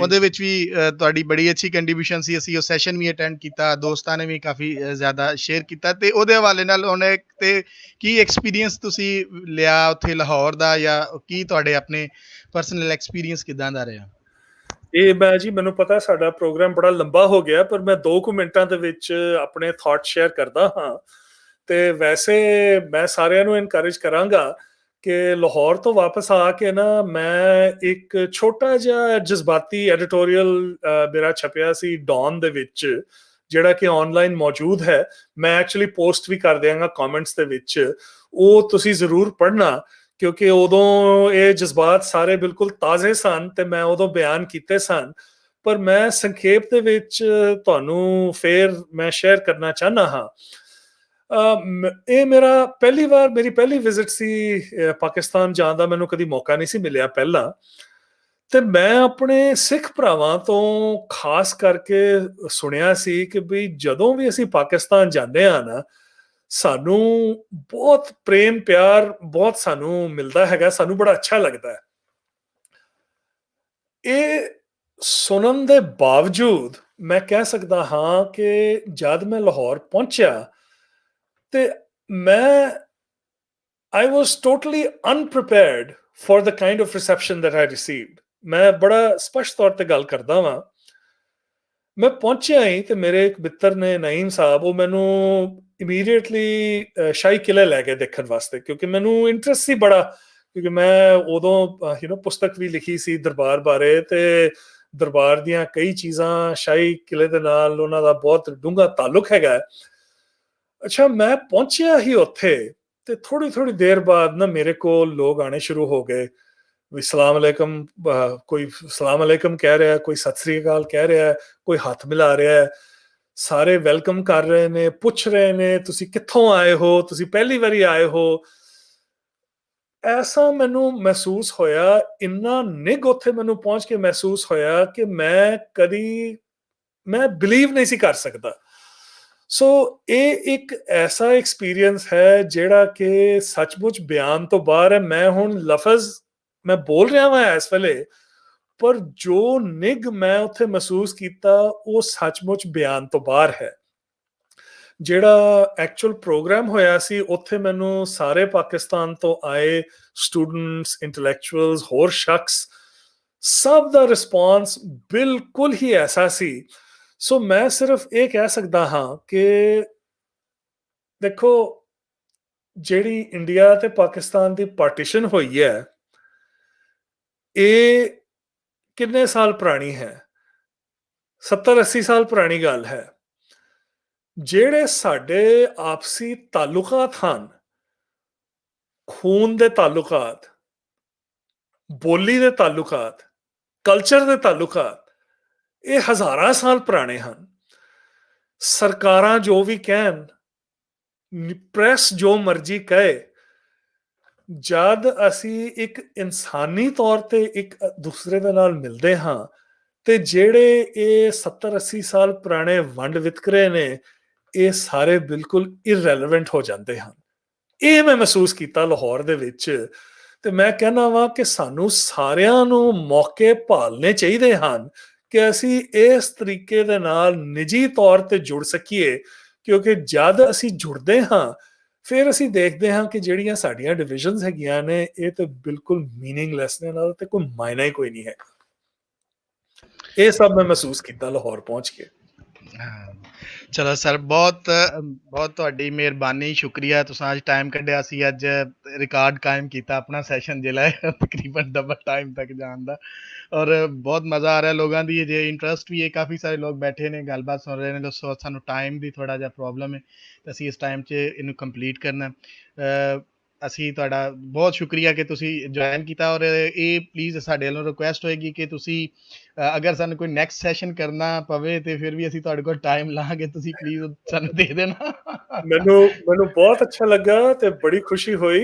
ਉਹਦੇ ਵਿੱਚ ਵੀ ਤੁਹਾਡੀ ਬੜੀ ਅੱਛੀ ਕੰਟਰੀਬਿਊਸ਼ਨ ਸੀ। ਅਸੀਂ ਉਹ ਸੈਸ਼ਨ ਵੀ ਅਟੈਂਡ ਕੀਤਾ, ਦੋਸਤਾਂ ਨੇ ਵੀ ਕਾਫੀ ਜ਼ਿਆਦਾ ਸ਼ੇਅਰ ਕੀਤਾ, ਤੇ ਉਹਦੇ ਹਵਾਲੇ ਨਾਲ ਉਹਨੇ ਤੇ ਕੀ ਐਕਸਪੀਰੀਅੰਸ ਤੁਸੀਂ ਲਿਆ ਉੱਥੇ ਲਾਹੌਰ ਦਾ, ਜਾਂ ਕੀ ਤੁਹਾਡੇ ਆਪਣੇ ਪਰਸਨਲ ਐਕਸਪੀਰੀਅੰਸ ਕਿੱਦਾਂ ਦਾ ਰਿਹਾ? ਇਹ ਮੈਂ ਜੀ, ਮੈਨੂੰ ਪਤਾ ਸਾਡਾ ਪ੍ਰੋਗਰਾਮ ਬੜਾ ਲੰਬਾ ਹੋ ਗਿਆ, ਪਰ ਮੈਂ 2 ਮਿੰਟਾਂ ਦੇ ਵਿੱਚ ਆਪਣੇ ਥਾਟ ਸ਼ੇਅਰ ਕਰਦਾ ਹਾਂ। ਤੇ ਵੈਸੇ ਮੈਂ ਸਾਰਿਆਂ ਨੂੰ ਇਨਕਰੇਜ ਕਰਾਂਗਾ ਕਿ ਲਾਹੌਰ ਤੋਂ ਵਾਪਸ ਆ ਕੇ ਨਾ, ਮੈਂ ਇੱਕ ਛੋਟਾ ਜਿਹਾ ਜਜ਼ਬਾਤੀ ਐਡੀਟੋਰੀਅਲ ਮੇਰਾ ਛਪਿਆ ਸੀ ਡੌਨ ਦੇ ਵਿੱਚ, ਜਿਹੜਾ ਕਿ ਆਨਲਾਈਨ ਮੌਜੂਦ ਹੈ। ਮੈਂ ਐਕਚੁਅਲੀ ਪੋਸਟ ਵੀ ਕਰ ਦਿਆਂਗਾ ਕਮੈਂਟਸ ਦੇ ਵਿੱਚ, ਉਹ ਤੁਸੀਂ ਜ਼ਰੂਰ ਪੜ੍ਹਨਾ, ਕਿਉਂਕਿ ਉਦੋਂ ਇਹ ਜਜ਼ਬਾਤ ਸਾਰੇ ਬਿਲਕੁਲ ਤਾਜ਼ੇ ਸਨ ਤੇ ਮੈਂ ਉਦੋਂ ਬਿਆਨ ਕੀਤੇ ਸਨ। ਪਰ ਮੈਂ ਸੰਖੇਪ ਦੇ ਵਿੱਚ ਤੁਹਾਨੂੰ ਫਿਰ ਮੈਂ ਸ਼ੇਅਰ ਕਰਨਾ ਚਾਹੁੰਦਾ ਹਾਂ। ਇਹ ਮੇਰੀ ਪਹਿਲੀ ਵਿਜ਼ਿਟ ਸੀ ਪਾਕਿਸਤਾਨ ਜਾਣ ਦਾ, ਮੈਨੂੰ ਕਦੀ ਮੌਕਾ ਨਹੀਂ ਸੀ ਮਿਲਿਆ ਪਹਿਲਾਂ। ਤੇ ਮੈਂ ਆਪਣੇ ਸਿੱਖ ਭਰਾਵਾਂ ਤੋਂ ਖਾਸ ਕਰਕੇ ਸੁਣਿਆ ਸੀ ਕਿ ਵੀ ਜਦੋਂ ਵੀ ਅਸੀਂ ਪਾਕਿਸਤਾਨ ਜਾਂਦੇ ਹਾਂ ਨਾ, ਸਾਨੂੰ ਬਹੁਤ ਪ੍ਰੇਮ ਪਿਆਰ ਬਹੁਤ ਸਾਨੂੰ ਮਿਲਦਾ ਹੈਗਾ, ਸਾਨੂੰ ਬੜਾ ਅੱਛਾ ਲੱਗਦਾ ਹੈ। ਇਹ ਸੁਣਨ ਦੇ ਬਾਵਜੂਦ ਮੈਂ ਕਹਿ ਸਕਦਾ ਹਾਂ ਕਿ ਜਦ ਮੈਂ ਲਾਹੌਰ ਪਹੁੰਚਿਆ, ਤੇ ਮੈਂ I was totally unprepared for the kind of reception that I received. ਮੈਂ ਬੜਾ ਸਪਸ਼ਟ ਤੌਰ ਤੇ ਗੱਲ ਕਰਦਾ ਵਾਂ। ਮੈਂ ਪਹੁੰਚਿਆ ਹੀ ਤੇ ਮੇਰੇ ਇੱਕ ਮਿੱਤਰ ਨੇ ਨਈਮ ਸਾਹਿਬ, ਉਹ ਮੈਨੂੰ ਇਮੀਡੀਏਟਲੀ ਸ਼ਾਹੀ ਕਿਲ੍ਹਾ ਲੈ ਕੇ ਦੇਖਣ ਵਾਸਤੇ, ਕਿਉਂਕਿ ਮੈਨੂੰ ਇੰਟਰਸਟ ਸੀ ਬੜਾ, ਕਿਉਂਕਿ ਮੈਂ ਉਦੋਂ ਪੁਸਤਕ ਵੀ ਲਿਖੀ ਸੀ ਦਰਬਾਰ ਬਾਰੇ, ਤੇ ਦਰਬਾਰ ਦੀਆਂ ਕਈ ਚੀਜ਼ਾਂ ਸ਼ਾਹੀ ਕਿਲ੍ਹੇ ਦੇ ਨਾਲ ਉਹਨਾਂ ਦਾ ਬਹੁਤ ਡੂੰਘਾ ਤਾਲੁਕ ਹੈਗਾ। ਅੱਛਾ, ਮੈਂ ਪਹੁੰਚਿਆ ਹੀ ਉੱਥੇ ਤੇ ਥੋੜੀ ਥੋੜੀ ਦੇਰ ਬਾਅਦ ਨਾ ਮੇਰੇ ਕੋਲ ਲੋਕ ਆਣੇ ਸ਼ੁਰੂ ਹੋ ਗਏ ਵੀ ਸਲਾਮ ਅਲੈਕਮ, ਕੋਈ ਸਲਾਮ ਅਲੈਕਮ ਕਹਿ ਰਿਹਾ, ਕੋਈ ਸਤਿ ਸ੍ਰੀ ਅਕਾਲ ਕਹਿ ਰਿਹਾ, ਕੋਈ ਹੱਥ ਮਿਲਾ ਰਿਹਾ ਹੈ। ਸਾਰੇ ਵੈਲਕਮ ਕਰ ਰਹੇ ਨੇ, ਪੁੱਛ ਰਹੇ ਨੇ ਤੁਸੀਂ ਕਿੱਥੋਂ ਆਏ ਹੋ, ਤੁਸੀਂ ਪਹਿਲੀ ਵਾਰੀ ਆਏ ਹੋ। ਐਸਾ ਮੈਨੂੰ ਮਹਿਸੂਸ ਹੋਇਆ, ਇੰਨਾ ਨਿੱਘ ਉੱਥੇ ਮੈਨੂੰ ਪਹੁੰਚ ਕੇ ਮਹਿਸੂਸ ਹੋਇਆ ਕਿ ਮੈਂ ਬਿਲੀਵ ਨਹੀਂ ਸੀ ਕਰ ਸਕਦਾ। ਸੋ ਇਹ ਇੱਕ ਐਸਾ ਐਕਸਪੀਰੀਅੰਸ ਹੈ ਜਿਹੜਾ ਕਿ ਸੱਚਮੁੱਚ ਬਿਆਨ ਤੋਂ ਬਾਹਰ ਹੈ। ਮੈਂ ਹੁਣ ਲਫ਼ਜ਼ ਮੈਂ ਬੋਲ ਰਿਹਾ ਵਾਂ ਇਸ ਵੇਲੇ, ਪਰ ਜੋ ਨਿੱਘ ਮੈਂ ਉੱਥੇ ਮਹਿਸੂਸ ਕੀਤਾ ਉਹ ਸੱਚਮੁੱਚ ਬਿਆਨ ਤੋਂ ਬਾਹਰ ਹੈ। ਜਿਹੜਾ ਐਕਚੁਅਲ ਪ੍ਰੋਗਰਾਮ ਹੋਇਆ ਸੀ ਉੱਥੇ ਮੈਨੂੰ ਸਾਰੇ ਪਾਕਿਸਤਾਨ ਤੋਂ ਆਏ ਸਟੂਡੈਂਟਸ, ਇੰਟੈਲੈਕਚੁਅਲਸ, ਹੋਰ ਸ਼ਖਸ, ਸਭ ਦਾ ਰਿਸਪੌਂਸ ਬਿਲਕੁਲ ਹੀ ਐਸਾ ਸੀ। ਸੋ ਮੈਂ ਸਿਰਫ ਇਹ ਕਹਿ ਸਕਦਾ ਹਾਂ ਕਿ ਦੇਖੋ, ਜਿਹੜੀ ਇੰਡੀਆ ਤੇ ਪਾਕਿਸਤਾਨ ਦੀ ਪਾਰਟੀਸ਼ਨ ਹੋਈ ਹੈ, ਇਹ ਕਿੰਨੇ ਸਾਲ ਪੁਰਾਣੀ ਹੈ? 70-80 ਸਾਲ ਪੁਰਾਣੀ ਗੱਲ ਹੈ। ਜਿਹੜੇ ਸਾਡੇ ਆਪਸੀ ਤਾਲੁਕਾਤ ਹਨ, ਖੂਨ ਦੇ ਤਾਲੁਕਾਤ, ਬੋਲੀ ਦੇ ਤਾਲੁਕਾਤ, ਕਲਚਰ ਦੇ ਤਾਲੁਕਾਤ, ਇਹ ਹਜ਼ਾਰਾਂ ਸਾਲ ਪੁਰਾਣੇ ਹਨ। ਸਰਕਾਰਾਂ ਜੋ ਵੀ ਕਹਿਣ, ਪ੍ਰੈਸ ਜੋ ਮਰਜ਼ੀ ਕਹੇ, ਜਦ ਅਸੀਂ ਇੱਕ ਇਨਸਾਨੀ ਤੌਰ ਤੇ ਇੱਕ ਦੂਸਰੇ ਦੇ ਨਾਲ ਮਿਲਦੇ ਹਾਂ ਤੇ ਜਿਹੜੇ ਇਹ 70-80 ਸਾਲ ਪੁਰਾਣੇ ਵੰਡ ਵਿਤਕਰੇ ਨੇ, ਇਹ ਸਾਰੇ ਬਿਲਕੁਲ ਇਰਰੈਲੇਵੈਂਟ ਹੋ ਜਾਂਦੇ ਹਨ। ਇਹ ਮੈਂ ਮਹਿਸੂਸ ਕੀਤਾ ਲਾਹੌਰ ਦੇ ਵਿੱਚ। ਤੇ ਮੈਂ ਕਹਿੰਦਾ ਵਾਂ ਕਿ ਸਾਨੂੰ ਸਾਰਿਆਂ ਨੂੰ ਮੌਕੇ ਭਾਲਣੇ ਚਾਹੀਦੇ ਹਨ ਕਿ ਅਸੀਂ ਇਸ ਤਰੀਕੇ ਦੇ ਨਾਲ ਨਿੱਜੀ ਤੌਰ ਤੇ ਜੁੜ ਸਕੀਏ, ਕਿਉਂਕਿ ਜਦ ਅਸੀਂ ਜੁੜਦੇ ਹਾਂ ਫਿਰ ਅਸੀਂ ਦੇਖਦੇ ਹਾਂ ਕਿ ਜਿਹੜੀਆਂ ਸਾਡੀਆਂ ਡਿਵੀਜ਼ਨਸ ਹੈਗੀਆਂ ਨੇ ਇਹ ਤੇ ਬਿਲਕੁਲ ਮੀਨਿੰਗਲੈਸ ਨੇ, ਨਾਲ ਤੇ ਕੋਈ ਮਾਇਨਾ ਹੀ ਕੋਈ ਨਹੀਂ ਹੈ। ਇਹ ਸਭ ਮੈਂ ਮਹਿਸੂਸ ਕੀਤਾ ਲਾਹੌਰ ਪਹੁੰਚ ਕੇ। ਹਾਂ, ਚਲੋ ਸਰ, ਬਹੁਤ ਬਹੁਤ ਤੁਹਾਡੀ ਮਿਹਰਬਾਨੀ, ਸ਼ੁਕਰੀਆ ਤੁਸੀਂ ਅੱਜ ਟਾਈਮ ਕੱਢਿਆ ਸੀ, ਅੱਜ ਰਿਕਾਰਡ ਕਾਇਮ ਕੀਤਾ ਆਪਣਾ ਸੈਸ਼ਨ ਜਿਹੜਾ ਹੈ ਤਕਰੀਬਨ ਡਬਲ ਟਾਈਮ ਤੱਕ ਜਾਣ ਦਾ, ਔਰ ਬਹੁਤ ਮਜ਼ਾ ਆ ਰਿਹਾ ਲੋਕਾਂ ਦੀ ਜੇ ਇੰਟਰਸਟ ਵੀ ਹੈ, ਕਾਫੀ ਸਾਰੇ ਲੋਕ ਬੈਠੇ ਨੇ ਗੱਲਬਾਤ ਸੁਣ ਰਹੇ ਨੇ। ਦੱਸੋ, ਸਾਨੂੰ ਟਾਈਮ ਦੀ ਥੋੜ੍ਹਾ ਜਿਹਾ ਪ੍ਰੋਬਲਮ ਹੈ ਤੇ ਅਸੀਂ ਇਸ ਟਾਈਮ 'ਚ ਇਹਨੂੰ ਕੰਪਲੀਟ ਕਰਨਾ। ਅਸੀਂ ਤੁਹਾਡਾ ਬਹੁਤ ਸ਼ੁਕਰੀਆ ਕਿ ਤੁਸੀਂ ਜੁਆਇਨ ਕੀਤਾ, ਔਰ ਇਹ ਪਲੀਜ਼ ਸਾਡੇ ਵੱਲੋਂ ਰਿਕੁਐਸਟ ਹੋਏਗੀ ਕਿ ਤੁਸੀਂ ਅਗਰ ਸਾਨੂੰ ਕੋਈ ਨੈਕਸਟ ਸੈਸ਼ਨ ਕਰਨਾ ਪਵੇ ਤੇ ਫਿਰ ਵੀ ਅਸੀਂ ਤੁਹਾਡੇ ਕੋਲ ਟਾਈਮ ਲਾਂਗੇ, ਤੁਸੀਂ ਪਲੀਜ਼ ਸਾਨੂੰ ਦੇ ਦੇਣਾ। ਮੈਨੂੰ ਬਹੁਤ ਅੱਛਾ ਲੱਗਾ ਤੇ ਬੜੀ ਖੁਸ਼ੀ ਹੋਈ।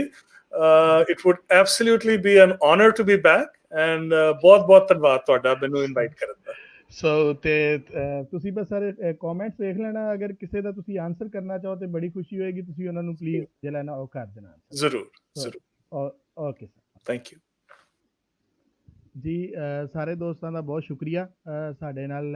It would absolutely be an honour to be back, and ਬਹੁਤ ਬਹੁਤ ਧੰਨਵਾਦ ਤੁਹਾਡਾ ਮੈਨੂੰ ਇਨਵਾਈਟ ਕਰਨ ਦਾ। ਸੋ ਤੇ ਤੁਸੀਂ ਬਸ ਸਾਰੇ ਕਮੈਂਟਸ ਦੇਖ ਲੈਣਾ, ਅਗਰ ਕਿਸੇ ਦਾ ਤੁਸੀਂ ਆਨਸਰ ਕਰਨਾ ਚਾਹੋ ਤੇ ਬੜੀ ਖੁਸ਼ੀ ਹੋਏਗੀ, ਤੁਸੀਂ ਉਹਨਾਂ ਨੂੰ ਪਲੀਜ਼ ਜਿਹੜਾ ਨਾ ਉਹ ਕਰ ਦੇਣਾ। ਜ਼ਰੂਰ ਜ਼ਰੂਰ। ਓਕੇ ਸਰ, ਥੈਂਕ ਯੂ ਜੀ। ਸਾਰੇ ਦੋਸਤਾਂ ਦਾ ਬਹੁਤ ਸ਼ੁਕਰੀਆ ਸਾਡੇ ਨਾਲ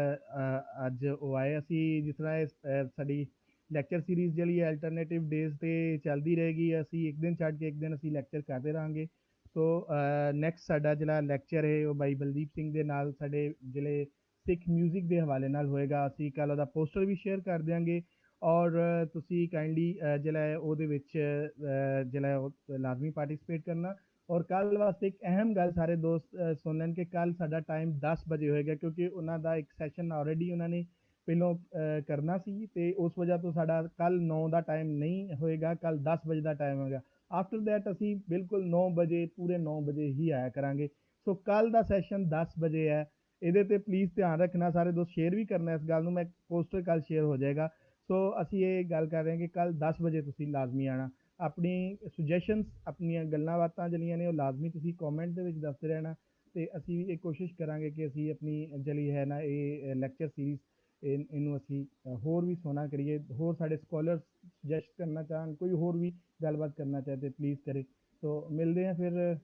ਅੱਜ ਉਹ ਆਏ। ਅਸੀਂ ਜਿਸ ਤਰ੍ਹਾਂ ਇਹ ਸਾਡੀ ਲੈਕਚਰ ਸੀਰੀਜ਼ ਜਿਹੜੀ ਅਲਟਰਨੇਟਿਵ ਡੇਜ਼ 'ਤੇ ਚੱਲਦੀ ਰਹੇਗੀ, ਅਸੀਂ ਇੱਕ ਦਿਨ ਛੱਡ ਕੇ ਇੱਕ ਦਿਨ ਅਸੀਂ ਲੈਕਚਰ ਕਰਦੇ ਰਹਾਂਗੇ। ਸੋ ਨੈਕਸਟ ਸਾਡਾ ਜਿਹੜਾ ਲੈਕਚਰ ਹੈ ਉਹ ਬਾਈ ਬਲਦੀਪ ਸਿੰਘ ਦੇ ਨਾਲ ਸਾਡੇ ਜਿਹੜੇ ਸਿੱਖ ਮਿਊਜ਼ਿਕ ਦੇ ਹਵਾਲੇ ਨਾਲ ਹੋਏਗਾ। ਅਸੀਂ ਕੱਲ੍ਹ ਉਹਦਾ ਪੋਸਟਰ ਵੀ ਸ਼ੇਅਰ ਕਰ ਦਿਆਂਗੇ, ਔਰ ਤੁਸੀਂ ਕਾਈਂਡਲੀ ਜਿਹੜਾ ਹੈ ਉਹਦੇ ਵਿੱਚ ਜਿਹੜਾ ਉਹ ਲਾਜ਼ਮੀ ਪਾਰਟੀਸਪੇਟ ਕਰਨਾ। ਔਰ ਕੱਲ੍ਹ ਵਾਸਤੇ ਇੱਕ ਅਹਿਮ ਗੱਲ ਸਾਰੇ ਦੋਸਤ ਸੁਣ ਲੈਣ ਕਿ ਕੱਲ੍ਹ ਸਾਡਾ ਟਾਈਮ 10 ਵਜੇ ਹੋਏਗਾ, ਕਿਉਂਕਿ ਉਹਨਾਂ ਦਾ ਇੱਕ ਸੈਸ਼ਨ ਆਲਰੇਡੀ ਉਹਨਾਂ ਨੇ ਪਹਿਲੋਂ ਕਰਨਾ ਸੀ ਤੇ ਉਸ ਵਜ੍ਹਾ ਤੋਂ ਸਾਡਾ ਕੱਲ੍ਹ 9 ਦਾ ਟਾਈਮ ਨਹੀਂ ਹੋਏਗਾ, ਕੱਲ੍ਹ 10 ਵਜੇ ਦਾ ਟਾਈਮ ਹੋਏਗਾ। ਆਫਟਰ ਦੈਟ ਅਸੀਂ ਬਿਲਕੁਲ 9 ਵਜੇ, ਪੂਰੇ 9 ਵਜੇ ਹੀ ਆਇਆ ਕਰਾਂਗੇ। ਸੋ ਕੱਲ੍ਹ ਦਾ ਸੈਸ਼ਨ 10 ਵਜੇ ਹੈ, ਇਹਦੇ 'ਤੇ ਪਲੀਜ਼ ਧਿਆਨ ਰੱਖਣਾ ਸਾਰੇ ਦੋਸਤ, ਸ਼ੇਅਰ ਵੀ ਕਰਨਾ ਇਸ ਗੱਲ ਨੂੰ। ਮੈਂ ਪੋਸਟਰ ਕੱਲ੍ਹ ਸ਼ੇਅਰ ਹੋ ਜਾਏਗਾ। ਸੋ ਅਸੀਂ ਇਹ ਗੱਲ ਕਰ ਰਹੇ ਹਾਂ ਕਿ ਕੱਲ੍ਹ 10 ਵਜੇ ਤੁਸੀਂ ਲਾਜ਼ਮੀ ਆਉਣਾ। ਆਪਣੀ ਸੁਜੈਸ਼ਨਸ, ਆਪਣੀਆਂ ਗੱਲਾਂ ਬਾਤਾਂ ਜਿਹੜੀਆਂ ਨੇ ਉਹ ਲਾਜ਼ਮੀ ਤੁਸੀਂ ਕਮੈਂਟ ਦੇ ਵਿੱਚ ਦੱਸਦੇ ਰਹਿਣਾ, ਅਤੇ ਅਸੀਂ ਵੀ ਇਹ ਕੋਸ਼ਿਸ਼ ਕਰਾਂਗੇ ਕਿ ਅਸੀਂ ਆਪਣੀ ਜਿਹੜੀ ਹੈ ਨਾ ਇਹ ਲੈਕਚਰ ਸੀਰੀਜ਼ ਇਹਨੂੰ ਅਸੀਂ ਹੋਰ ਵੀ ਸੋਹਣਾ ਕਰੀਏ। ਹੋਰ ਸਾਡੇ ਸਕੋਲਰ ਸੁਜੈਸਟ ਕਰਨਾ ਚਾਹਣ, ਕੋਈ ਹੋਰ ਵੀ ਗੱਲਬਾਤ ਕਰਨਾ ਚਾਹੇ ਤਾਂ ਪਲੀਜ਼ ਕਰੇ। ਸੋ ਮਿਲਦੇ ਹਾਂ ਫਿਰ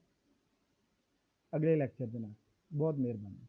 ਅਗਲੇ ਲੈਕਚਰ ਦੇ ਨਾਲ। ਬਹੁਤ ਮਿਹਰਬਾਨੀ।